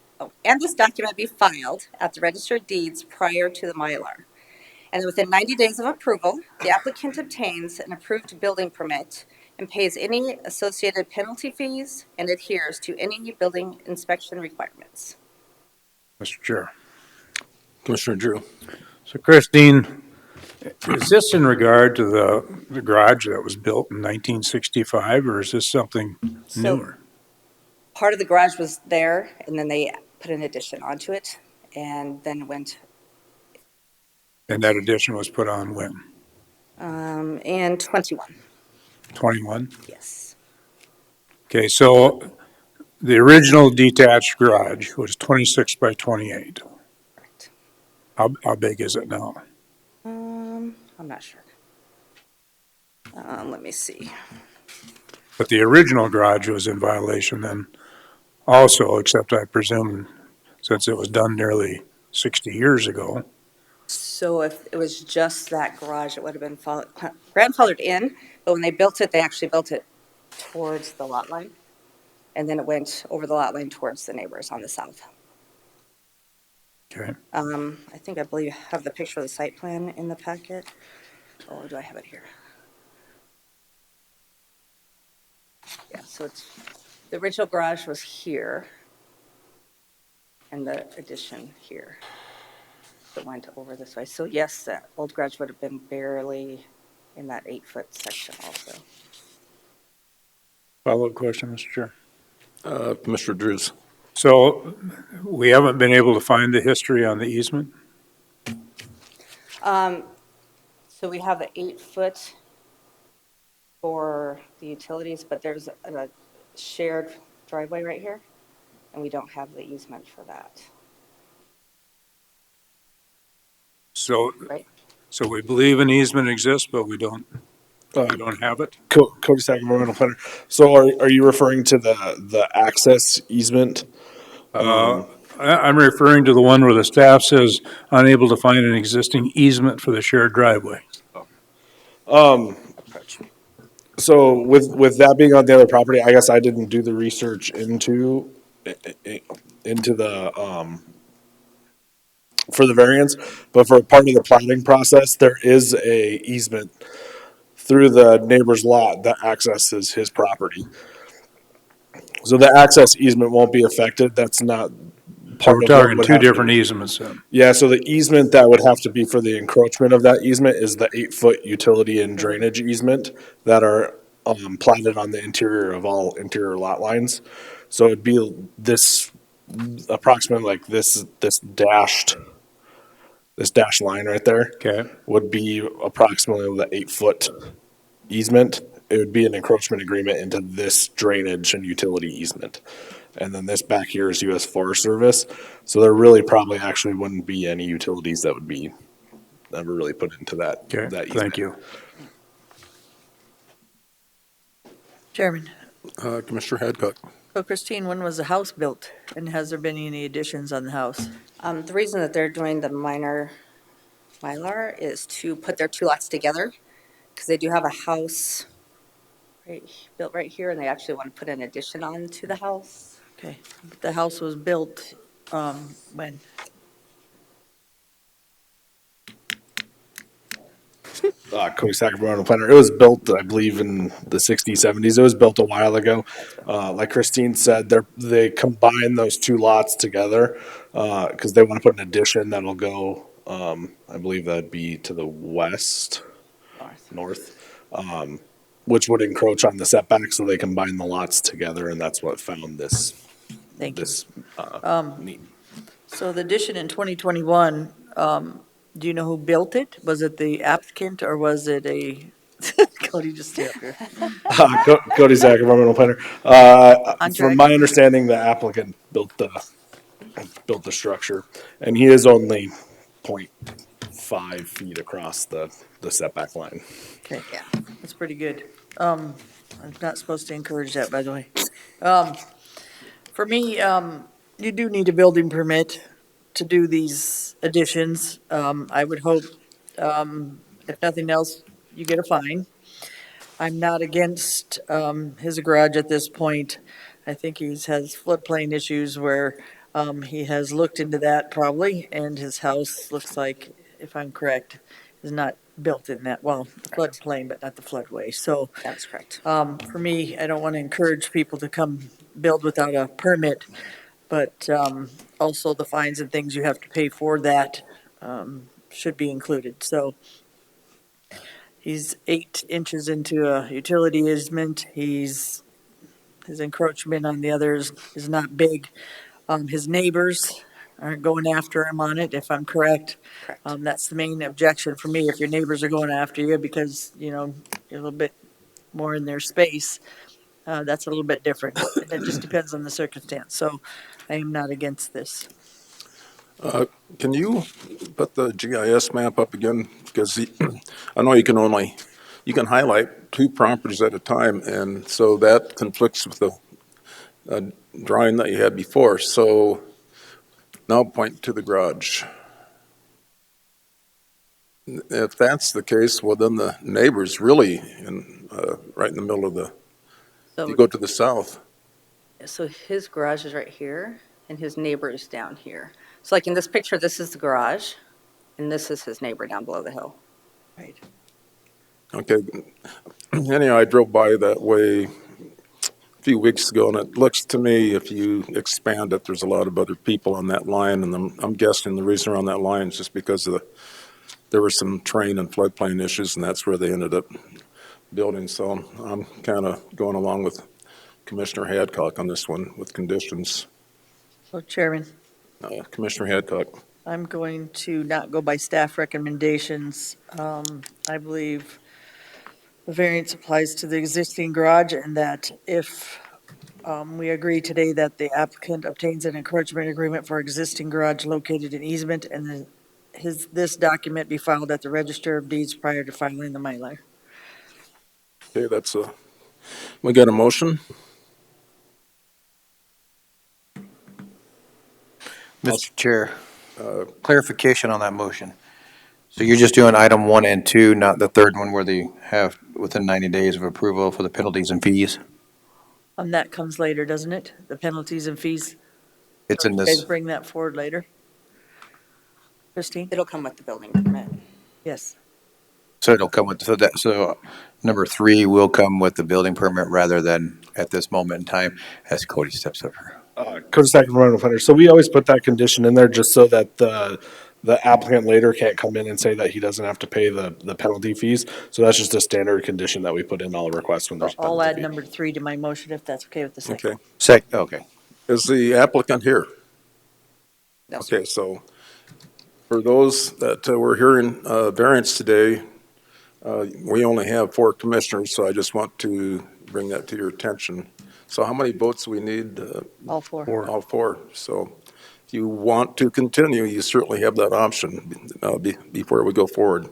and this document be filed at the Register of Deeds prior to the Mylar. And within 90 days of approval, the applicant obtains an approved building permit and pays any associated penalty fees and adheres to any building inspection requirements. Mr. Chair. Commissioner Drew. So Christine, is this in regard to the garage that was built in 1965, or is this something newer? Part of the garage was there, and then they put an addition onto it, and then went. And that addition was put on when? In 21. 21? Yes. Okay, so the original detached garage was 26 by 28. Correct. How big is it now? I'm not sure. Let me see. But the original garage was in violation then also, except I presume since it was done nearly 60 years ago. So if it was just that garage, it would have been grandfathered in, but when they built it, they actually built it towards the lot line. And then it went over the lot line towards the neighbors on the south. Okay. I believe I have the picture of the site plan in the packet. Oh, do I have it here? Yeah, so the original garage was here, and the addition here that went over this way. So yes, that old garage would have been barely in that 8-foot section also. Follow-up question, Mr. Chair. Commissioner Drews. So we haven't been able to find the history on the easement? So we have the 8-foot for the utilities, but there's a shared driveway right here, and we don't have the easement for that. So, right? So we believe an easement exists, but we don't have it? Cody Stack, environmental planner. So are you referring to the access easement? I'm referring to the one where the staff says unable to find an existing easement for the shared driveway. So with that being on the other property, I guess I didn't do the research into the, for the variance, but for part of the planning process, there is a easement through the neighbor's lot that accesses his property. So the access easement won't be affected. That's not So we're part of what talking would two have different to. easements then. Yeah, so the easement that would have to be for the encroachment of that easement is the 8-foot utility and drainage easement that are platted on the interior of all interior lot lines. So it'd be this approximately like this dashed line right there. Okay. Would be approximately the 8-foot easement. It would be an encroachment agreement into this drainage and utility easement. And then this back here is US Forest Service. So there really probably actually wouldn't be any utilities that would be ever really put into that, Okay, that easement. thank you. Chairman. Commissioner Hadcock. So Christine, when was the house built? And has there been any additions on the house? The reason that they're doing the Mylar is to put their two lots together, because they do have a house built right here, and they actually want to put an addition on to the house. Okay, but the house was built, when? Cody Sacramento Planner. It was built, I believe, in the 60s, 70s. It was built a while ago. Like Christine said, they combine those two lots together because they want to put an addition that'll go, I believe that'd be to the west, north, which would encroach on the setback. So they combine the lots together, and that's what found this. Thank you. Need. So the addition in 2021, do you know who built it? Was it the applicant or was it a, Cody, just stay up here. Cody Zach, environmental planner. From Contract? my understanding, the applicant built the structure, and he is only 0.5 feet across the setback line. Okay, yeah, that's pretty good. I'm not supposed to encourage that, by the way. For me, you do need a building permit to do these additions. I would hope, if nothing else, you get a fine. I'm not against, his garage at this point. I think has floodplain issues where, he has looked into that probably, and his house looks like, if I'm correct, is not built in that, well, the floodplain, but not the floodway. So, That's correct. for me, I don't want to encourage people to come build without a permit, but also the fines and things you have to pay for that should be included. So he's 8 inches into a utility easement. His encroachment on the others is not big. His neighbors aren't going after him on it, if I'm correct. Correct. That's the main objection for me, if your neighbors are going after you because, you're a little bit more in their space. That's a little bit different. And it just depends on the circumstance. So I am not against this. Can you put the GIS map up again? Because I know you can highlight 2 properties at a time, and so that conflicts with the drawing that you had before. So now point to the garage. If that's the case, well, then the neighbor's really right in the middle of you go to the south. So his garage is right here, and his neighbor is down here. So like in this picture, this is the garage, and this is his neighbor down below the hill. Right. Okay. Anyhow, I drove by that way a few weeks ago, and it looks to me, if you expand it, there's a lot of other people on that line, and I'm guessing the reason they're on that line is just because there were some terrain and floodplain issues, and that's where they ended up building. So I'm kind of going along with Commissioner Hadcock on this one with conditions. So Chairman, Commissioner Hadcock. I'm going to not go by staff recommendations. I believe the variance applies to the existing garage and that if we agree today that the applicant obtains an encroachment agreement for existing garage located in easement and this document be filed at the Register of Deeds prior to filing the Mylar. Okay, we got a motion. Mr. Chair, clarification on that motion. So you're just doing item 1 and 2, not the third one where they have within 90 days of approval for the penalties and fees? That comes later, doesn't it? The penalties and fees? It's in You guys this, bring that forward later? Christine? It'll come with the building permit. Yes. so it'll come with, so number 3 will come with the building permit rather than at this moment in time, as Cody steps over. Code from Royal Planner. So we always put that condition in there just so that the applicant later can't come in and say that he doesn't have to pay the penalty fees. So that's just a standard condition that we put in all requests when there's a I'll penalty add fee. number 3 to my motion if that's okay with the second. Okay. Okay. Is the applicant here? No. Okay, so for those that were hearing variance today, we only have 4 commissioners, so I just want to bring that to your attention. So how many votes do we need? All 4. All 4. So if you want to continue, you certainly have that option before we go forward.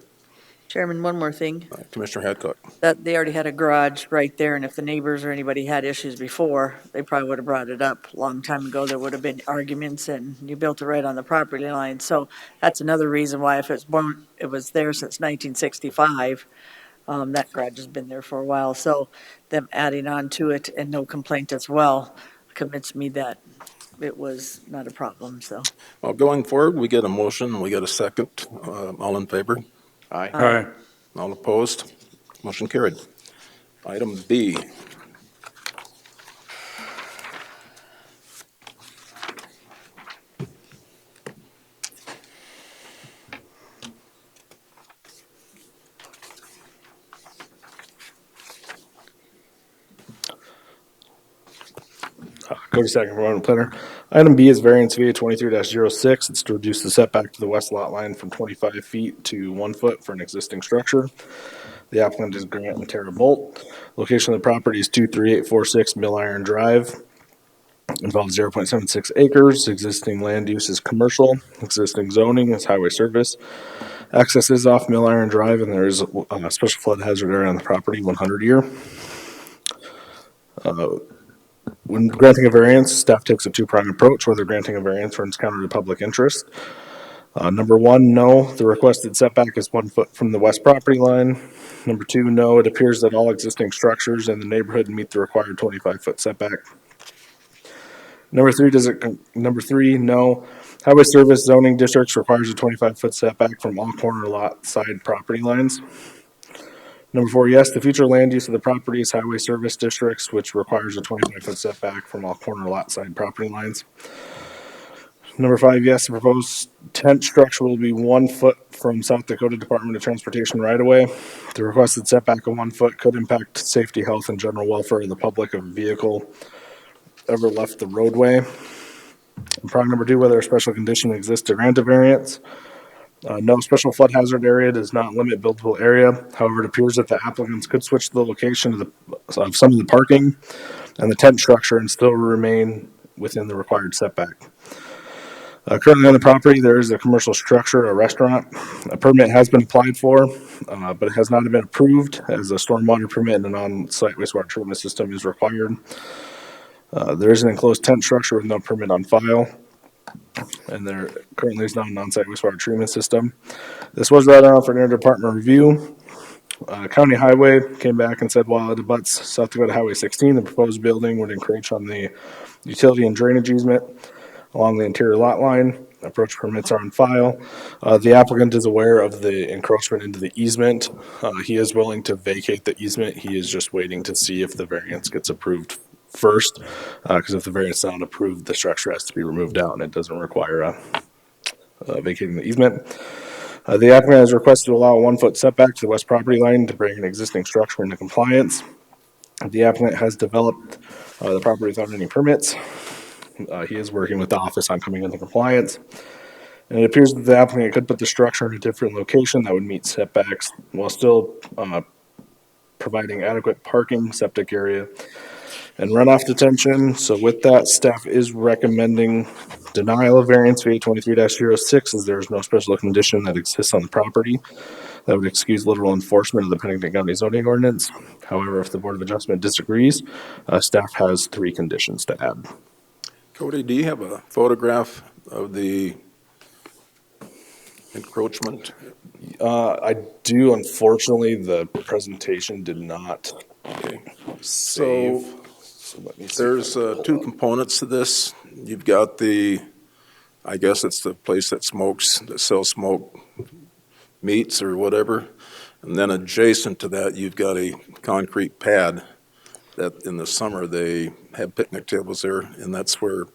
Chairman, one more thing. Commissioner Hadcock. That they already had a garage right there, and if the neighbors or anybody had issues before, they probably would have brought it up a long time ago. There would have been arguments, and you built it right on the property line. So that's another reason why, if it was there since 1965, that garage has been there for a while. So them adding on to it and no complaint as well convinced me that it was not a problem, so. Well, going forward, we get a motion, we get a second. All in favor? Aye. Aye. All opposed? Motion carried. Item B. Code from Royal Planner. Item B is variance VA 23-06. It's to reduce the setback to the west lot line from 25 feet to 1 foot for an existing structure. The applicant is Grant and Tara Bolt. Location of the property is 23846 Mill Iron Drive. Involves 0.76 acres. Existing land use is commercial. Existing zoning is highway service. Access is off Mill Iron Drive, and there is a special flood hazard area on the property, 100 year. When granting a variance, staff takes a 2-pronged approach, whether granting a variance runs counter to public interest. Number 1, no, the requested setback is 1 foot from the west property line. Number 2, no, it appears that all existing structures in the neighborhood meet the required 25-foot setback. Number 3, no, highway service zoning districts requires a 25-foot setback from all corner lot side property lines. Number 4, yes, the future land use of the property is highway service districts, which requires a 25-foot setback from all corner lot side property lines. Number 5, yes, the proposed tent structure will be 1 foot from South Dakota Department of Transportation right-of-way. The requested setback of 1 foot could impact safety, health, and general welfare of the public if a vehicle ever left the roadway. And prong number 2, whether a special condition exists to grant a variance. No, special flood hazard area does not limit buildable area. However, it appears that the applicants could switch the location of some of the parking and the tent structure and still remain within the required setback. Currently on the property, there is a commercial structure, a restaurant. A permit has been applied for, but it has not been approved, as a stormwater permit and an on-site wastewater treatment system is required. There is an enclosed tent structure with no permit on file, and there currently is not an on-site wastewater treatment system. This was brought on for an interdepartment review. County Highway came back and said while it abuts South Dakota Highway 16, the proposed building would encroach on the utility and drainage easement along the interior lot line. Approach permits are on file. The applicant is aware of the encroachment into the easement. He is willing to vacate the easement. He is just waiting to see if the variance gets approved first, because if the variance is not approved, the structure has to be removed out, and it doesn't require vacating the easement. The applicant has requested to allow a 1 foot setback to the west property line to bring an existing structure into compliance. The applicant has developed the property without any permits. He is working with the office on coming into compliance. And it appears that the applicant could put the structure in a different location that would meet setbacks while still providing adequate parking, septic area, and runoff detention. So with that, staff is recommending denial of variance VA 23-06, as there is no special condition that exists on the property that would excuse literal enforcement of the Pennington County zoning ordinance. However, if the Board of Adjustment disagrees, staff has 3 conditions to add. Cody, do you have a photograph of the encroachment? I do, unfortunately, the presentation did not Okay. save. So So let me see if I there's can pull two up. components to this. You've got the, I guess it's the place that smokes, that sells smoke meats or whatever. And then adjacent to that, you've got a concrete pad that in the summer they have picnic tables there, and that's where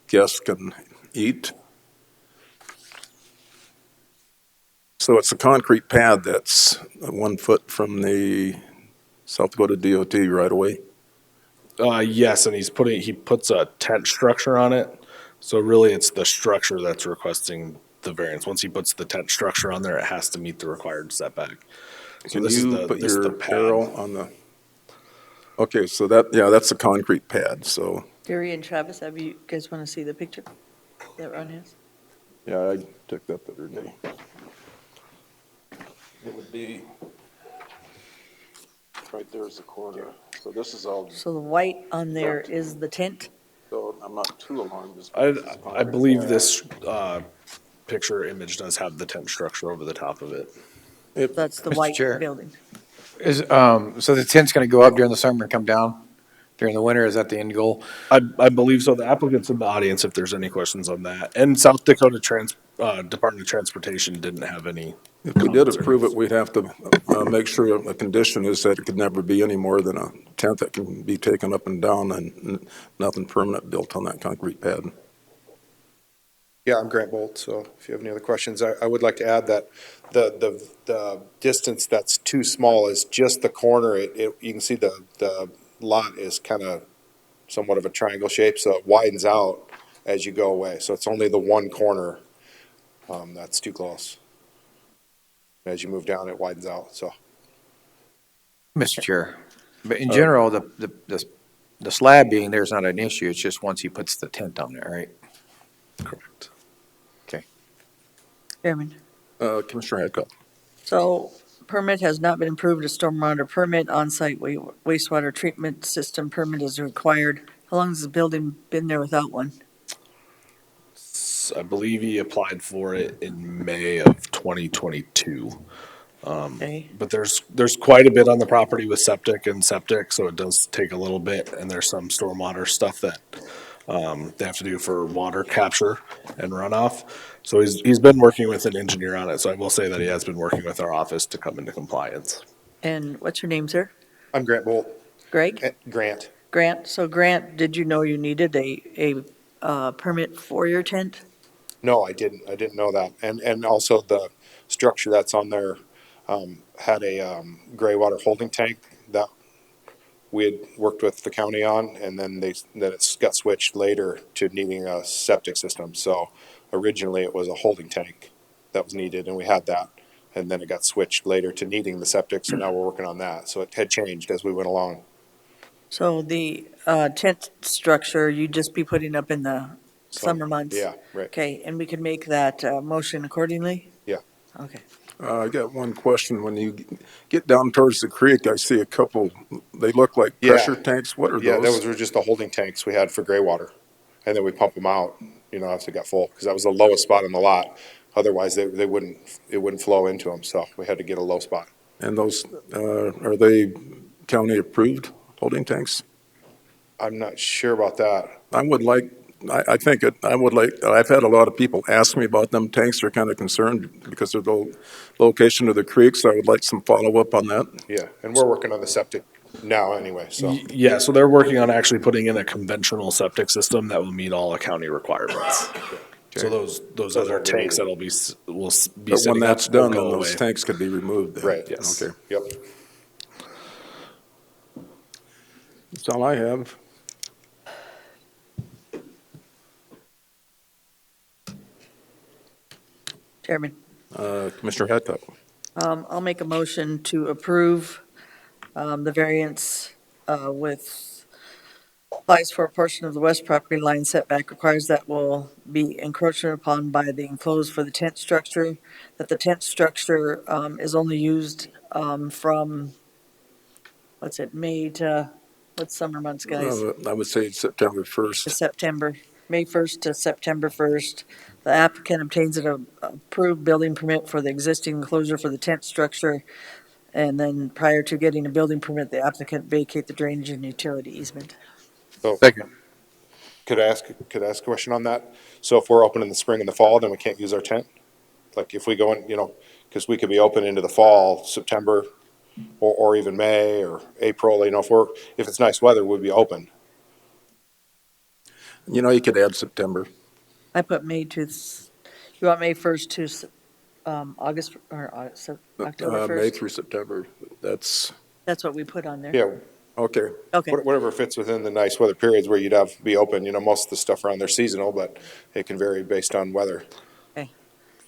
guests can eat. So it's a concrete pad that's 1 foot from the South Dakota DOT right away. Yes, and he puts a tent structure on it. So really, it's the structure that's requesting the variance. Once he puts the tent structure on there, it has to meet the required setback. So Can you put this is the your pad. arrow on the, okay, so that, yeah, that's a concrete pad, so, Gary and Travis, have you guys want to see the picture that Ron has? yeah, I took that the other day. It would be, right there's the corner, so this is all, So the white on there is the tent? so I'm not too alarmed. Just I believe this picture image does have the tent structure over the top of it. That's the Mr. white Chair. building. Is, so the tent's gonna go up during the summer and come down during the winter? Is that the end goal? I believe so. The applicant's in the audience if there's any questions on that. And South Dakota Department of Transportation didn't have any. If we did approve it, we'd have to make sure a condition is that it could never be any more than a tent that can be taken up and down and nothing permanent built on that concrete pad. Yeah, I'm Grant Bolt, so if you have any other questions, I would like to add that the distance that's too small is just the corner. You can see the lot is kind of somewhat of a triangle shape, so it widens out as you go away. So it's only the one corner that's too close. As you move down, it widens out, so. Mr. Chair, but in general, the slab being there is not an issue. It's just once he puts the tent on there, right? Correct. Okay. Chairman. Commissioner Hadcock. So permit has not been approved. A stormwater permit, on-site wastewater treatment system permit is required. How long has the building been there without one? I believe he applied for it in May of 2022. Okay. But there's quite a bit on the property with septic, so it does take a little bit. And there's some stormwater stuff that they have to do for water capture and runoff. So he's been working with an engineer on it. So I will say that he has been working with our office to come into compliance. And what's your name, sir? I'm Grant Bolt. Greg? Grant. Grant. So Grant, did you know you needed a permit for your tent? No, I didn't. I didn't know that. And also the structure that's on there had a gray water holding tank that we had worked with the county on, and then it got switched later to needing a septic system. So originally it was a holding tank that was needed, and we had that. And then it got switched later to needing the septic, so now we're working on that. So it had changed as we went along. So the tent structure, you'd just be putting up in the summer months? Yeah, right. Okay, and we can make that motion accordingly? Yeah. Okay. I got one question. When you get down towards the creek, I see a couple, they look like pressure tanks. What are Yeah, those? those were just the holding tanks we had for gray water. And then we pump them out, after it got full, because that was the lowest spot in the lot. Otherwise, it wouldn't flow into them, so we had to get a low spot. And those, are they county approved holding tanks? I'm not sure about that. I would like, I've had a lot of people ask me about them tanks. They're kind of concerned because of the location of the creek, so I would like some follow-up on that. Yeah, and we're working on the septic now anyway, so. Yeah, so they're working on actually putting in a conventional septic system that will meet all the county requirements. So those other tanks that'll be, will be But sitting when up that's will done, go then those away. tanks could be removed then? Right. Yes. Okay. Yep. That's all I have. Chairman. Commissioner Hadcock. I'll make a motion to approve the variance with applies for a portion of the west property line setback requires that will be encroached upon by the enclosed for the tent structure, that the tent structure is only used from, May to, what's summer months, guys? I would say September 1st. To September. May 1st to September 1st. The applicant obtains an approved building permit for the existing enclosure for the tent structure. And then prior to getting a building permit, the applicant vacate the drainage and utility easement. So Second. could I ask a question on that? So if we're open in the spring and the fall, then we can't use our tent? Like if we go in, because we could be open into the fall, September, or even May or April, if it's nice weather, we'd be open. You could add September. I put May to, you want May 1st to August, or October May 1st? through September, that's, That's what we put on there. Yeah, okay. Okay. whatever fits within the nice weather periods where you'd be open. Most of the stuff around there seasonal, but it can vary based on weather. Okay.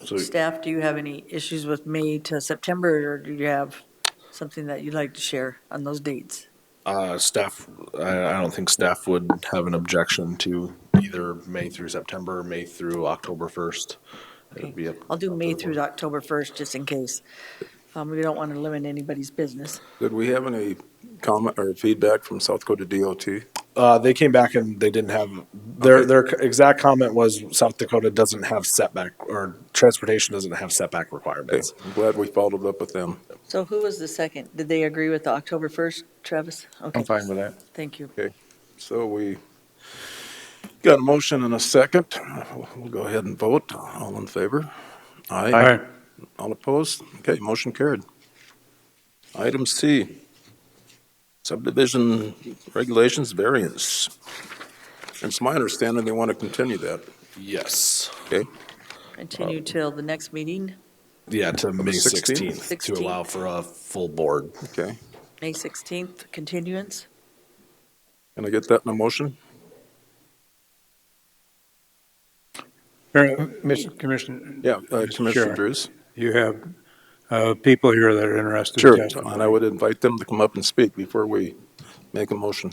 So Staff, do you have any issues with May to September, or do you have something that you'd like to share on those dates? Staff, I don't think staff would have an objection to either May through September, May through October 1st. It'd be I'll do up May to the through board. October 1st, just in case. We don't want to limit anybody's business. did we have any comment or feedback from South Dakota DOT? They came back and they didn't have, their exact comment was South Dakota doesn't have setback, or transportation doesn't have setback Okay, requirements. I'm glad we followed up with them. So who was the second? Did they agree with the October 1st, Travis? Okay. I'm fine with that. Thank you. Okay, so we got a motion and a second. We'll go ahead and vote. All in favor? Aye. All opposed? Okay, motion carried. Item C, subdivision regulations variance. It's my understanding they want to continue that. Yes. Okay, Continue till the next meeting, Yeah, to May 16th? 16th to allow for a full board. okay. May 16th, continuance. Can I get that in a motion? Mr. Commissioner. Yeah, Mr. Commissioner Chair, Drews. you have people here that are interested in Sure, testifying. and I would invite them to come up and speak before we make a motion.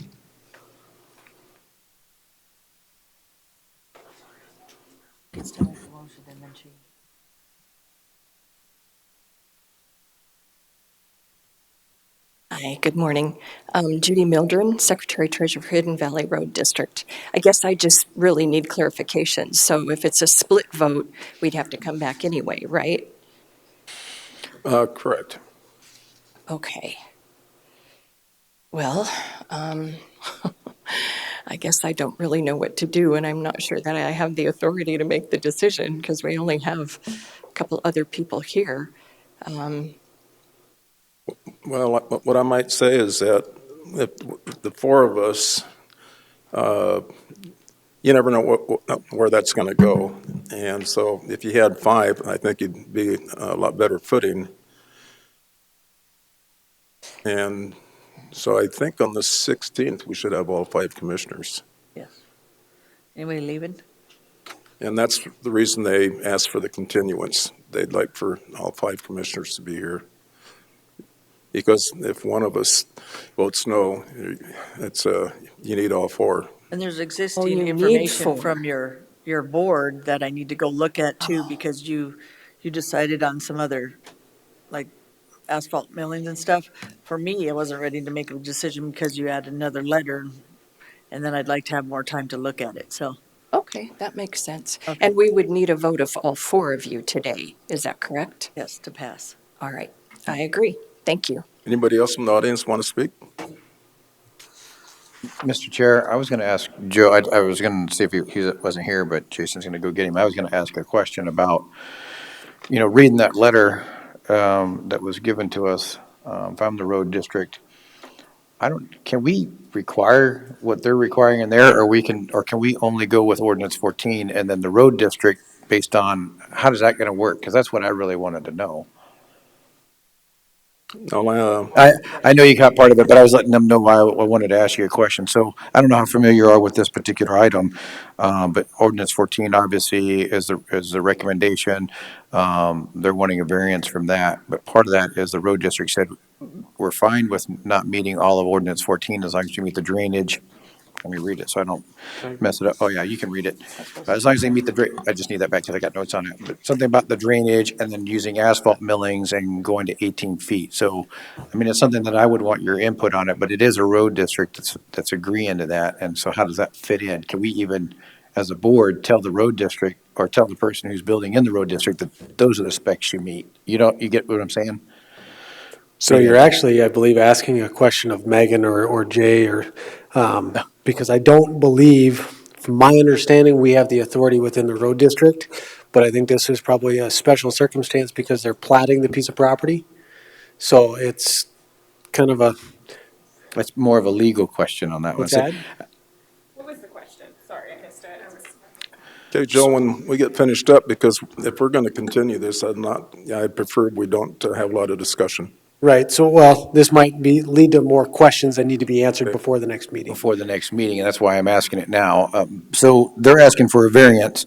Hi, good morning. Judy Mildren, Secretary Treasurer for Hidden Valley Road District. I guess I just really need clarification. So if it's a split vote, we'd have to come back anyway, right? Correct. Okay. Well, I guess I don't really know what to do, and I'm not sure that I have the authority to make the decision because we only have a couple other people here. Well, what I might say is that if the four of us, you never know where that's going to go. And so if you had five, I think you'd be a lot better footing. And so I think on the 16th, we should have all five commissioners. Yes. Anybody leaving? And that's the reason they asked for the continuance. They'd like for all five commissioners to be here. Because if one of us votes no, it's, you need all four. And there's you existing need information four. from your board that I need to go look at too, because you decided on some other, like asphalt millings and stuff. For me, I wasn't ready to make a decision because you had another letter, and then I'd like to have more time to look at it, so. Okay, that makes sense. Okay. And we would need a vote of all four of you today. Is that correct? Yes, to pass. All right, I agree. Thank you. Anybody else from the audience want to speak? Mr. Chair, I was going to ask Joe, I was going to see if he wasn't here, but Jason's going to go get him. I was going to ask a question about, reading that letter that was given to us from the road district. Can we require what they're requiring in there, or can we only go with ordinance 14 and then the road district based on, how does that going to work? Because that's what I really wanted to know. I know you got part of it, but I was letting them know why I wanted to ask you a question. So I don't know how familiar you are with this particular item, but ordinance 14 obviously is the recommendation. They're wanting a variance from that, but part of that is the road district said, we're fine with not meeting all of ordinance 14 as long as you meet the drainage. Let me read it so I don't mess it up. Oh, yeah, you can read it. As long as they meet I just need that back because I got notes on it. But something about the drainage and then using asphalt millings and going to 18 feet. So, I mean, it's something that I would want your input on it, but it is a road district that's agreeing to that. And so how does that fit in? Can we even as a board, tell the road district or tell the person who's building in the road district that those are the specs you meet. You get what I'm saying? So you're actually, I believe, asking a question of Megan or Jay because I don't believe, from my understanding, we have the authority within the road district, but I think this is probably a special circumstance because they're platting the piece of property. So it's kind of a. That's more of a legal question on that one. What's that? What was the question? Sorry, I missed it. Okay, Joe, when we get finished up, because if we're going to continue this, I prefer we don't have a lot of discussion. Right, so, well, this might lead to more questions that need to be answered before the next meeting. Before the next meeting, and that's why I'm asking it now. So they're asking for a variance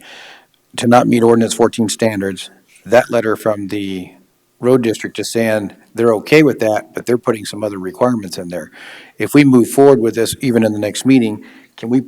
to not meet ordinance 14 standards. That letter from the road district is saying they're okay with that, but they're putting some other requirements in there. If we move forward with this, even in the next meeting, can we, I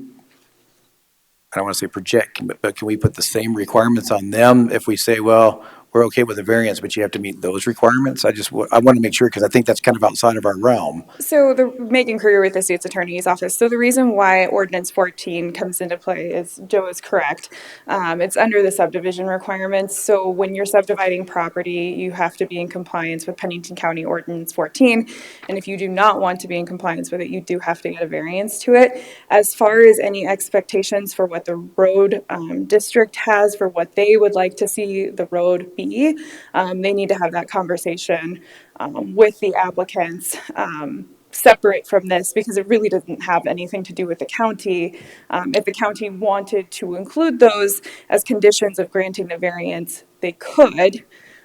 don't want to say project, but can we put the same requirements on them if we say, well, we're okay with the variance, but you have to meet those requirements? I want to make sure, because I think that's kind of outside of our realm. So Megan Kruger with the state's attorney's office. So the reason why ordinance 14 comes into play is, Joe is correct. It's under the subdivision requirements. So when you're subdividing property, you have to be in compliance with Pennington County Ordinance 14. And if you do not want to be in compliance with it, you do have to get a variance to it. As far as any expectations for what the road district has for what they would like to see the road be, they need to have that conversation with the applicants separate from this, because it really doesn't have anything to do with the county. If the county wanted to include those as conditions of granting the variance, they could.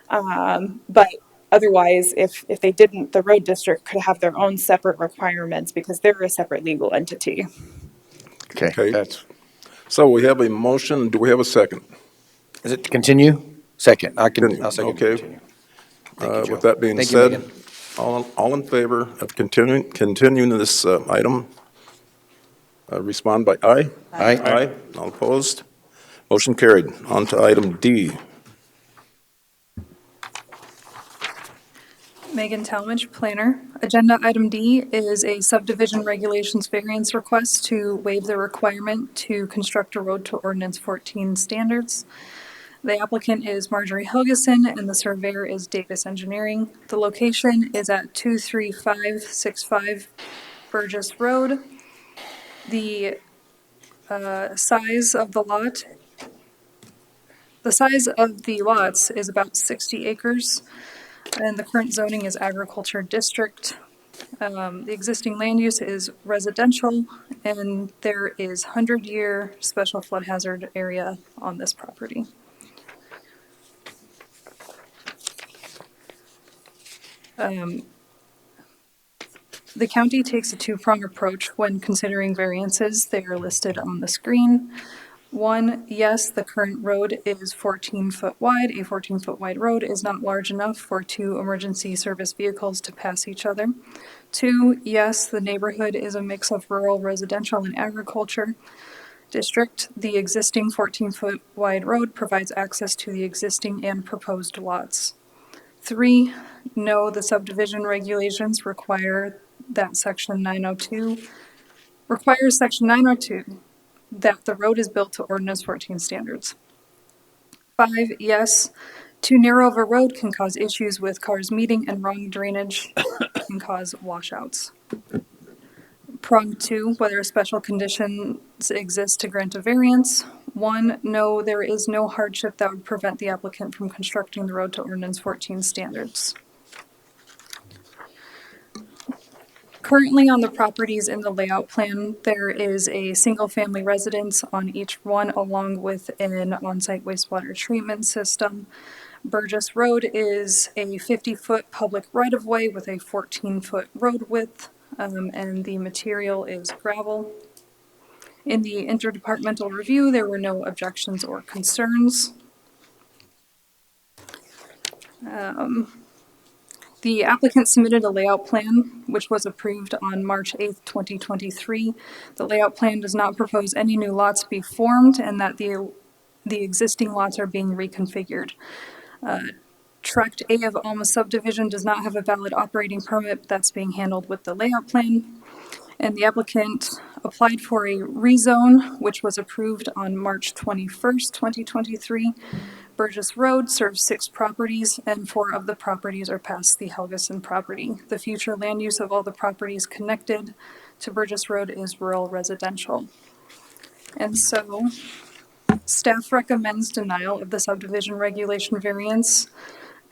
But otherwise, if they didn't, the road district could have their own separate requirements because they're a separate legal entity. Okay. So we have a motion. Do we have a second? Is it to continue? Second. I'll second Okay. continue. Thank you, Joe. With that being Thank you, said, Megan. all in favor of continuing this item, respond by aye. Aye. Aye. All opposed? Motion carried. On to item D. Megan Talmadge, planner. Agenda item D is a subdivision regulations variance request to waive the requirement to construct a road to ordinance 14 standards. The applicant is Marjorie Helgeson and the surveyor is Davis Engineering. The location is at 23565 Burgess Road. The size of the lots is about 60 acres. And the current zoning is agriculture district. The existing land use is residential, and there is 100-year special flood hazard area on this property. The county takes a two-prong approach when considering variances. They are listed on the screen. One, yes, the current road is 14 foot wide. A 14-foot wide road is not large enough for two emergency service vehicles to pass each other. Two, yes, the neighborhood is a mix of rural, residential, and agriculture district. The existing 14-foot wide road provides access to the existing and proposed lots. Three, no, the subdivision regulations requires section 902 that the road is built to ordinance 14 standards. 5, yes, too narrow of a road can cause issues with cars meeting, and wrong drainage can cause washouts. Prong 2, whether special conditions exist to grant a variance. 1, no, there is no hardship that would prevent the applicant from constructing the road to ordinance 14 standards. Currently on the properties in the layout plan, there is a single-family residence on each one along with an on-site wastewater treatment system. Burgess Road is a 50-foot public right-of-way with a 14-foot road width, and the material is gravel. In the interdepartmental review, there were no objections or concerns. The applicant submitted a layout plan, which was approved on March 8th, 2023. The layout plan does not propose any new lots be formed, and that the existing lots are being reconfigured. Tract A of Alma subdivision does not have a valid operating permit, but that's being handled with the layout plan. And the applicant applied for a rezone, which was approved on March 21st, 2023. Burgess Road serves 6 properties, and 4 of the properties are past the Helgeson property. The future land use of all the properties connected to Burgess Road is rural residential. And so, staff recommends denial of the subdivision regulation variance,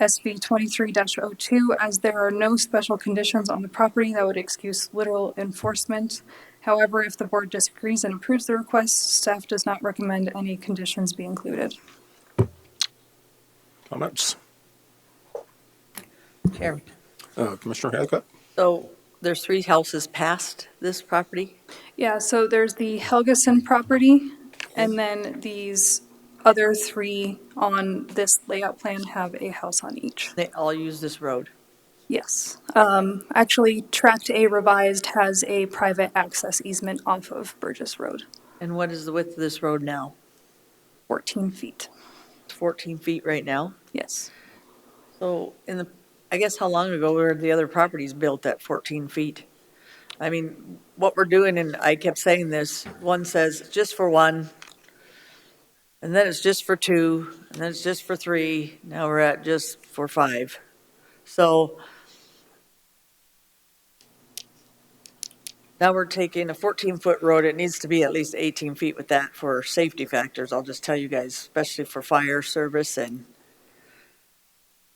SB 23-02, as there are no special conditions on the property that would excuse literal enforcement. However, if the board disagrees and approves the request, staff does not recommend any conditions be included. Comments? Chairman. Commissioner Hadcock? So there's 3 houses past this property? Yeah, so there's the Helgeson property, and then these other 3 on this layout plan have a house on each. They all use this road? Yes. Actually, Tract A revised has a private access easement off of Burgess Road. And what is the width of this road now? 14 feet. It's 14 feet right now? Yes. So I guess how long ago were the other properties built at 14 feet? I mean, what we're doing, and I kept saying this, one says just for 1, and then it's just for 2, and then it's just for 3, now we're at just for 5. So now we're taking a 14-foot road, it needs to be at least 18 feet with that for safety factors, I'll just tell you guys, especially for fire service and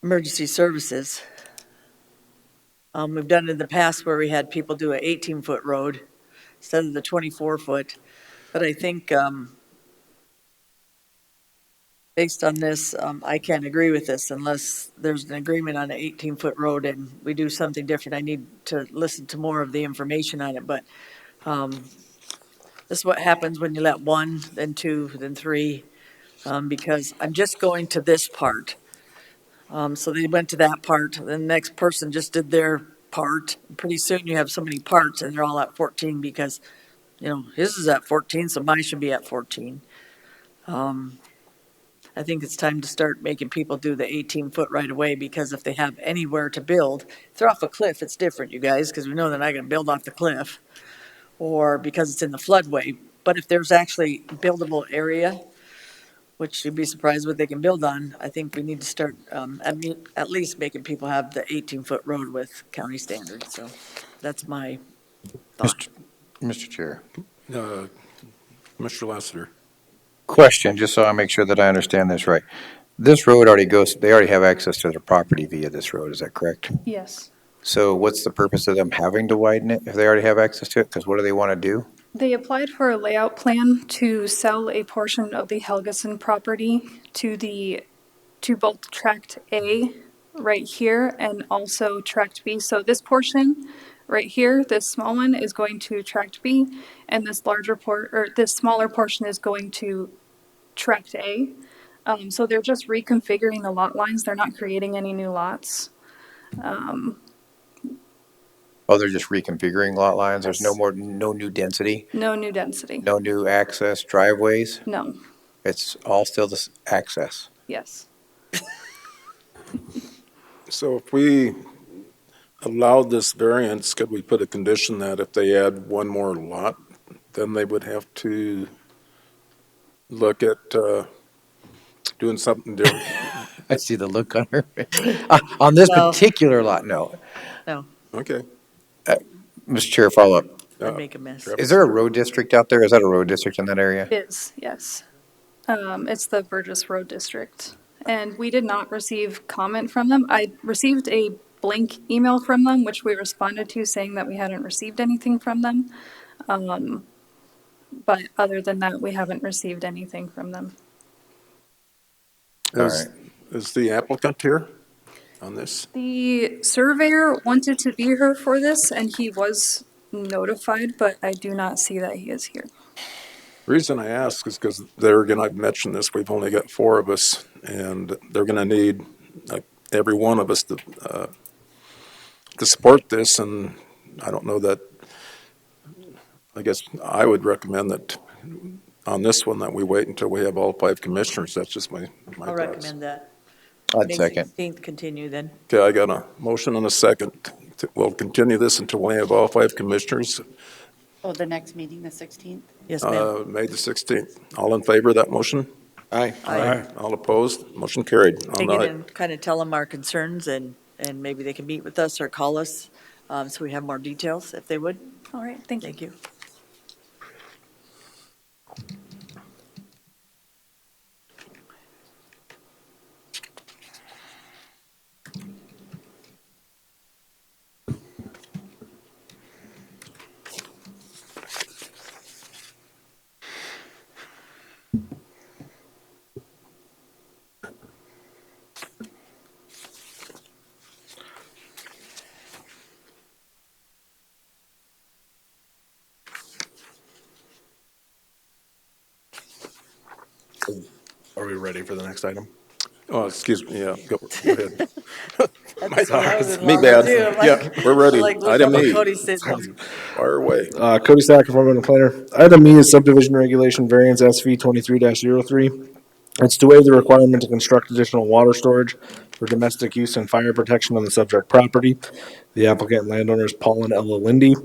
emergency services. We've done it in the past where we had people do an 18-foot road instead of the 24-foot. But I think based on this, I can't agree with this unless there's an agreement on an 18-foot road and we do something different. I need to listen to more of the information on it. But this is what happens when you let 1, then 2, then 3, because I'm just going to this part. So they went to that part, then the next person just did their part. Pretty soon you have so many parts and they're all at 14 because, his is at 14, so mine should be at 14. I think it's time to start making people do the 18-foot right away because if they have anywhere to build, if they're off a cliff, it's different, you guys, because we know they're not going to build off the cliff or because it's in the floodway. But if there's actually buildable area, which you'd be surprised what they can build on. I think we need to start at least making people have the 18-foot road with county standards. So that's my thought. Mr. Chair. Mr. Lassiter. Question, just so I make sure that I understand this right. This road they already have access to their property via this road, is that correct? Yes. So what's the purpose of them having to widen it if they already have access to it? Because what do they want to do? They applied for a layout plan to sell a portion of the Helgeson property to both Tract A right here and also Tract B. So this portion right here, this small one, is going to Tract B, and this this smaller portion is going to Tract A. So they're just reconfiguring the lot lines. They're not creating any new lots. Oh, they're just reconfiguring lot lines? There's Yes. no new density? No new density. No new access driveways? No. It's all still this access? Yes. So if we allowed this variance, could we put a condition that if they add 1 more lot, then they would have to look at doing something different? I see the look on her face. On this particular lot, no. No. Okay. Mr. Chair, follow up. I'd make a mess. Is there a road district out there? Is that a road district in that area? It is, yes. It's the Burgess Road District. And we did not receive comment from them. I received a blank email from them, which we responded to saying that we hadn't received anything from them. But other than that, we haven't received anything from them. Is the applicant here on this? The surveyor wanted to be here for this, and he was notified, but I do not see that he is here. The reason I ask is because I've mentioned this, we've only got 4 of us, and they're going to need every one of us to support this, and I don't know that, I guess I would recommend that on this one that we wait until we have all 5 commissioners. That's just my I'll thoughts. recommend that. I'd May second. 16th continue then. Okay, I got a motion and a second. We'll continue this until we have all 5 commissioners. Oh, the next meeting, the 16th? Yes, ma'am. May the 16th. All in favor of that motion? Aye. Aye. All opposed? Motion carried. Take it and kind of tell them our concerns and maybe they can meet with us or call us, so we have more details if they would. All right, thank you. Thank you. Are we ready for the next item? Oh, excuse me, yeah, go ahead. That's what I was in Me line bad. with too. I'm Yeah, like- we're ready. like, look Item up E. what Cody's sitting. Fire away. Cody Stack, Environmental Planner. Item E is subdivision regulation variance SV 23-03. It's to waive the requirement to construct additional water storage for domestic use and fire protection on the subject property. The applicant and landowner is Paul and Ella Lindy.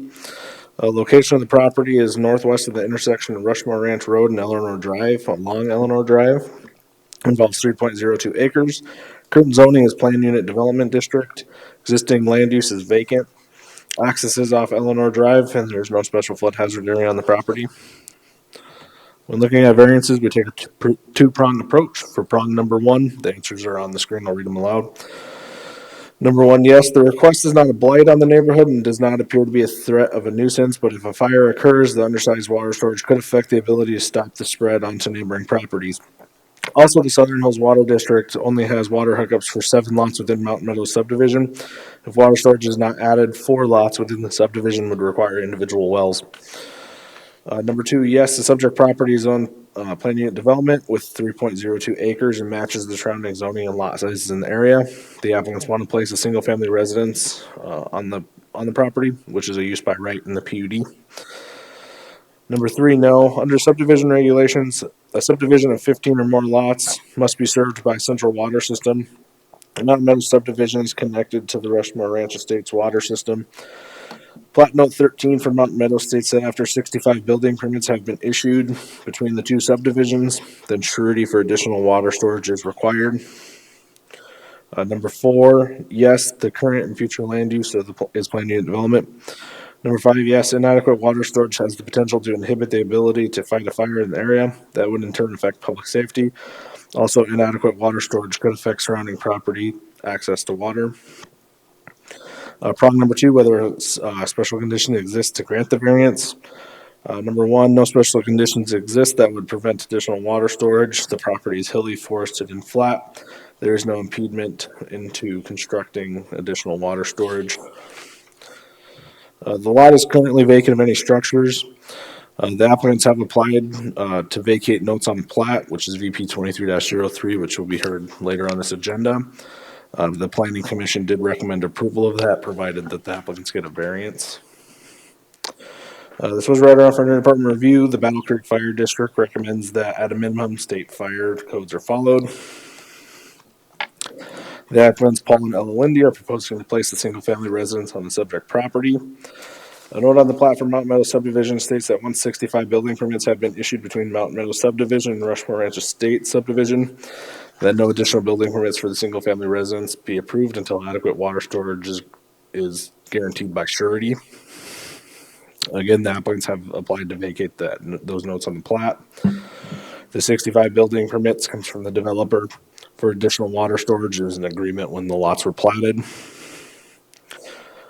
Location of the property is northwest of the intersection of Rushmore Ranch Road and Eleanor Drive, along Eleanor Drive. Involves 3.02 acres. Current zoning is Plan Unit Development District. Existing land use is vacant. Access is off Eleanor Drive, and there's no special flood hazard area on the property. When looking at variances, we take a two-pronged approach. For prong number one, the answers are on the screen. I'll read them aloud. Number one, yes, the request is not a blight on the neighborhood and does not appear to be a threat of a nuisance, but if a fire occurs, the undersized water storage could affect the ability to stop the spread onto neighboring properties. Also, the Southern Hills Water District only has water hookups for 7 lots within Mountain Meadows subdivision. If water storage is not added, 4 lots within the subdivision would require individual wells. Number two, yes, the subject property is on Plan Unit Development with 3.02 acres and matches the surrounding zoning and lot sizes in the area. The applicants want to place a single-family residence on the property, which is a use by right in the PUD. Number three, no. Under subdivision regulations, a subdivision of 15 or more lots must be served by a central water system. Mountain Meadows subdivision is connected to the Rushmore Ranch Estates water system. Plat Note 13 for Mountain Meadows states that after 65 building permits have been issued between the two subdivisions, then surety for additional water storage is required. Number four, yes, the current and future land use is Plan Unit Development. Number five, yes, inadequate water storage has the potential to inhibit the ability to fight a fire in the area. That would in turn affect public safety. Also, inadequate water storage could affect surrounding property access to water. Prong number two, whether a special condition exists to grant the variance. Number one, no special conditions exist that would prevent additional water storage. The property is hilly, forested, and flat. There is no impediment into constructing additional water storage. The lot is currently vacant of any structures. The applicants have applied to vacate notes on the plat, which is VP 23-03, which will be heard later on this agenda. The Planning Commission did recommend approval of that, provided that the applicants get a variance. This was right off our department review. The Battle Creek Fire District recommends that at a minimum, state fire codes are followed. The applicants, Paul and Ella Lindy, are proposing to place a single-family residence on the subject property. A note on the plat for Mountain Meadows subdivision states that 165 building permits have been issued between Mountain Meadows subdivision and Rushmore Ranch Estate subdivision. That no additional building permits for the single-family residence be approved until adequate water storage is guaranteed by surety. Again, the applicants have applied to vacate those notes on the plat. The 65 building permits comes from the developer for additional water storage. There was an agreement when the lots were platted.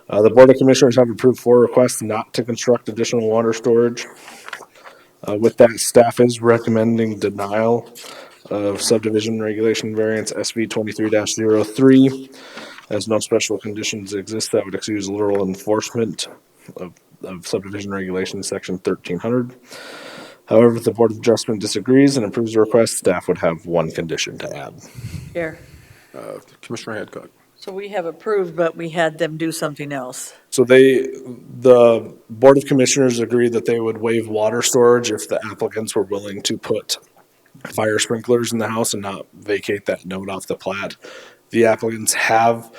The Board of Commissioners have approved 4 requests not to construct additional water storage. With that, staff is recommending denial of subdivision regulation variance SV 23-03, as no special conditions exist that would excuse literal enforcement of subdivision regulation section 1300. However, if the Board of Adjustment disagrees and approves the request, staff would have 1 condition to add. Chair. Commissioner Hadcock. So we have approved, but we had them do something else. So the Board of Commissioners agreed that they would waive water storage if the applicants were willing to put fire sprinklers in the house and not vacate that note off the plat. The applicants have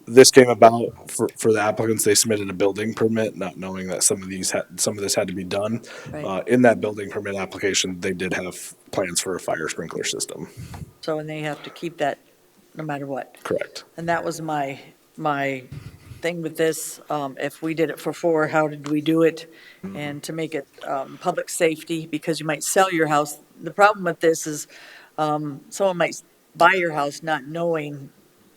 This came about for the applicants. They submitted a building permit, not knowing that some of this had to be done. Right. In that building permit application, they did have plans for a fire sprinkler system. So, and they have to keep that no matter what. Correct. And that was my thing with this. If we did it for 4, how did we do it? And to make it public safety, because you might sell your house. The problem with this is someone might buy your house not knowing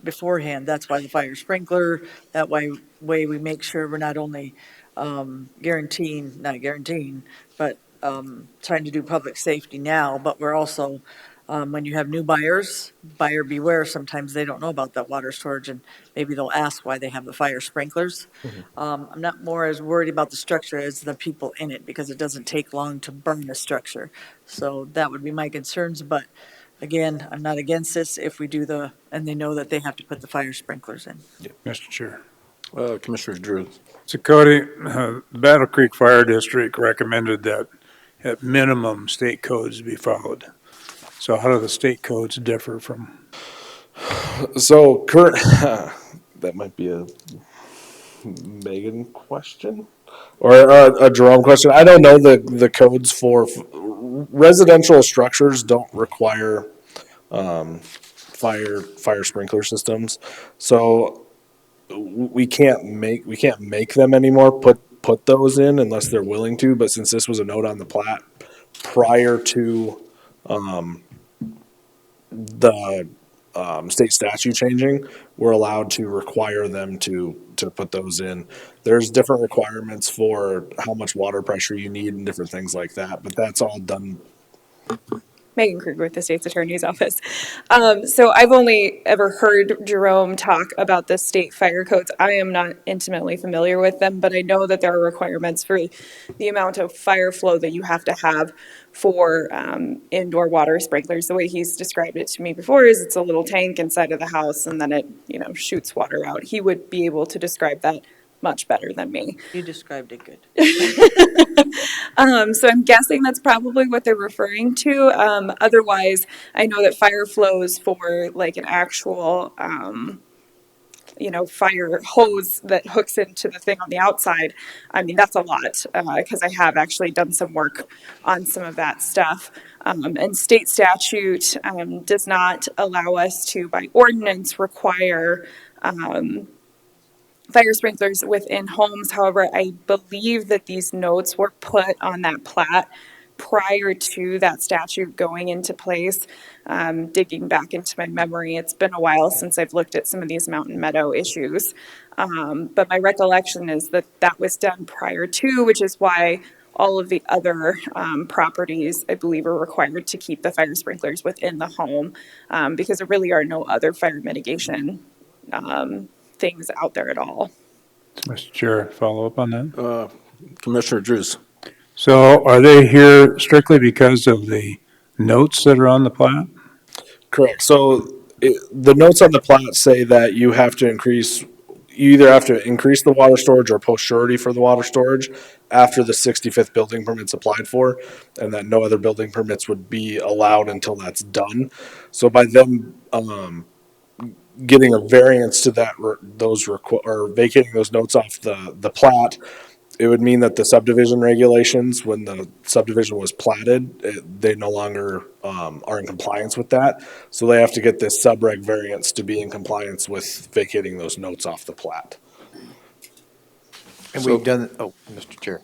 beforehand. That's why the fire sprinkler, that way we make sure we're not only not guaranteeing, but trying to do public safety now, but we're also, when you have new buyers, buyer beware, sometimes they don't know about that water storage, and maybe they'll ask why they have the fire sprinklers. I'm not more as worried about the structure as the people in it, because it doesn't take long to burn the structure. So that would be my concerns, but again, I'm not against this if we do and they know that they have to put the fire sprinklers in. Mr. Chair. Commissioner Drew. So Cody, Battle Creek Fire District recommended that at minimum state codes be followed. So how do the state codes differ from? So current, that might be a Megan question or a Jerome question. I don't know the codes for residential structures don't require fire sprinkler systems. So we can't make them anymore. Put those in unless they're willing to. But since this was a note on the plat prior to the state statute changing, we're allowed to require them to put those in. There's different requirements for how much water pressure you need and different things like that, but that's all done. Megan Kruger with the state's attorney's office. So I've only ever heard Jerome talk about the state fire codes. I am not intimately familiar with them, but I know that there are requirements for the amount of fire flow that you have to have for indoor water sprinklers. The way he's described it to me before is it's a little tank inside of the house and then it, shoots water out. He would be able to describe that much better than me. You described it good. So I'm guessing that's probably what they're referring to. Otherwise, I know that fire flows for like an actual, fire hose that hooks into the thing on the outside. I mean, that's a lot because I have actually done some work on some of that stuff. And state statute does not allow us to, by ordinance, require fire sprinklers within homes. However, I believe that these notes were put on that plat prior to that statute going into place. Digging back into my memory, it's been a while since I've looked at some of these mountain meadow issues. But my recollection is that that was done prior to, which is why all of the other properties, I believe, are required to keep the fire sprinklers within the home because there really are no other fire mitigation things out there at all. Mr. Chair, follow up on that? Commissioner Drews. So are they here strictly because of the notes that are on the plat? Correct. So the notes on the plat say that you either have to increase the water storage or post surety for the water storage after the 65th building permit's applied for, and that no other building permits would be allowed until that's done. So by them getting a variance to that, or vacating those notes off the plat, it would mean that the subdivision regulations, when the subdivision was platted, they no longer are in compliance with that. So they have to get this subreg variance to be in compliance with vacating those notes off the plat. And we've done, Mr. Chair,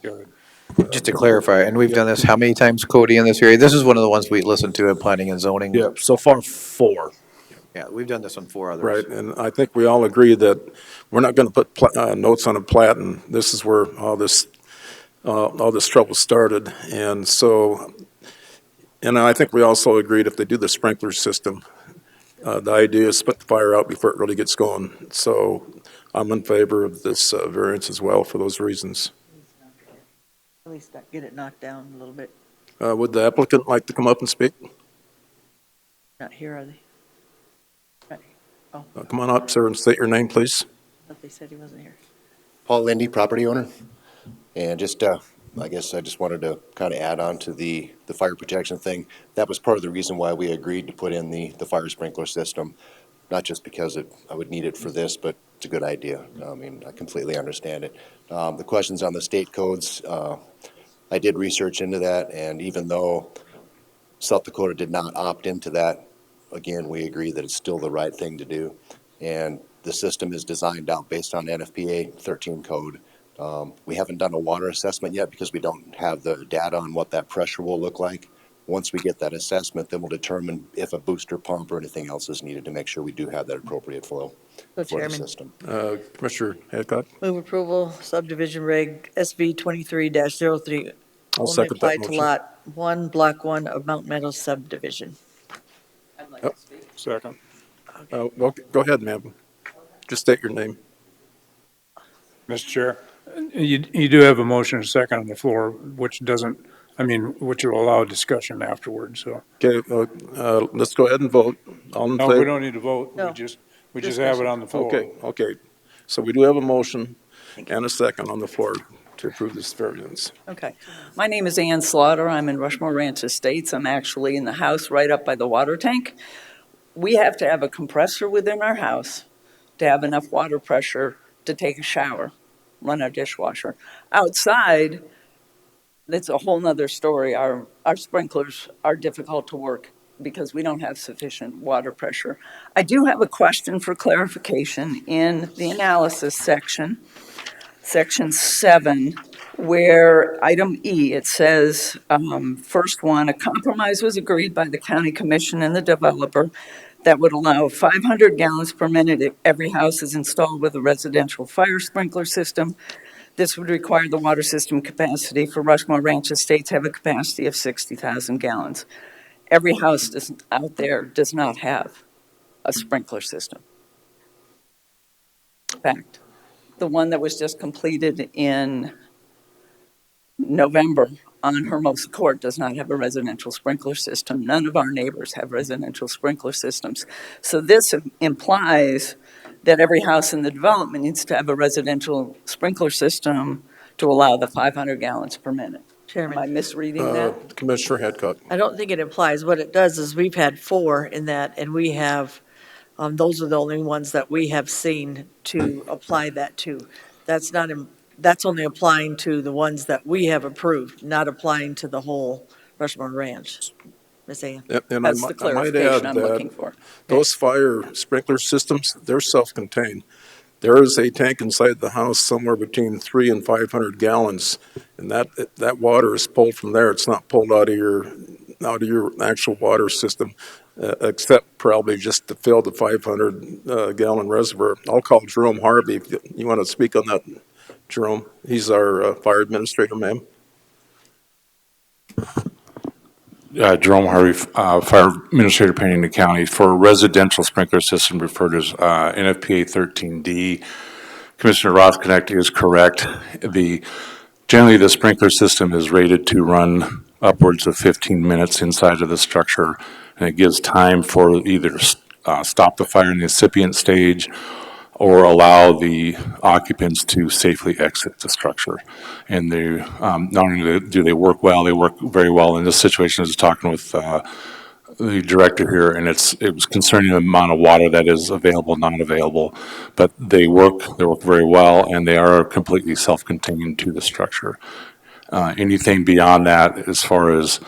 just to clarify, and we've done this how many times, Cody, in this area? This is one of the ones we listened to in planning and zoning. Yep, so far 4. Yeah, we've done this on 4 others. Right, and I think we all agree that we're not going to put notes on a plat, and this is where all this trouble started. And so, and I think we also agreed if they do the sprinkler system, the idea is to put the fire out before it really gets going. So I'm in favor of this variance as well for those reasons. At least get it knocked down a little bit. Would the applicant like to come up and speak? Not here, are they? Oh, Come on up, sir, and state your name, please. I thought they said he wasn't here. Paul Lindy, property owner. And just, I guess I just wanted to kind of add on to the fire protection thing. That was part of the reason why we agreed to put in the fire sprinkler system. not just because I would need it for this, but it's a good idea. I mean, I completely understand it. The questions on the state codes, I did research into that, and even though South Dakota did not opt into that, again, we agree that it's still the right thing to do. And the system is designed out based on NFPA 13 code. We haven't done a water assessment yet because we don't have the data on what that pressure will look like. Once we get that assessment, then we'll determine if a booster pump or anything else is needed to make sure we do have that appropriate flow So, for the Chairman, system. Commissioner Hadcock? move approval subdivision reg SV 23-03 I'll only second that apply to motion. lot 1, block 1 of Mount Meadows subdivision. Yep. Second. Well, go ahead, ma'am. Just state your name. Mr. Chair, you do have a motion and a second on the floor, which doesn't, which will allow discussion afterwards, so. Okay, let's go ahead and vote. All in No, favor? we don't need to vote. No. We just have it on the floor. Okay. So we do have a motion and a second on the floor to approve this variance. Okay. My name is Ann Slaughter. I'm in Rushmore Ranch Estates. I'm actually in the house right up by the water tank. We have to have a compressor within our house to have enough water pressure to take a shower, run our dishwasher. Outside, it's a whole nother story. Our sprinklers are difficult to work because we don't have sufficient water pressure. I do have a question for clarification in the analysis section, section 7, where item E, it says, first one, a compromise was agreed by the county commission and the developer that would allow 500 gallons per minute if every house is installed with a residential fire sprinkler system. This would require the water system capacity for Rushmore Ranch Estates have a capacity of 60,000 gallons. Every house out there does not have a sprinkler system. In fact, the one that was just completed in November on Hermosa Court does not have a residential sprinkler system. None of our neighbors have residential sprinkler systems. So this implies that every house in the development needs to have a residential sprinkler system to allow the 500 gallons per minute. Chairman. Am I misreading that? Commissioner Hadcock. I don't think it implies. What it does is we've had 4 in that, and we have, those are the only ones that we have seen to apply that to. That's only applying to the ones that we have approved, not applying to the whole Rushmore Ranch. Ms. Ann. And That's the I might clarification add I'm looking for. those fire sprinkler systems, they're self-contained. There is a tank inside the house somewhere between 300 and 500 gallons, and that water is pulled from there. It's not pulled out of your actual water system, except probably just to fill the 500 gallon reservoir. I'll call Jerome Harvey if you want to speak on that, Jerome. He's our fire administrator, ma'am. Jerome Harvey, Fire Administrator, Pennington County. For a residential sprinkler system referred as NFPA 13D, Commissioner Rothknecht is correct. Generally, the sprinkler system is rated to run upwards of 15 minutes inside of the structure, and it gives time for either stop the fire in the incipient stage or allow the occupants to safely exit the structure. And they, not only do they work well, they work very well. In this situation, I was talking with the director here, and it was concerning the amount of water that is available, not available. But they work very well, and they are completely self-contained to the structure. Anything beyond that, as far as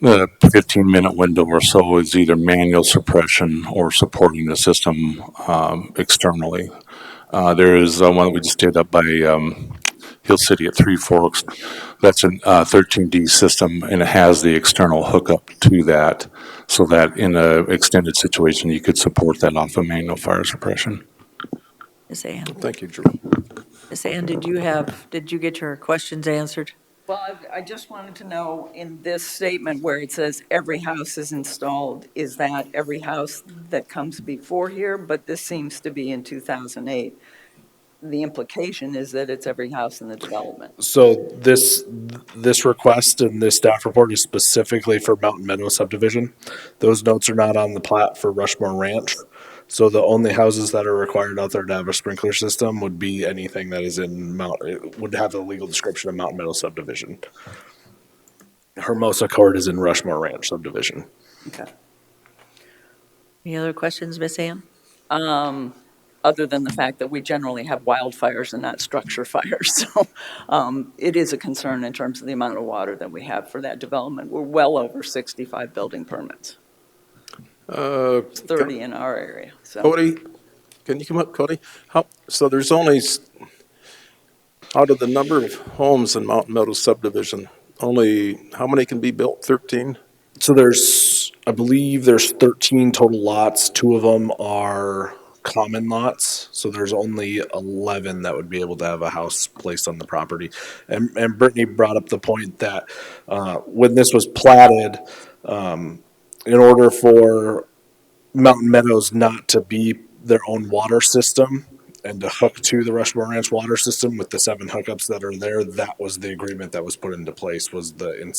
the 15-minute window or so, is either manual suppression or supporting the system externally. There is one that we just did up by Hill City at Three Forks. That's a 13D system, and it has the external hookup to that, so that in an extended situation, you could support that off of manual fire suppression. Ms. Ann. Thank you, Jerome. Ms. Ann, did you get your questions answered? Well, I just wanted to know, in this statement where it says every house is installed, is that every house that comes before here? But this seems to be in 2008. The implication is that it's every house in the development. So this request and this staff report is specifically for Mountain Meadow subdivision. Those notes are not on the plat for Rushmore Ranch. So the only houses that are required out there to have a sprinkler system would be anything that is would have the legal description of Mountain Meadow subdivision. Hermosa Court is in Rushmore Ranch subdivision. Okay. Any other questions, Miss Ann? Other than the fact that we generally have wildfires and not structure fires. So it is a concern in terms of the amount of water that we have for that development. We're well over 65 building permits. It's 30 in our area. So Cody, can you come up, Cody? So there's only, out of the number of homes in Mountain Meadows subdivision, only, how many can be built? 13? So I believe there's 13 total lots. 2 of them are common lots. So there's only 11 that would be able to have a house placed on the property. And Brittany brought up the point that when this was platted, in order for Mountain Meadows not to be their own water system and to hook to the Rushmore Ranch water system with the 7 hookups that are there, that was the agreement that was put into place, was the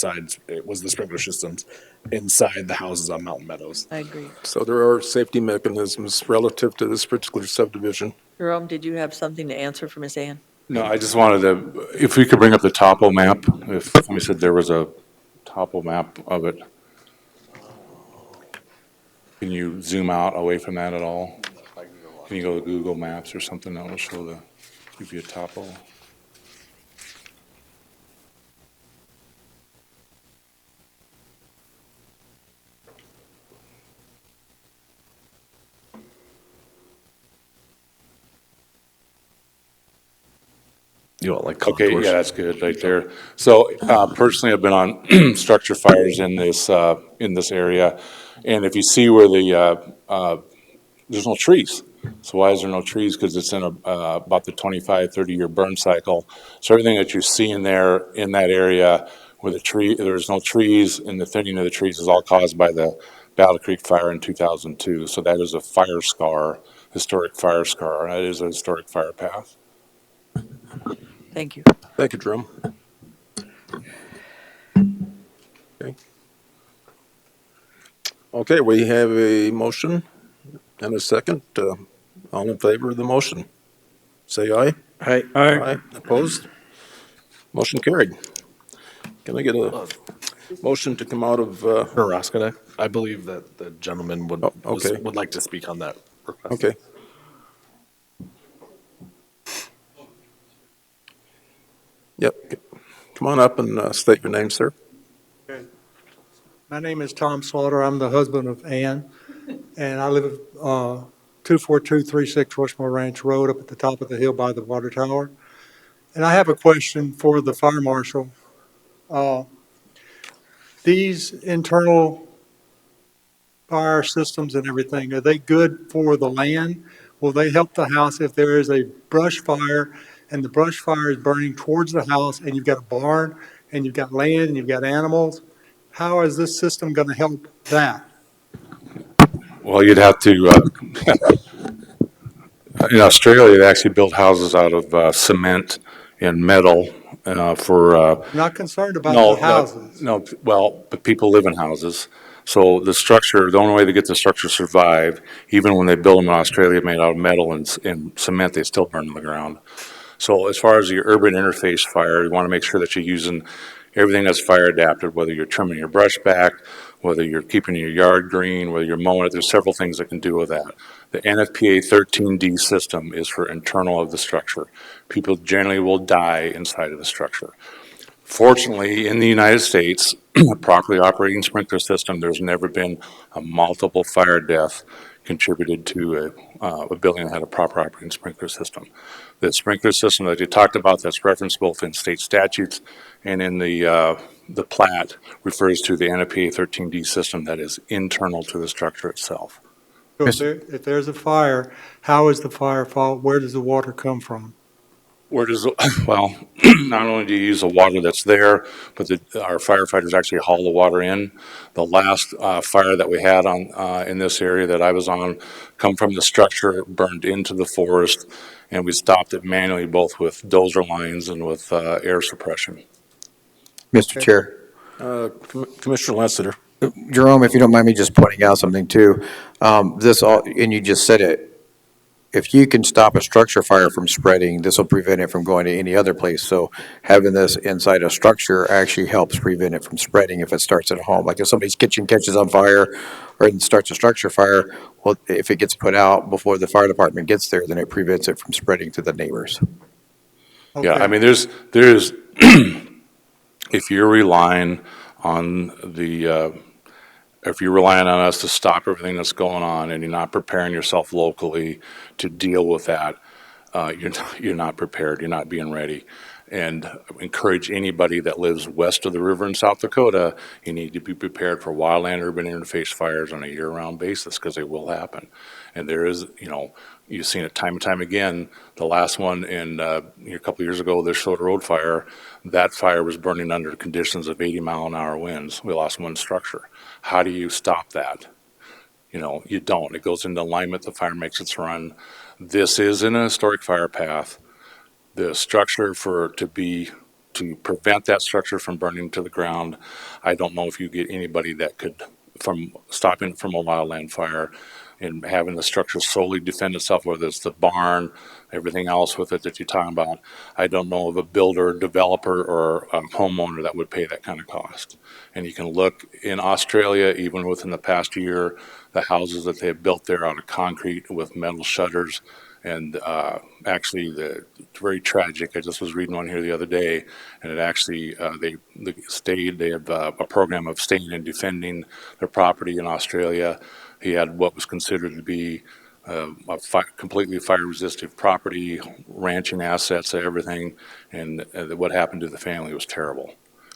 sprinkler systems inside the houses on Mountain Meadows. I agree. So there are safety mechanisms relative to this particular subdivision. Jerome, did you have something to answer for Miss Ann? No, I just wanted to, if we could bring up the topo map, if we said there was a topo map of it. Can you zoom out away from that at all? Can you go to Google Maps or something that will show give you a topo? You want like contours? Okay, yeah, that's good right there. So personally, I've been on structure fires in this area, and if you see where there's no trees. So why is there no trees? Because it's in about the 25, 30-year burn cycle. So everything that you see in there in that area where there's no trees, and the thinning of the trees is all caused by the Battle Creek fire in 2002. So that is a fire scar, historic fire scar. That is a historic fire path. Thank you. Thank you, Jerome. Okay. Okay, we have a motion and a second. All in favor of the motion? Say aye. Aye. Aye. Opposed? Motion carried. Can I get a motion to come out of? Roskana, I believe that the gentleman would like to speak on that request. Okay. Yep. Come on up and state your name, sir. Okay. My name is Tom Slaughter. I'm the husband of Ann, and I live at 24236 Rushmore Ranch Road up at the top of the hill by the water tower. And I have a question for the fire marshal. These internal fire systems and everything, are they good for the land? Will they help the house if there is a brush fire and the brush fire is burning towards the house and you've got a barn and you've got land and you've got animals? How is this system going to help that? Well, you'd have to, in Australia, they actually build houses out of cement and metal for. I'm not concerned about the houses. No, well, but people live in houses. So the only way to get the structure to survive, even when they build them in Australia made out of metal and cement, they still burn to the ground. So as far as your urban interface fire, you want to make sure that you're using everything that's fire adapted, whether you're trimming your brush back, whether you're keeping your yard green, whether you're mowing it. There's several things that can do with that. The NFPA 13D system is for internal of the structure. People generally will die inside of the structure. Fortunately, in the United States, a properly operating sprinkler system, there's never been a multiple fire death contributed to a building that had a proper operating sprinkler system. The sprinkler system that you talked about, that's referenced both in state statutes and in the plat, refers to the NFPA 13D system that is internal to the structure itself. So if there's a fire, how is the fire fall? Where does the water come from? Well, not only do you use the water that's there, but our firefighters actually haul the water in. The last fire that we had in this area that I was on come from the structure, burned into the forest, and we stopped it manually, both with dozer lines and with air suppression. Mr. Chair. Commissioner Lassiter. Jerome, if you don't mind me just pointing out something too, and you just said it, if you can stop a structure fire from spreading, this will prevent it from going to any other place. So having this inside a structure actually helps prevent it from spreading if it starts at a home. Like if somebody's kitchen catches on fire or it starts a structure fire, well, if it gets put out before the fire department gets there, then it prevents it from spreading to the neighbors. Yeah, I Okay. mean, if you're relying on if you're relying on us to stop everything that's going on and you're not preparing yourself locally to deal with that, you're not prepared. You're not being ready. And encourage anybody that lives west of the river in South Dakota, you need to be prepared for wildland urban interface fires on a year-round basis because they will happen. And there is, you've seen it time and time again. The last one a couple of years ago, the Soda Road fire, that fire was burning under conditions of 80-mile-an-hour winds. We lost one structure. How do you stop that? You don't. It goes into alignment. The fire makes its run. This is in a historic fire path. The structure to prevent that structure from burning to the ground, I don't know if you get anybody that could, from stopping from a wildland fire and having the structure solely defend itself, whether it's the barn, everything else with it that you're talking about. I don't know of a builder, developer, or a homeowner that would pay that kind of cost. And you can look in Australia, even within the past year, the houses that they have built there out of concrete with metal shutters. And actually, it's very tragic. I just was reading one here the other day, and it actually they have a program of staying and defending their property in Australia. He had what was considered to be completely fire-resistant property, ranching assets, everything, and what happened to the family was terrible.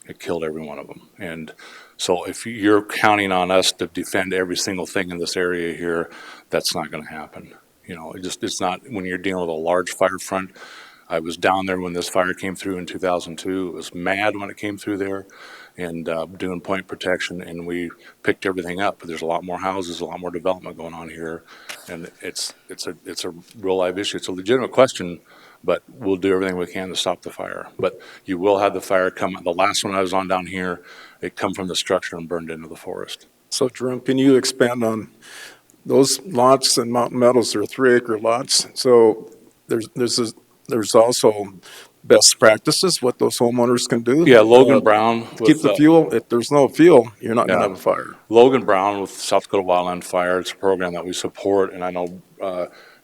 It killed every one of them. And so if you're counting on us to defend every single thing in this area here, that's not going to happen. It's not, when you're dealing with a large fire front. I was down there when this fire came through in 2002. It was mad when it came through there and doing point protection, and we picked everything up. But there's a lot more houses, a lot more development going on here, and it's a real live issue. It's a legitimate question, but we'll do everything we can to stop the fire. But you will have the fire come. The last one I was on down here, it come from the structure and burned into the forest. So Jerome, can you expand on those lots in Mountain Meadows? Are 3-acre lots. So there's also best practices, what those homeowners can do. Yeah, Logan Brown. Keep the fuel. If there's no fuel, you're not going to have a fire. Logan Brown with South Dakota Wildland Fire. It's a program that we support, and I know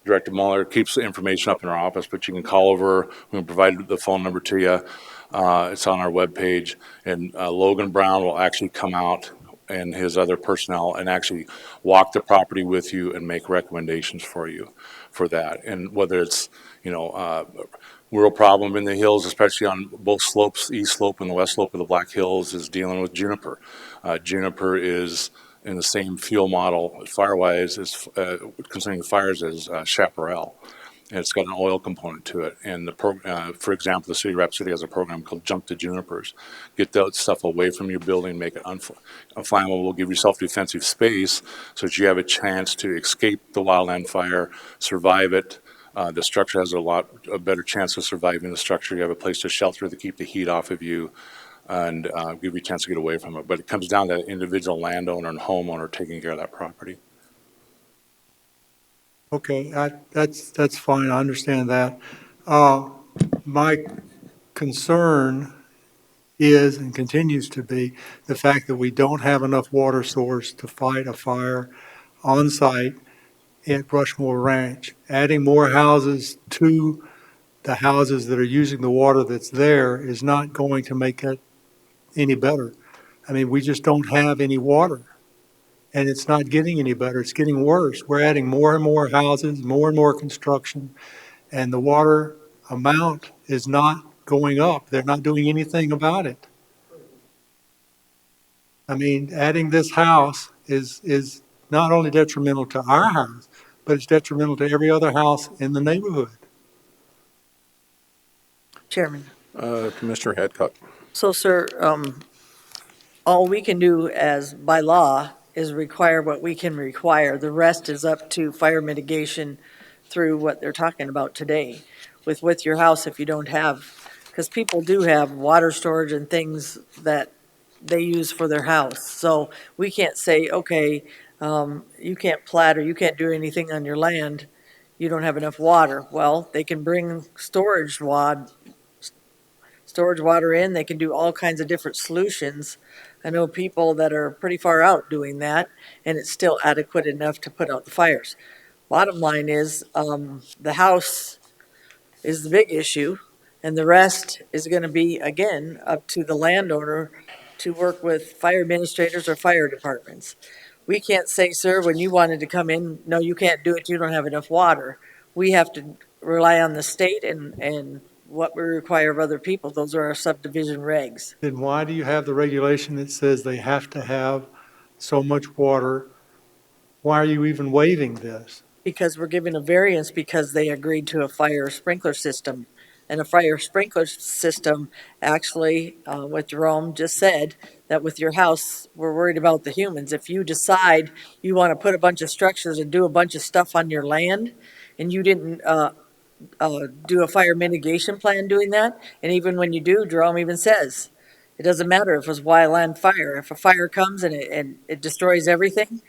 Director Mueller keeps the information up in our office, but you can call over. We can provide the phone number to you. It's on our webpage, and Logan Brown will actually come out and his other personnel and actually walk the property with you and make recommendations for you for that. And whether it's, real problem in the hills, especially on both slopes, east slope and the west slope of the Black Hills, is dealing with juniper. Juniper is in the same fuel model, fire-wise, as concerning fires as chaparral. And it's got an oil component to it. And for example, the city of Rapid City has a program called Jump the Junipers. Get that stuff away from your building, make it inflammable, give yourself defensive space so that you have a chance to escape the wildland fire, survive it. The structure has a better chance of surviving the structure. You have a place to shelter to keep the heat off of you and give you a chance to get away from it. But it comes down to the individual landowner and homeowner taking care of that property. Okay, that's fine. I understand that. My concern is and continues to be the fact that we don't have enough water source to fight a fire on site at Rushmore Ranch. Adding more houses to the houses that are using the water that's there is not going to make it any better. I mean, we just don't have any water. And it's not getting any better. It's getting worse. We're adding more and more houses, more and more construction, and the water amount is not going up. They're not doing anything about it. I mean, adding this house is not only detrimental to our house, but it's detrimental to every other house in the neighborhood. Chairman. Commissioner Hadcock. So, sir, all we can do as by law is require what we can require. The rest is up to fire mitigation through what they're talking about today with your house if you don't have, because people do have water storage and things that they use for their house. So we can't say, okay, you can't plat or you can't do anything on your land. you don't have enough water. Well, they can bring storage water in. They can do all kinds of different solutions. I know people that are pretty far out doing that, and it's still adequate enough to put out the fires. Bottom line is, the house is the big issue, and the rest is going to be, again, up to the landowner to work with fire administrators or fire departments. We can't say, sir, when you wanted to come in, no, you can't do it, you don't have enough water. We have to rely on the state and what we require of other people. Those are our subdivision regs. Then why do you have the regulation that says they have to have so much water? Why are you even waiving this? Because we're giving a variance because they agreed to a fire sprinkler system. And a fire sprinkler system, actually, what Jerome just said, that with your house, we're worried about the humans. If you decide you want to put a bunch of structures and do a bunch of stuff on your land, and you didn't do a fire mitigation plan doing that, and even when you do, Jerome even says, it doesn't matter if it's wildland fire. If a fire comes and it destroys everything,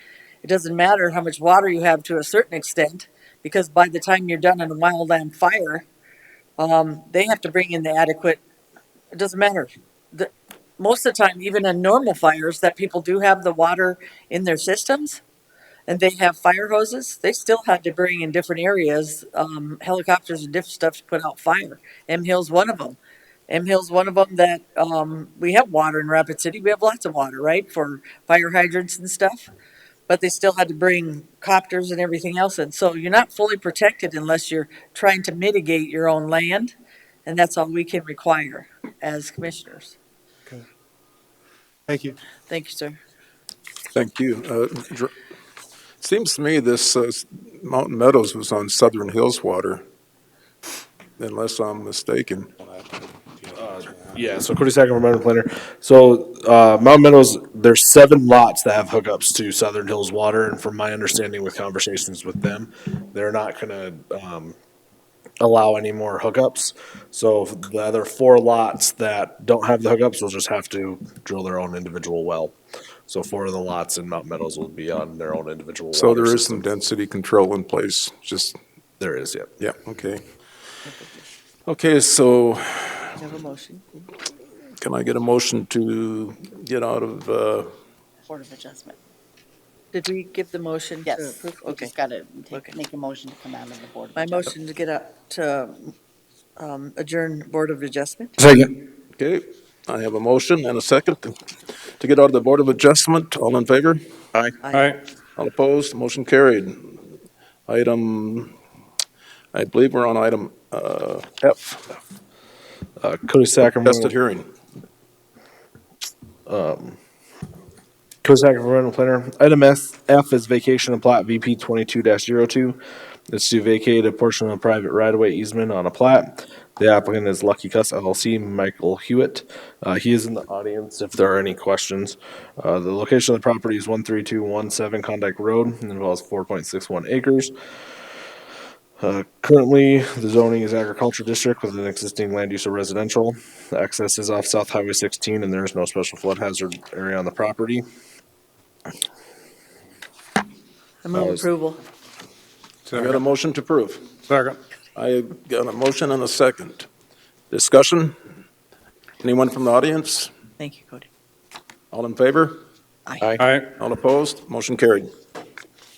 it doesn't matter how much water you have to a certain extent, because by the time you're done in a wildland fire, they have to bring in the adequate, it doesn't matter. Most of the time, even in normal fires, that people do have the water in their systems, and they have fire hoses, they still had to bring in different areas, helicopters and different stuff to put out fire. M Hill's one of them. M Hill's one of them that, we have water in Rapid City. We have lots of water, right, for fire hydrants and stuff. But they still had to bring copters and everything else in. So you're not fully protected unless you're trying to mitigate your own land. And that's all we can require as commissioners. Okay. Thank you. Thank you, sir. Thank you. Seems to me this Mountain Meadows was on Southern Hills water, unless I'm mistaken. Yeah, so Cody Sack, environmental planner. So Mountain Meadows, there's 7 lots that have hookups to Southern Hills water, and from my understanding with conversations with them, they're not going to allow any more hookups. So the other 4 lots that don't have the hookups will just have to drill their own individual well. So 4 of the lots in Mountain Meadows will be on their own individual So water there is some system. density control in place, just. There is, yeah. Yeah, okay. Okay, so You have a motion? can I get a motion to get out of, Board of Adjustment. Did we give the motion to Yes, approve? we Okay. just got to Okay. make a motion to come out of the Board of My Adjustment. motion to get up to adjourn Board of Adjustment. Second. okay, I have a motion and a second to get out of the Board of Adjustment. All in favor? Aye. Aye. All opposed? Motion carried. Item, I believe we're on item F, Cody Sack, tested hearing. Cozack Environmental Planner. Item F is vacation and plat VP 22-02. It's to vacate a portion of a private right-of-way easement on a plat. The applicant is Lucky Cuss LLC, Michael Hewitt. He is in the audience if there are any questions. The location of the property is 13217 Klondike Road and involves 4.61 acres. Currently, the zoning is agriculture district with an existing land use of residential. The access is off South Highway 16 and there is no special flood hazard area on the property. I move approval. I got a motion to approve. Second. I got a motion and a second. Discussion? Anyone from the audience? Thank you, Cody. All in favor? Aye. All opposed? Motion carried.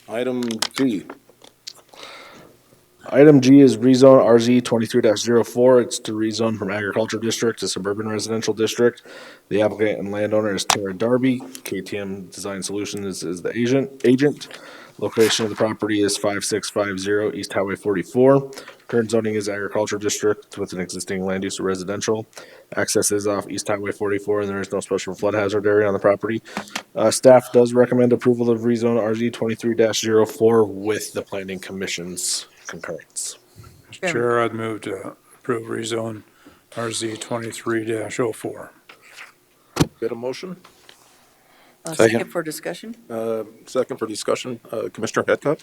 Item G. Item G is rezone RZ 23-04. It's to rezone from agriculture district to suburban residential district. The applicant and landowner is Tara Darby. KTM Design Solutions is the agent. Location of the property is 5650 East Highway 44. Current zoning is agriculture district with an existing land use of residential. Access is off East Highway 44 and there is no special flood hazard area on the property. Staff does recommend approval of rezone RZ 23-04 with the planning commission's concurrence. Chair, I'd move to approve rezone RZ 23-04. Get a motion? Second for discussion. Second for discussion. Commissioner Headcup?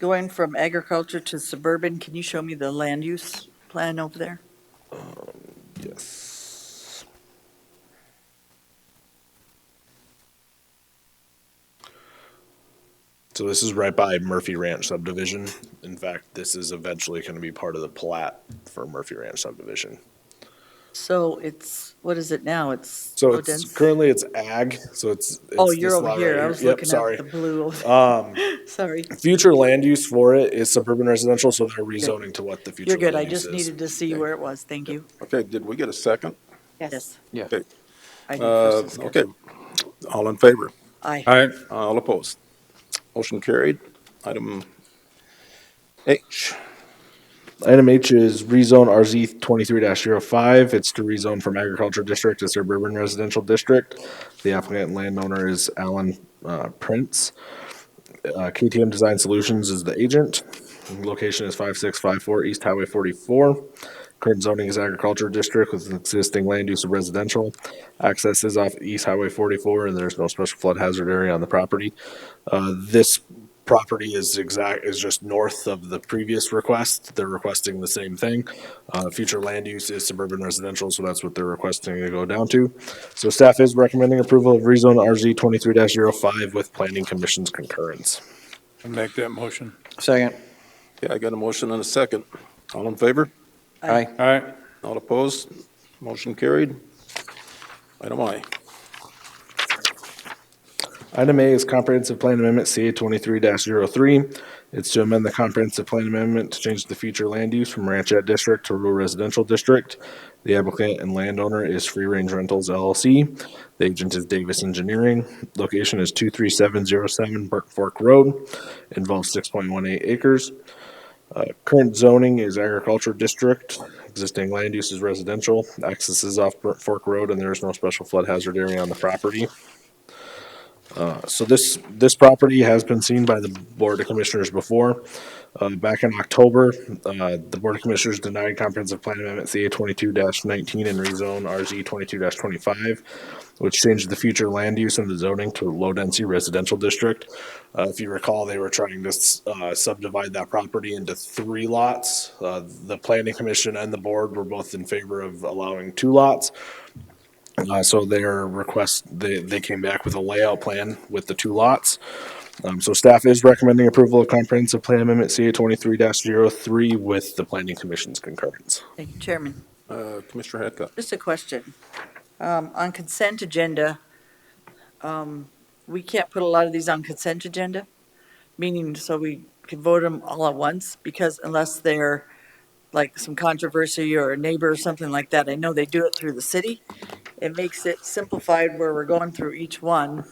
Going from agriculture to suburban, can you show me the land use plan over there? Yes. So this is right by Murphy Ranch subdivision. In fact, this is eventually going to be part of the plat for Murphy Ranch subdivision. So it's, what is it now? It's So low it's dense? currently it's ag, so it's Oh, this you're over lot here. right I here. was Yep, looking sorry. at the blue. Sorry. Future land use for it is suburban residential, so they're rezoning to what the future You're good. I land use just is. needed to see Okay. where it was. Thank you. Okay, did we get a second? Yes. Yeah. Okay. I did first discussion. Okay, all in favor? Aye. Aye. All opposed? Motion carried. Item H. Item H is rezone RZ 23-05. It's to rezone from agriculture district to suburban residential district. The applicant and landowner is Alan Prince. KTM Design Solutions is the agent. Location is 5654 East Highway 44. Current zoning is agriculture district with existing land use of residential. Access is off East Highway 44, and there's no special flood hazard area on the property. This property is just north of the previous request. They're requesting the same thing. Future land use is suburban residential, so that's what they're requesting to go down to. So staff is recommending approval of rezone RZ 23-05 with planning commission's concurrence. I'll make that motion. Second. Okay, I got a motion and a second. All in favor? Aye. Aye. All opposed? Motion carried. Item I. Item A is comprehensive plan amendment CA 23-03. It's to amend the comprehensive plan amendment to change the future land use from ranchette district to rural residential district. The applicant and landowner is Free Range Rentals LLC. The agent is Davis Engineering. Location is 23707 Burnt Fork Road. Involves 6.18 acres. Current zoning is agriculture district. Existing land use is residential. Access is off Burnt Fork Road, and there is no special flood hazard area on the property. So this property has been seen by the Board of Commissioners before. Back in October, the Board of Commissioners denied comprehensive plan amendment CA 22-19 and rezone RZ 22-25, which changed the future land use and the zoning to a low-density residential district. If you recall, they were trying to subdivide that property into 3 lots. The Planning Commission and the board were both in favor of allowing 2 lots. So their request, they came back with a layout plan with the 2 lots. So staff is recommending approval of comprehensive plan amendment CA 23-03 with the planning commission's concurrence. Thank you, Chairman. Commissioner Hadcock. Just a question. On consent agenda, we can't put a lot of these on consent agenda, meaning so we can vote them all at once, because unless they're like some controversy or a neighbor or something like that, I know they do it through the city. It makes it simplified where we're going through each one,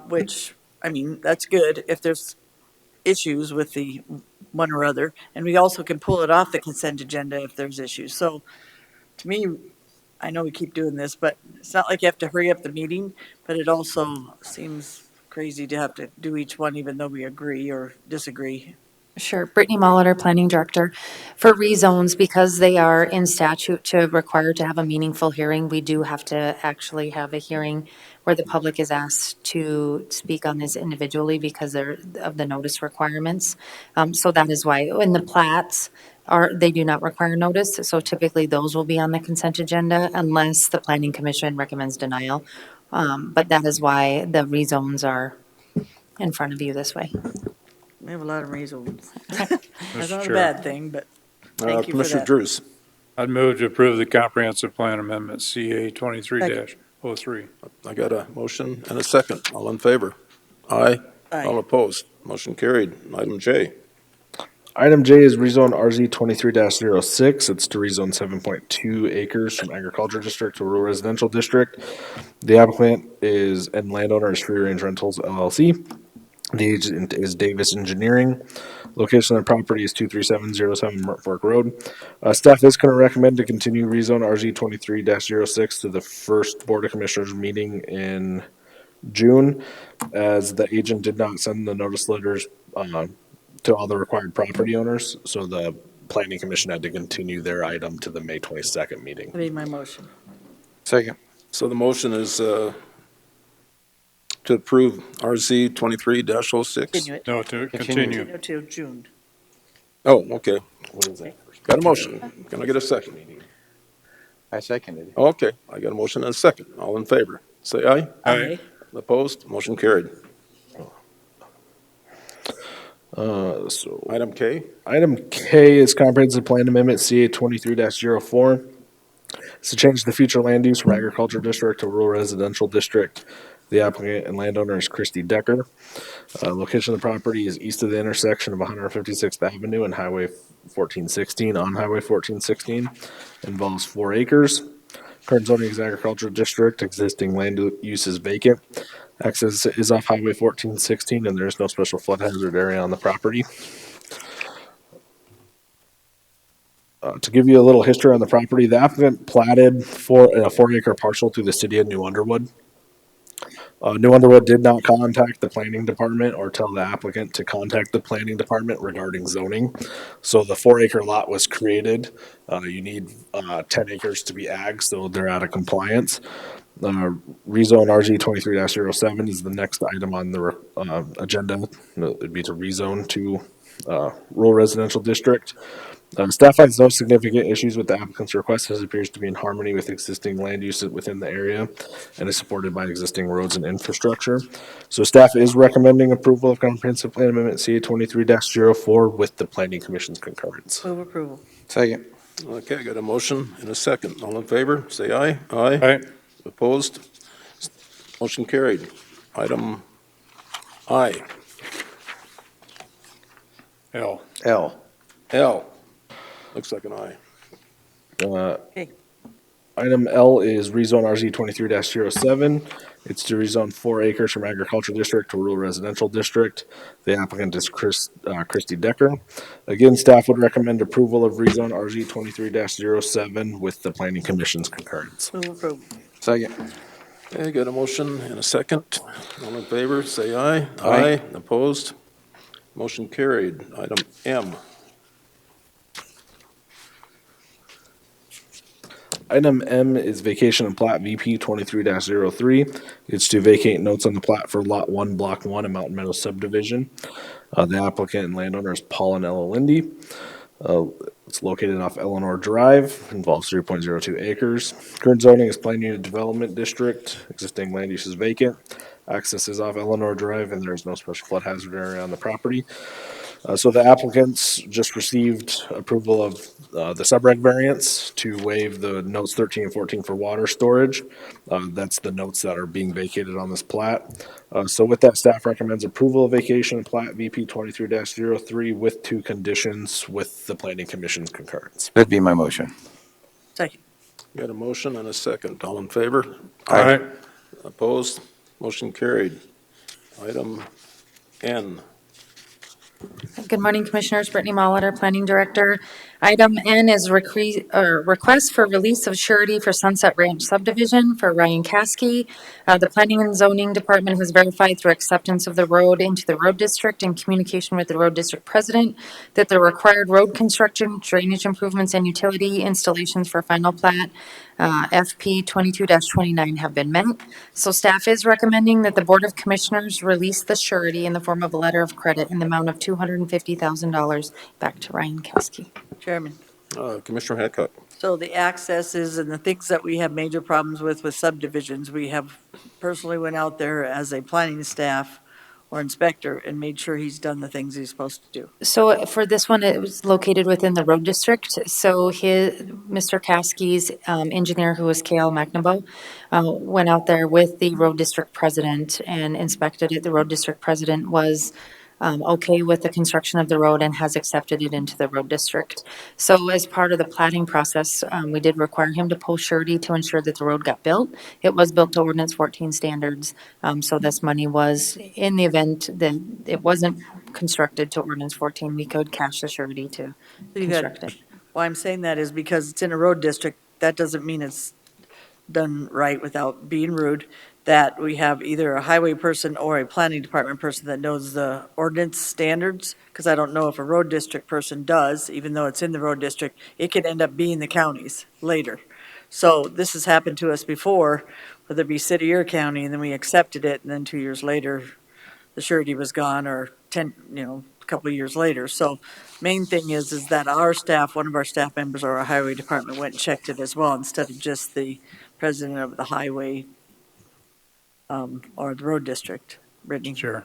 which, I mean, that's good if there's issues with the one or other. And we also can pull it off the consent agenda if there's issues. So to me, I know we keep doing this, but it's not like you have to hurry up the meeting, but it also seems crazy to have to do each one even though we agree or disagree. Sure. Brittany Molitor, Planning Director. For rezones, because they are in statute to require to have a meaningful hearing, we do have to actually have a hearing where the public is asked to speak on this individually because they're of the notice requirements. So that is why, and the plats they do not require notice. So typically those will be on the consent agenda unless the Planning Commission recommends denial. But that is why the rezones are in front of you this way. We have a lot of reasons. That's not a Chair. bad thing, but thank you for Commissioner that. Drews. I'd move to approve the comprehensive plan amendment CA 23-03. I got a motion and a second. All in favor? Aye. Aye. All opposed? Motion carried. Item J. Item J is rezone RZ 23-06. It's to rezone 7.2 acres from agriculture district to rural residential district. The applicant is and landowner is Free Range Rentals LLC. The agent is Davis Engineering. Location of the property is 23707 Murnt Fork Road. Staff is going to recommend to continue rezone RZ 23-06 to the first Board of Commissioners meeting in June, as the agent did not send the notice letters to all the required property owners, so the Planning Commission had to continue their item to the May 22nd meeting. I made my motion. Second. So the motion is to approve RZ 23-06. Continue it. No, to continue. Continue to June. Oh, okay. Got a motion. Can I get a second? I seconded it. Okay, I got a motion and a second. All in favor? Say aye. Aye. Opposed? Motion carried. So Item K? item K is comprehensive plan amendment CA 23-04. It's to change the future land use from agriculture district to rural residential district. The applicant and landowner is Christy Decker. Location of the property is east of the intersection of 156th Avenue and Highway 1416 on Highway 1416. Involves 4 acres. Current zoning is agricultural district. Existing land use is vacant. Access is off Highway 1416 and there is no special flood hazard area on the property. To give you a little history on the property, the applicant platted a 4-acre parcel through the city of New Underwood. New Underwood did not contact the planning department or tell the applicant to contact the planning department regarding zoning. So the 4-acre lot was created. You need 10 acres to be ag, so they're out of compliance. Rezone RZ 23-07 is the next item on the agenda. It'd be to rezone to rural residential district. Staff finds no significant issues with the applicant's request as it appears to be in harmony with existing land use within the area and is supported by existing roads and infrastructure. So staff is recommending approval of comprehensive plan amendment CA 23-04 with the planning commission's concurrence. Move approval. Second. Okay, I got a motion and a second. All in favor, say aye. Aye. Aye. Opposed? Motion carried. Item I. L. L. L. Looks like an aye. Okay. Item L is rezone RZ 23-07. It's to rezone 4 acres from agriculture district to rural residential district. The applicant is Christy Decker. Again, staff would recommend approval of rezone RZ 23-07 with the planning commission's concurrence. Move approval. Second. Okay, got a motion and a second. All in favor, say aye. Aye. Opposed? Motion carried. Item M. Item M is vacation and plat VP 23-03. It's to vacate notes on the plat for Lot 1, Block 1 in Mountain Meadows subdivision. The applicant and landowner is Paul and Ella Lindy. It's located off Eleanor Drive, involves 3.02 acres. Current zoning is planned unit development district. Existing land use is vacant. Access is off Eleanor Drive and there is no special flood hazard area on the property. So the applicants just received approval of the subreg variance to waive the notes 13 and 14 for water storage. That's the notes that are being vacated on this plat. So with that, staff recommends approval of vacation and plat VP 23-03 with 2 conditions with the planning commission's concurrence. That'd be my motion. Second. Got a motion and a second. All in favor? Aye. Opposed? Motion carried. Item N. Good morning, Commissioners. Brittany Molitor, Planning Director. Item N is request for release of surety for Sunset Ranch subdivision for Ryan Caskey. The Planning and Zoning Department has verified through acceptance of the road into the road district and communication with the road district president that the required road construction, drainage improvements, and utility installations for final plat FP 22-29 have been met. So staff is recommending that the Board of Commissioners release the surety in the form of a letter of credit in the amount of $250,000 back to Ryan Caskey. Chairman. Commissioner Hadcock. So the accesses and the things that we have major problems with subdivisions, we have personally went out there as a planning staff or inspector and made sure he's done the things he's supposed to do. So for this one, it was located within the road district. So Mr. Caskey's engineer, who was K.L. McNaboe, went out there with the road district president and inspected it. The road district president was okay with the construction of the road and has accepted it into the road district. So as part of the platting process, we did require him to post surety to ensure that the road got built. It was built to ordinance 14 standards. So this money was, in the event that it wasn't constructed to ordinance 14, we could cash the surety to construct it. Why I'm saying that is because it's in a road district. That doesn't mean it's done right without being rude, that we have either a highway person or a planning department person that knows the ordinance standards, because I don't know if a road district person does, even though it's in the road district, it could end up being the county's later. So this has happened to us before, whether it be city or county, and then we accepted it, and then 2 years later, the surety was gone, or a couple of years later. So main thing is that our staff, one of our staff members or our highway department went and checked it as well, instead of just the president of the highway or the road district. Brittany. Sure.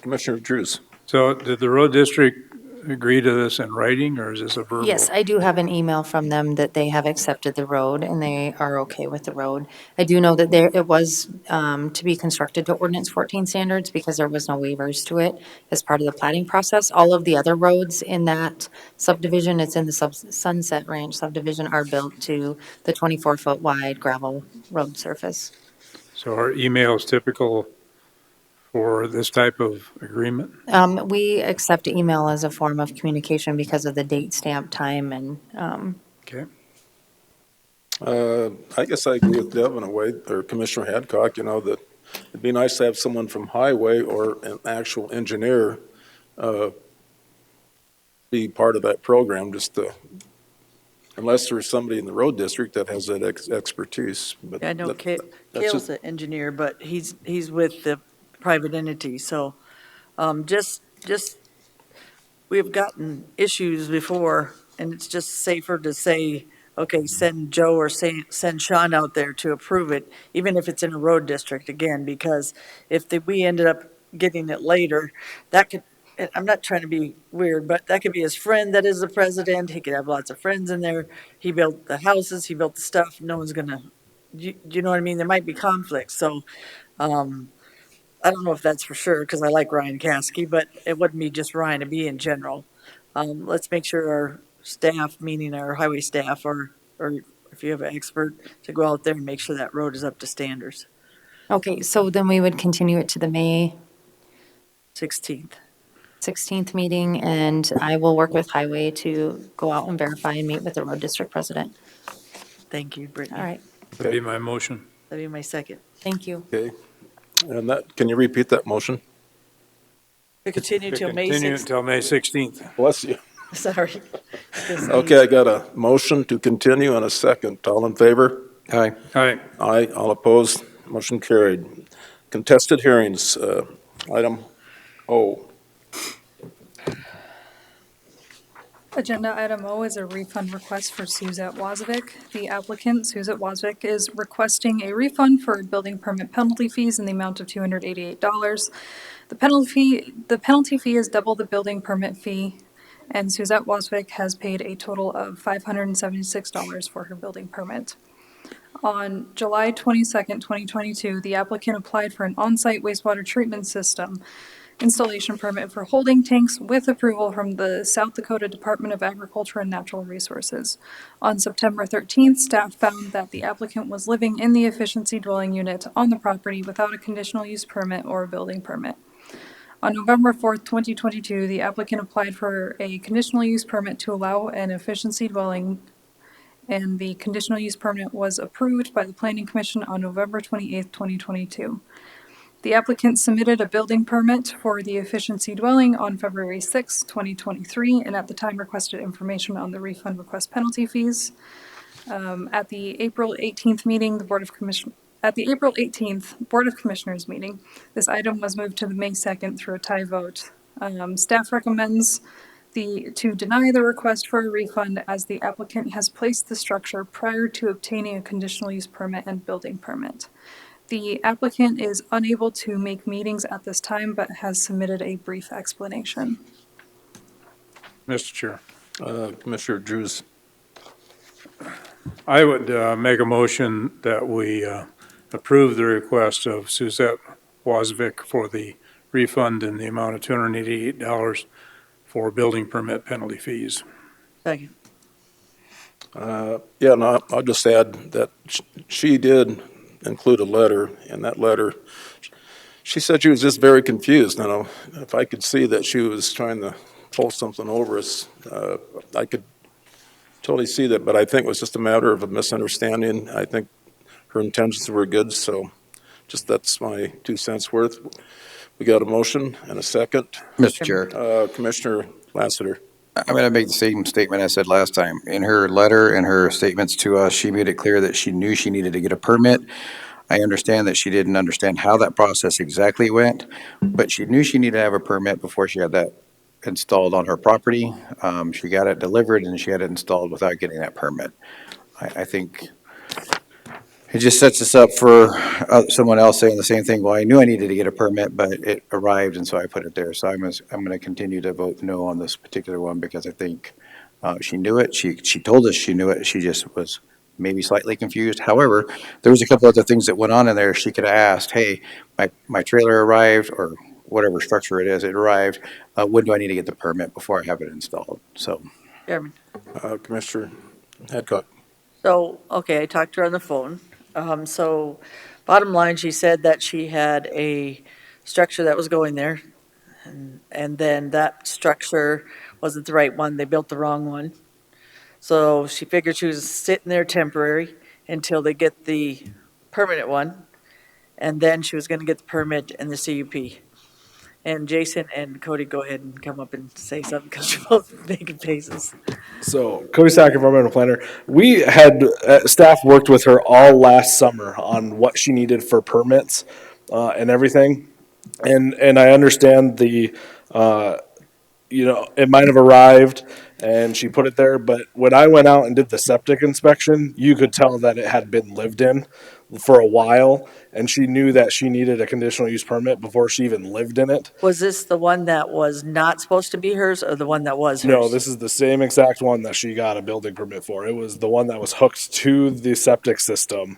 Commissioner Drews. So did the road district agree to this in writing, or is this a verbal? Yes, I do have an email from them that they have accepted the road and they are okay with the road. I do know that it was to be constructed to ordinance 14 standards because there was no waivers to it as part of the plating process. All of the other roads in that subdivision, it's in the Sunset Ranch subdivision, are built to the 24-foot wide gravel road surface. So are emails typical for this type of agreement? We accept email as a form of communication because of the date stamp time and Okay. I guess I agree with Deb in a way, or Commissioner Hadcock, that it'd be nice to have someone from Highway or an actual engineer be part of that program, unless there's somebody in the road district that has that expertise. But I know that's Cale's just, an engineer, but he's with the private entity, so, just, we've gotten issues before, and it's just safer to say, okay, send Joe or send Sean out there to approve it, even if it's in a road district again, because if we ended up getting it later, that could, I'm not trying to be weird, but that could be his friend that is the president. He could have lots of friends in there. He built the houses, he built the stuff. No one's gonna, do you know what I mean? There might be conflicts. So, I don't know if that's for sure, because I like Ryan Caskey, but it wouldn't be just Ryan, it'd be in general. Let's make sure our staff, meaning our highway staff, or if you have an expert, to go out there and make sure that road is up to standards. okay, so then we would continue it to the May 16th. 16th meeting, and I will work with Highway to go out and verify and meet with the road district president. Thank you, Brittany. All right, That'd be my motion. That'd be my second. thank you. okay. And can you repeat that motion? To continue till May Continue 16th. until May 16th. Bless you. Sorry. Okay, I got a motion to continue and a second. All in favor? Aye. All right. Aye. All opposed? Motion carried. Contested hearings, item O. Agenda item O is a refund request for Suzette Wazovic. The applicant, Suzette Wazovic, is requesting a refund for building permit penalty fees in the amount of $288. The penalty fee is double the building permit fee, and Suzette Wazovic has paid a total of $576 for her building permit. On July 22nd, 2022, the applicant applied for an on-site wastewater treatment system installation permit for holding tanks with approval from the South Dakota Department of Agriculture and Natural Resources. On September 13th, staff found that the applicant was living in the efficiency dwelling unit on the property without a conditional use permit or a building permit. On November 4th, 2022, the applicant applied for a conditional use permit to allow an efficiency dwelling, and the conditional use permit was approved by the Planning Commission on November 28th, 2022. The applicant submitted a building permit for the efficiency dwelling on February 6, 2023, and at the time requested information on the refund request penalty fees. At the April 18th meeting, at the April 18th Board of Commissioners meeting, this item was moved to the May 2nd through a tie vote. Staff recommends to deny the request for a refund as the applicant has placed the structure prior to obtaining a conditional use permit and building permit. The applicant is unable to make meetings at this time, but has submitted a brief explanation. Mr. Chair, Commissioner Drews. I would make a motion that we approve the request of Suzette Wazovic for the refund in the amount of $288 for building permit penalty fees. Second. Yeah, no, I'll just add that she did include a letter. In that letter, she said she was just very confused. Now, if I could see that she was trying to pull something over us, I could totally see that, but I think it was just a matter of a misunderstanding. I think her intentions were good, so just that's my 2 cents worth. We got a motion and a second. Mr. Chair. Commissioner Lassiter. I'm going to make the same statement I said last time. In her letter and her statements to us, she made it clear that she knew she needed to get a permit. I understand that she didn't understand how that process exactly went, but she knew she needed to have a permit before she had that installed on her property. She got it delivered and she had it installed without getting that permit. I think It just sets us up for someone else saying the same thing. Well, I knew I needed to get a permit, but it arrived, and so I put it there. So I'm going to continue to vote no on this particular one because I think she knew it. She told us she knew it. She just was maybe slightly confused. However, there was a couple other things that went on in there. She could have asked, hey, my trailer arrived, or whatever structure it is, it arrived. When do I need to get the permit before I have it installed? So. Chairman. Commissioner Hadcock. So, okay, I talked to her on the phone. So bottom line, she said that she had a structure that was going there. And then that structure wasn't the right one. They built the wrong one. So she figured she was sitting there temporary until they get the permanent one. And then she was going to get the permit and the CUP. And Jason and Cody, go ahead and come up and say something because you're both making faces. So Cody Stack, environmental planner. We had staff worked with her all last summer on what she needed for permits and everything, and I understand the it might have arrived and she put it there, but when I went out and did the septic inspection, you could tell that it had been lived in for a while, and she knew that she needed a conditional use permit before she even lived in it. Was this the one that was not supposed to be hers or the one that was hers? No, this is the same exact one that she got a building permit for. It was the one that was hooked to the septic system.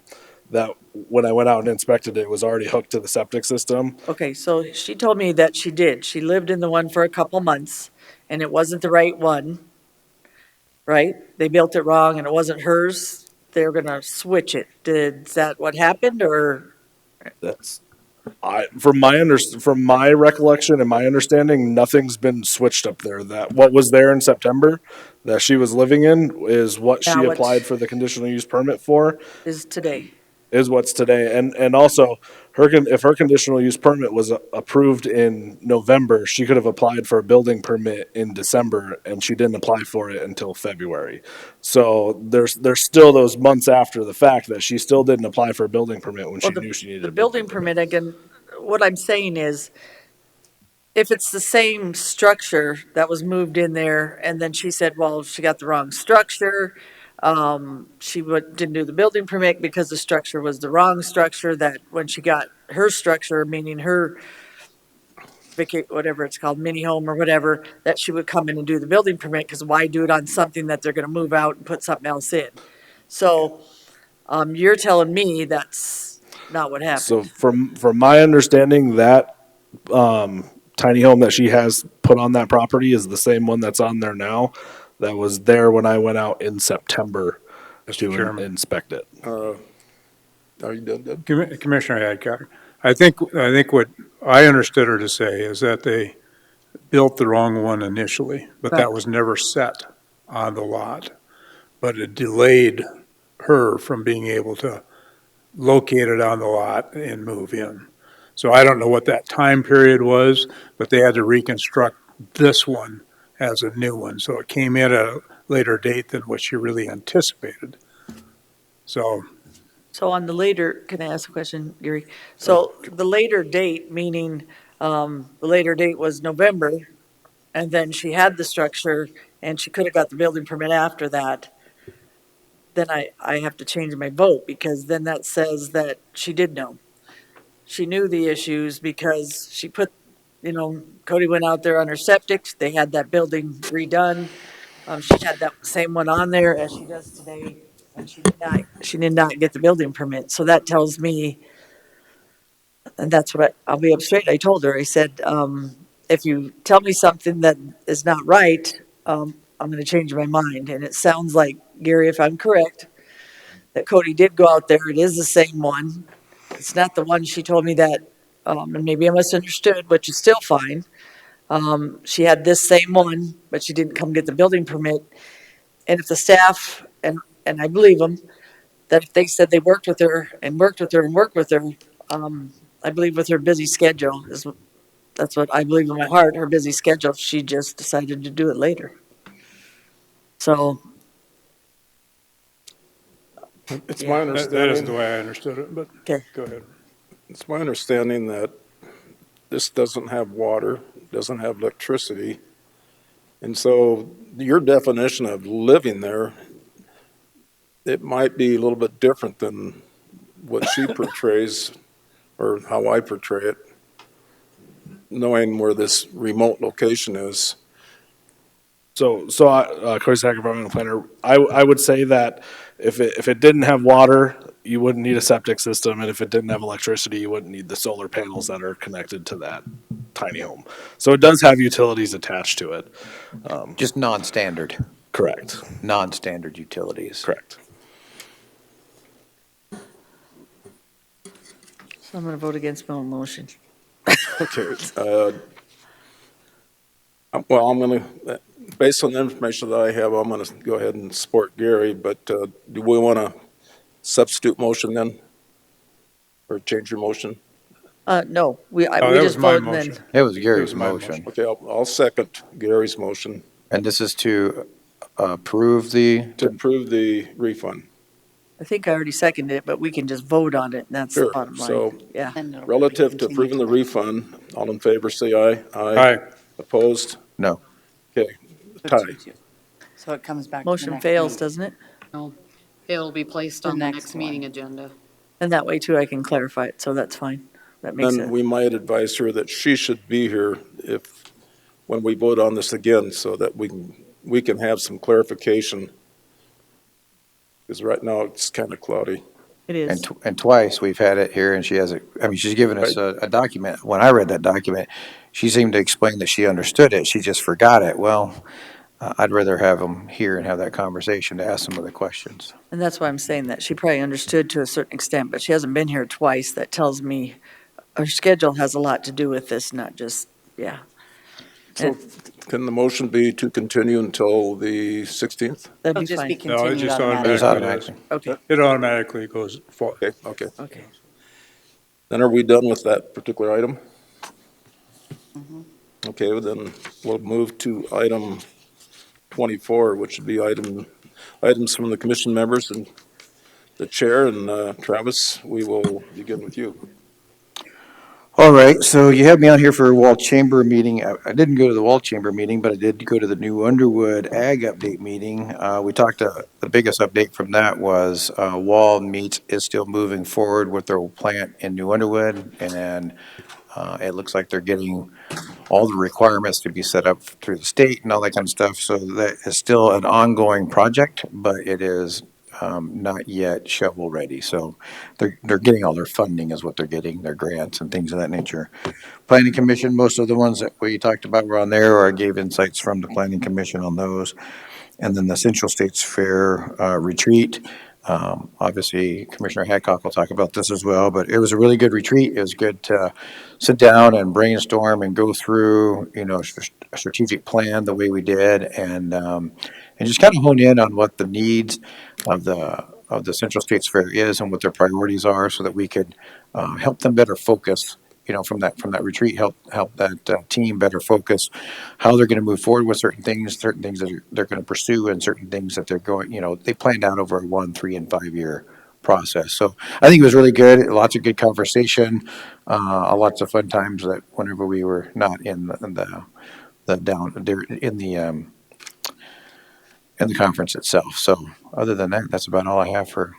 That when I went out and inspected it, was already hooked to the septic system. Okay, so she told me that she did. She lived in the one for a couple months, and it wasn't the right one, right? They built it wrong, and it wasn't hers. They were gonna switch it. Is that what happened, or? That's from my recollection and my understanding, nothing's been switched up there. That what was there in September that she was living in is what she Now what applied for the conditional use permit for. is today? Is what's today, and also if her conditional use permit was approved in November, she could have applied for a building permit in December, and she didn't apply for it until February. So there's still those months after the fact that she still didn't apply for a building permit when she knew she needed The a building permit, again, what I'm saying is, if it's the same structure that was moved in there, and then she said, well, she got the wrong structure, didn't do the building permit because the structure was the wrong structure, that when she got her structure, meaning her whatever it's called, mini home or whatever, that she would come in and do the building permit, because why do it on something that they're gonna move out and put something else in? So, you're telling me that's not what happened. So from my understanding, that tiny home that she has put on that property is the same one that's on there now. That was there when I went out in September to inspect it. Are you done, Deb? Commissioner Hadcock, I think what I understood her to say is that they built the wrong one initially, but that was never set on the lot. But it delayed her from being able to locate it on the lot and move in. So I don't know what that time period was, but they had to reconstruct this one as a new one. So it came in at a later date than what she really anticipated. So on the later, can I ask a question, Gary? So the later date, meaning, the later date was November, and then she had the structure, and she could have got the building permit after that, then I have to change my vote, because then that says that she did know. She knew the issues because she put, Cody went out there on her septic, they had that building redone. She had that same one on there as she does today, and she did not get the building permit. So that tells me, and that's what I'll be up straight. I told her, I said, if you tell me something that is not right, I'm going to change my mind. And it sounds like, Gary, if I'm correct, that Cody did go out there. It is the same one. It's not the one she told me that, and maybe I misunderstood, which is still fine. She had this same one, but she didn't come get the building permit. And if the staff, and I believe them, that if they said they worked with her and worked with her and worked with her, I believe with her busy schedule, that's what I believe in my heart, her busy schedule, she just decided to do it later. So. It's my understanding. That is the way I understood it, but okay. Go ahead. It's my understanding that this doesn't have water, doesn't have electricity. And so your definition of living there, it might be a little bit different than what she portrays, or how I portray it, knowing where this remote location is. So, Cody Sack, environmental planner, I would say that if it didn't have water, you wouldn't need a septic system, and if it didn't have electricity, you wouldn't need the solar panels that are connected to that tiny home. So it does have utilities attached to it. Just non-standard, Correct. non-standard utilities. Correct. So I'm going to vote against my own motion. Okay. Well, I'm going to, based on the information that I have, I'm going to go ahead and support Gary, but do we want to substitute motion then? Or change your motion? No, we that just was my vote and motion. then, It was It Gary's was my motion. Okay, I'll second Gary's motion And this is to approve the, to approve the refund. I think I already seconded it, but we can just vote on it, and that's the Sure, bottom line. so Yeah. And it'll be relative to continued approving the to- refund, all in favor, say aye. Aye. Opposed? no. Okay, tie. So it comes back to the Motion next fails, meeting. doesn't it? No, it'll be placed The on the next next one. meeting agenda. And that way too, I can clarify it, so that's fine. That makes Then it, we might advise her that she should be here when we vote on this again, so that we can have some clarification. Because right now, it's kind of cloudy. it is. And twice we've had it here and she has it, I mean, she's given us a document. When I read that document, she seemed to explain that she understood it. She just forgot it. Well, I'd rather have them here and have that conversation to ask some of the questions. And that's why I'm saying that. She probably understood to a certain extent, but she hasn't been here twice. That tells me her schedule has a lot to do with this, not just, yeah. So can the motion be to continue until the 16th? That'd It'll be just be fine. No, it continued just automatically. It's automatically automatic. goes. Okay, It automatically goes for. Okay. okay. Then are we done with that particular item? Okay, well then we'll move to item 24, which would be items from the commission members and the chair. And Travis, we will begin with you. All right, so you have me on here for a Wall Chamber meeting. I didn't go to the Wall Chamber meeting, but I did go to the New Underwood Ag Update meeting. We talked, the biggest update from that was Wall Meat is still moving forward with their plant in New Underwood, and it looks like they're getting all the requirements to be set up through the state and all that kind of stuff. So that is still an ongoing project, but it is not yet shovel ready. So they're getting all their funding is what they're getting, their grants and things of that nature. Planning Commission, most of the ones that we talked about were on there, or I gave insights from the Planning Commission on those. And then the Central States Fair retreat. Obviously, Commissioner Hadcock will talk about this as well, but it was a really good retreat. It was good to sit down and brainstorm and go through, a strategic plan the way we did, and just kind of hone in on what the needs of the Central States Fair is and what their priorities are, so that we could help them better focus. From that retreat, help that team better focus how they're going to move forward with certain things that they're going to pursue, and certain things that they're going. They planned out over a 1, 3, and 5 year process. So I think it was really good. Lots of good conversation, lots of fun times that whenever we were not in the down there in the conference itself. So other than that, that's about all I have for.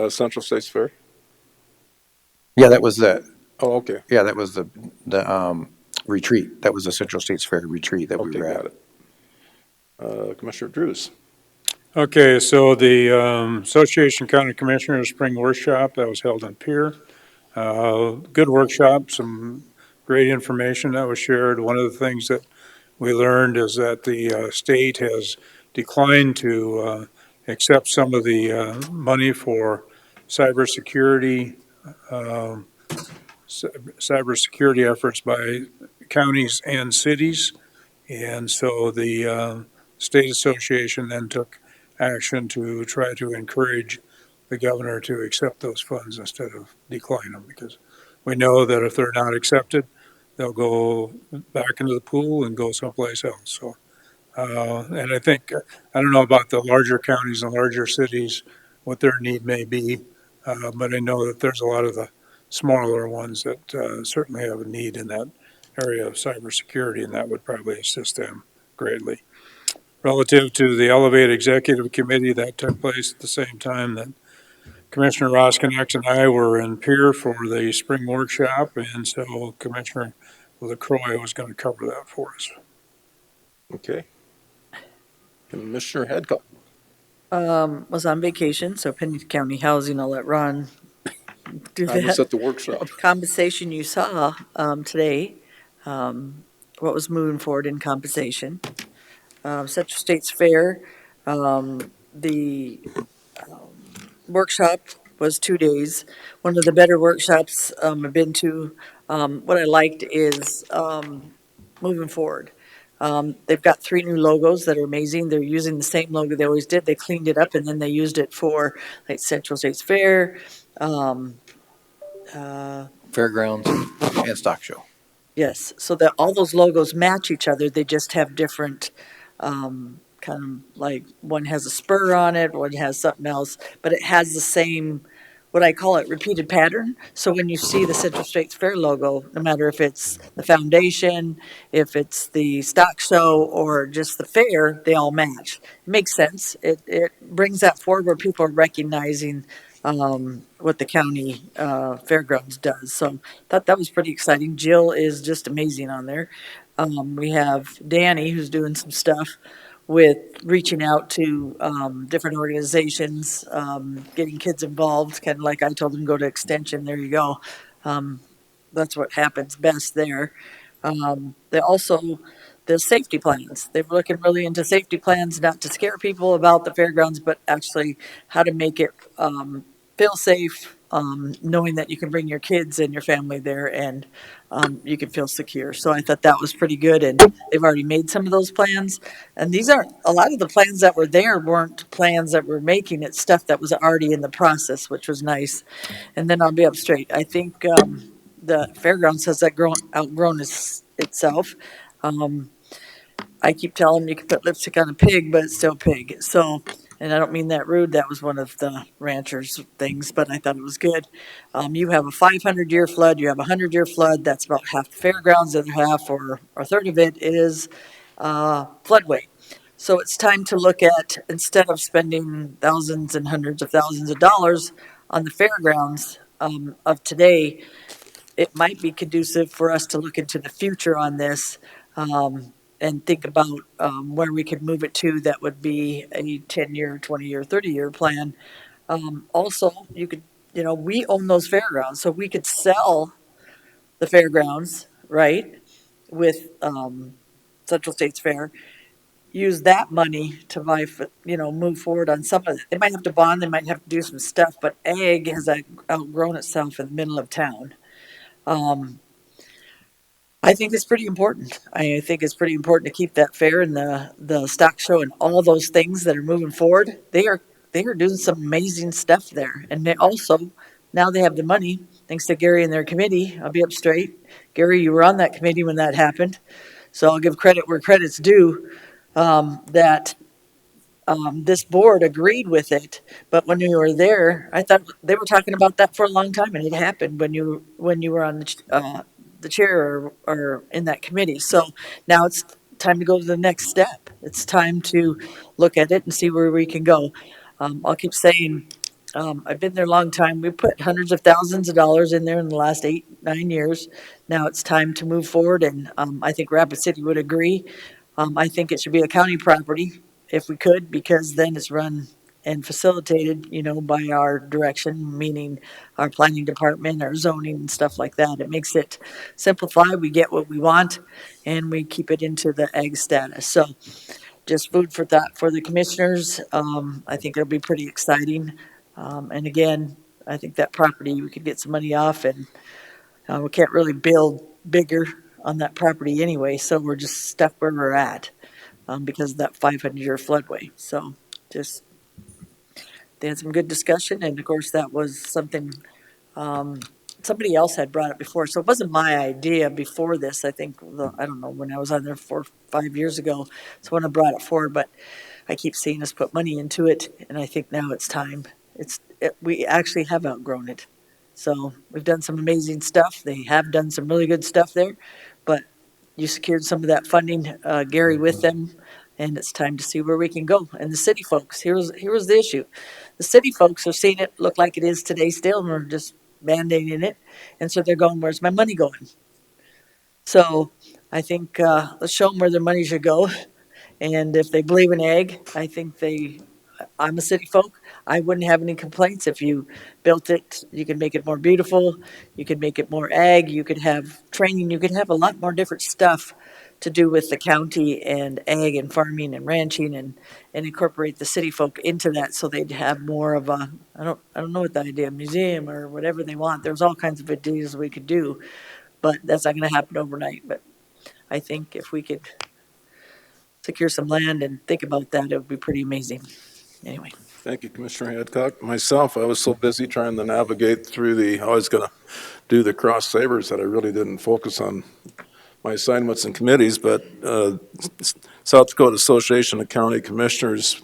Central States Fair? Yeah, that was the. Oh, okay. Yeah, that was the retreat. That was the Central States Fair retreat that we were at. Got it. Commissioner Drews. Okay, so the Association of County Commissioners Spring Workshop that was held in Pier. Good workshop, some great information that was shared. One of the things that we learned is that the state has declined to accept some of the money for cybersecurity efforts by counties and cities. And so the state association then took action to try to encourage the governor to accept those funds instead of decline them, because we know that if they're not accepted, they'll go back into the pool and go someplace else. So, and I think, I don't know about the larger counties and larger cities, what their need may be, but I know that there's a lot of the smaller ones that certainly have a need in that area of cybersecurity, and that would probably assist them greatly. Relative to the Elevate Executive Committee, that took place at the same time that Commissioner Roskinex and I were in Pier for the spring workshop, and so Commissioner LaCroy was going to cover that for us. Okay. Commissioner Hadcock. Was on vacation, so Pennington County Housing, I'll let Ron do I was that. at the workshop. Compensation you saw, today, what was moving forward in compensation. Central States Fair, the workshop was 2 days. One of the better workshops I've been to. What I liked is moving forward. They've got 3 new logos that are amazing. They're using the same logo they always did. They cleaned it up and then they used it for like Central States Fair. Fairgrounds and stock show. Yes, so that all those logos match each other. They just have different, kind of like one has a spur on it, one has something else, but it has the same, what I call it, repeated pattern. So when you see the Central States Fair logo, no matter if it's the foundation, if it's the stock show, or just the fair, they all match. It makes sense. It brings that forward where people are recognizing what the county fairgrounds does. So thought that was pretty exciting. Jill is just amazing on there. We have Danny who's doing some stuff with reaching out to different organizations, getting kids involved, kind of like I told them, go to Extension, there you go. That's what happens best there. They also, the safety plans, they're looking really into safety plans, not to scare people about the fairgrounds, but actually how to make it feel safe, knowing that you can bring your kids and your family there and you can feel secure. So I thought that was pretty good, and they've already made some of those plans. And these aren't, a lot of the plans that were there weren't plans that we're making, it's stuff that was already in the process, which was nice. And then I'll be up straight. I think the fairgrounds has that outgrown itself. I keep telling them you can put lipstick on a pig, but it's still pig. So, and I don't mean that rude. That was one of the ranchers' things, but I thought it was good. You have a 500-year flood. You have a 100-year flood. That's about half the fairgrounds. The other half, or a third of it, is floodway. So it's time to look at, instead of spending thousands and hundreds of thousands of dollars on the fairgrounds of today, it might be conducive for us to look into the future on this, and think about where we could move it to. That would be a 10-year, 20-year, 30-year plan. Also, you could, we own those fairgrounds, so we could sell the fairgrounds, right, with Central States Fair, use that money to buy, move forward on some of it. They might have to bond, they might have to do some stuff, but ag has outgrown itself in the middle of town. I think it's pretty important. I think it's pretty important to keep that fair and the stock show and all those things that are moving forward. They are doing some amazing stuff there, and they also, now they have the money thanks to Gary and their committee. I'll be up straight. Gary, you were on that committee when that happened, so I'll give credit where credit's due. That this board agreed with it, but when we were there, I thought they were talking about that for a long time, and it happened when you were on the chair, or in that committee. So now it's time to go to the next step. It's time to look at it and see where we can go. I'll keep saying, I've been there a long time. We put hundreds of thousands of dollars in there in the last 8, 9 years. Now it's time to move forward, and I think Rapid City would agree. I think it should be a county property if we could, because then it's run and facilitated, by our direction, meaning our planning department, our zoning and stuff like that. It makes it simplify. We get what we want, and we keep it into the ag status. So just food for thought for the commissioners. I think it'll be pretty exciting. And again, I think that property, we could get some money off, and we can't really build bigger on that property anyway, so we're just stuck where we're at because of that 500-year floodway. So just, they had some good discussion, and of course that was something somebody else had brought up before, so it wasn't my idea before this. I think, I don't know, when I was on there 4 or 5 years ago, so when I brought it forward, but I keep seeing us put money into it, and I think now it's time. We actually have outgrown it. So we've done some amazing stuff. They have done some really good stuff there, but you secured some of that funding, Gary, with them, and it's time to see where we can go. And the city folks, here's the issue. The city folks are seeing it look like it is today still, and we're just band-aiding it. And so they're going, where's my money going? So I think let's show them where their money should go. And if they believe in ag, I think I'm a city folk. I wouldn't have any complaints if you built it. You could make it more beautiful. You could make it more ag. You could have training. You could have a lot more different stuff to do with the county and ag and farming and ranching and incorporate the city folk into that so they'd have more of a, I don't know what the idea, museum or whatever they want. There's all kinds of ideas we could do, but that's not going to happen overnight. But I think if we could secure some land and think about that, it would be pretty amazing. Anyway. Thank you, Commissioner Hadcock. Myself, I was so busy trying to navigate through I was going to do the cross savers that I really didn't focus on my assignments and committees, but South Dakota Association of County Commissioners,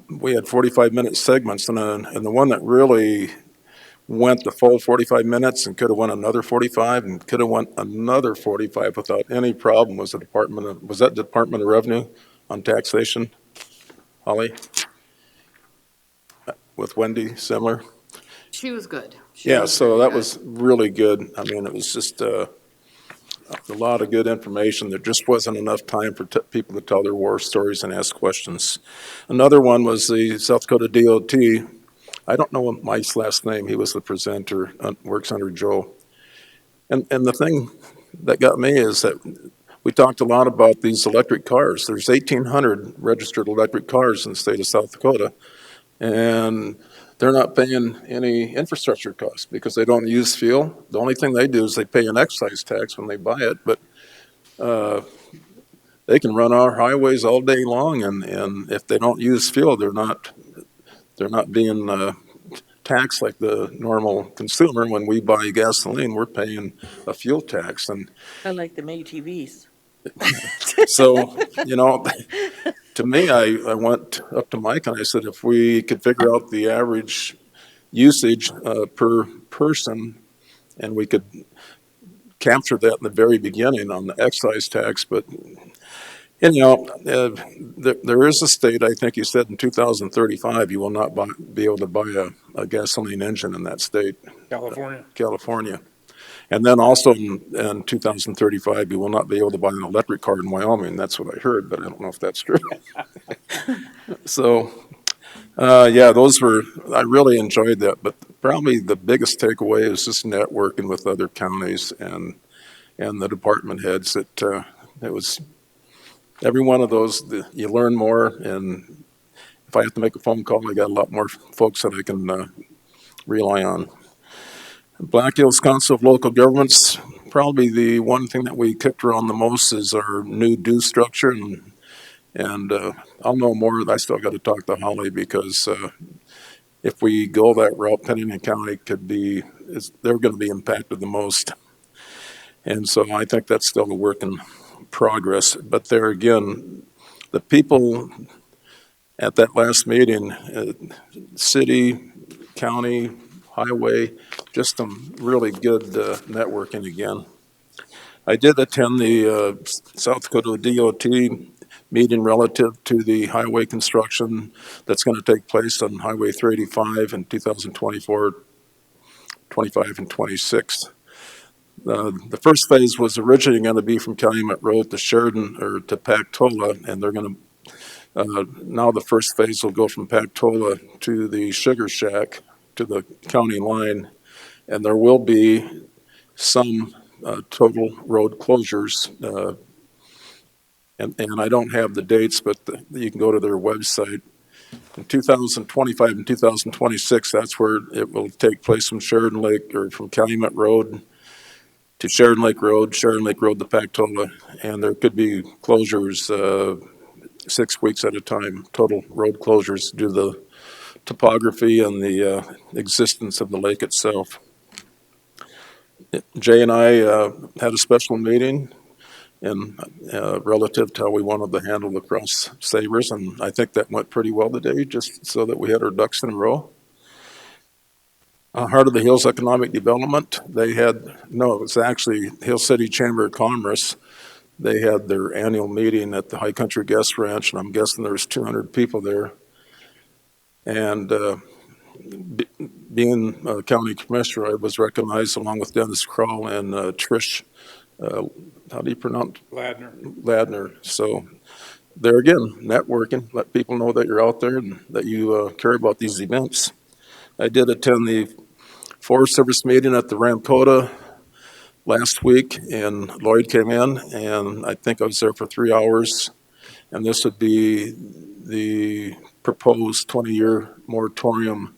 we had 45-minute segments, and the one that really went the full 45 minutes and could have went another 45 and could have went another 45 without any problem was that Department of Revenue on taxation, Holly? With Wendy Simler? She was good. So that was really good. I mean, it was just a lot of good information. There just wasn't enough time for people to tell their war stories and ask questions. Another one was the South Dakota DOT. I don't know Mike's last name. He was the presenter, works under Joe. And the thing that got me is that we talked a lot about these electric cars. There's 1,800 registered electric cars in the state of South Dakota, and they're not paying any infrastructure costs because they don't use fuel. The only thing they do is they pay an excise tax when they buy it, but they can run our highways all day long, and if they don't use fuel, they're not being taxed like the normal consumer. When we buy gasoline, we're paying a fuel tax, and I like the ATVs. so to me, I went up to Mike and I said, if we could figure out the average usage per person, and we could capture that in the very beginning on the excise tax, but there is a state, I think you said in 2035, you will not be able to buy a gasoline engine in that state. California. And then also in 2035, you will not be able to buy an electric car in Wyoming. That's what I heard, but I don't know if that's true. So, I really enjoyed that. But probably the biggest takeaway is just networking with other counties and the department heads. It was every one of those, you learn more. And if I have to make a phone call, I got a lot more folks that I can rely on. Black Hills Council of Local Governments, probably the one thing that we kicked around the most is our new due structure, and I'll know more. I still got to talk to Holly because if we go that route, Pennington County they're going to be impacted the most, and so I think that's still a work in progress. But there again, the people at that last meeting, city, county, highway, just some really good networking again. I did attend the South Dakota DOT meeting relative to the highway construction that's going to take place on Highway 385 in 2024, 25, and 26. The first phase was originally going to be from Calumet Road to Sheridan or to Pactola, and they're going to now the first phase will go from Pactola to the Sugar Shack to the county line, and there will be some total road closures. And I don't have the dates, but you can go to their website. In 2025 and 2026, that's where it will take place from Sheridan Lake or from Calumet Road to Sheridan Lake Road to Pactola, and there could be closures 6 weeks at a time, total road closures due to the topography and the existence of the lake itself. Jay and I had a special meeting relative to how we wanted to handle the cross savers, and I think that went pretty well today, just so that we had our ducks in a row. Heart of the Hills Economic Development, it was actually Hill City Chamber of Commerce. they had their annual meeting at the High Country Guest Ranch, and I'm guessing there was 200 people there. And being a county commissioner, I was recognized along with Dennis Kroll and Trish, how do you pronounce? Ladner. So there again, networking, let people know that you're out there and that you care about these events. I did attend the Forest Service meeting at the Ramcota last week, and Lloyd came in, and I think I was there for 3 hours. And this would be the proposed 20-year moratorium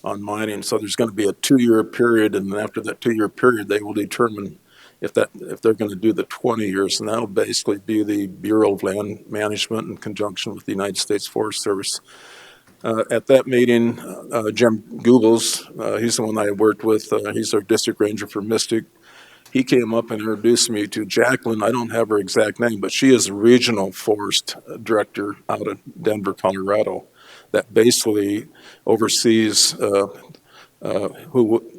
on mining. So there's going to be a 2-year period, and then after that 2-year period, they will determine if they're going to do the 20 years, and that'll basically be the Bureau of Land Management in conjunction with the United States Forest Service. At that meeting, Jim Googles, he's the one I worked with. He's our district ranger for Mystic. He came up and introduced me to Jacqueline. I don't have her exact name, but she is a regional forest director out of Denver, Colorado, that basically oversees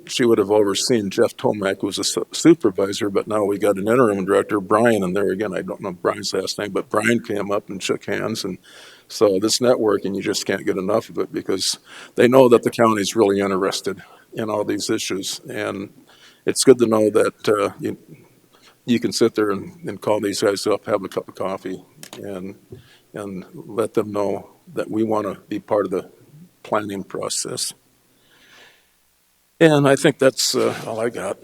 she would have overseen Jeff Tomac, who was a supervisor, but now we got an interim director, Brian, and there again, I don't know Brian's last name, but Brian came up and shook hands. And so this networking, you just can't get enough of it because they know that the county's really interested in all these issues. And it's good to know that you can sit there and call these guys up, have a cup of coffee, and let them know that we want to be part of the planning process. And I think that's all I got.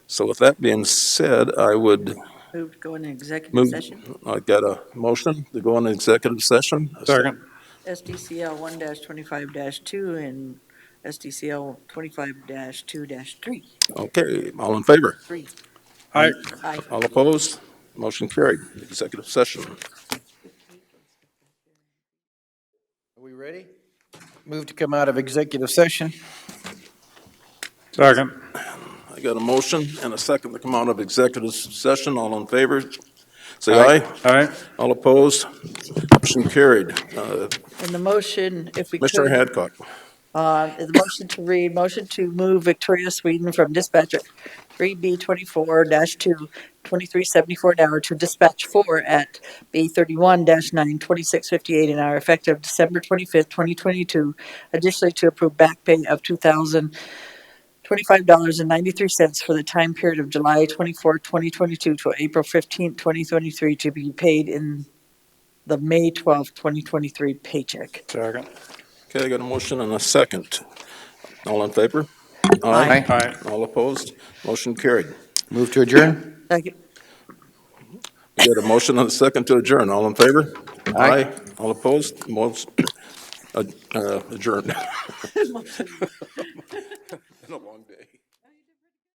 So with that being said, I would Move to go into executive session. I got a motion to go into executive session. Second. SDCL 1-25-2 and SDCL 25-2-3. Okay, all in favor? 3. Aye. Aye. All opposed? Motion carried. Executive session. Are we ready? Move to come out of executive session. Second. I got a motion and a second to come out of executive session. All in favor? Say aye. Aye. All opposed? Motion carried. And the motion, if we could. Commissioner Hadcock. The motion to read, motion to move Victoria Sweden from dispatcher 3B24-2, 2374 an hour to dispatch 4 at B31-9, 2658 an hour, effective December 25th, 2022. Additionally, to approve back pay of $2,025.93 for the time period of July 24, 2022 to April 15, 2023, to be paid in the May 12, 2023 paycheck. Second. Okay, I got a motion and a second. All in favor? Aye. Aye. All opposed? Motion carried. Move to adjourn. Second. We got a motion and a second to adjourn. All in favor? Aye. All opposed? Adjourned.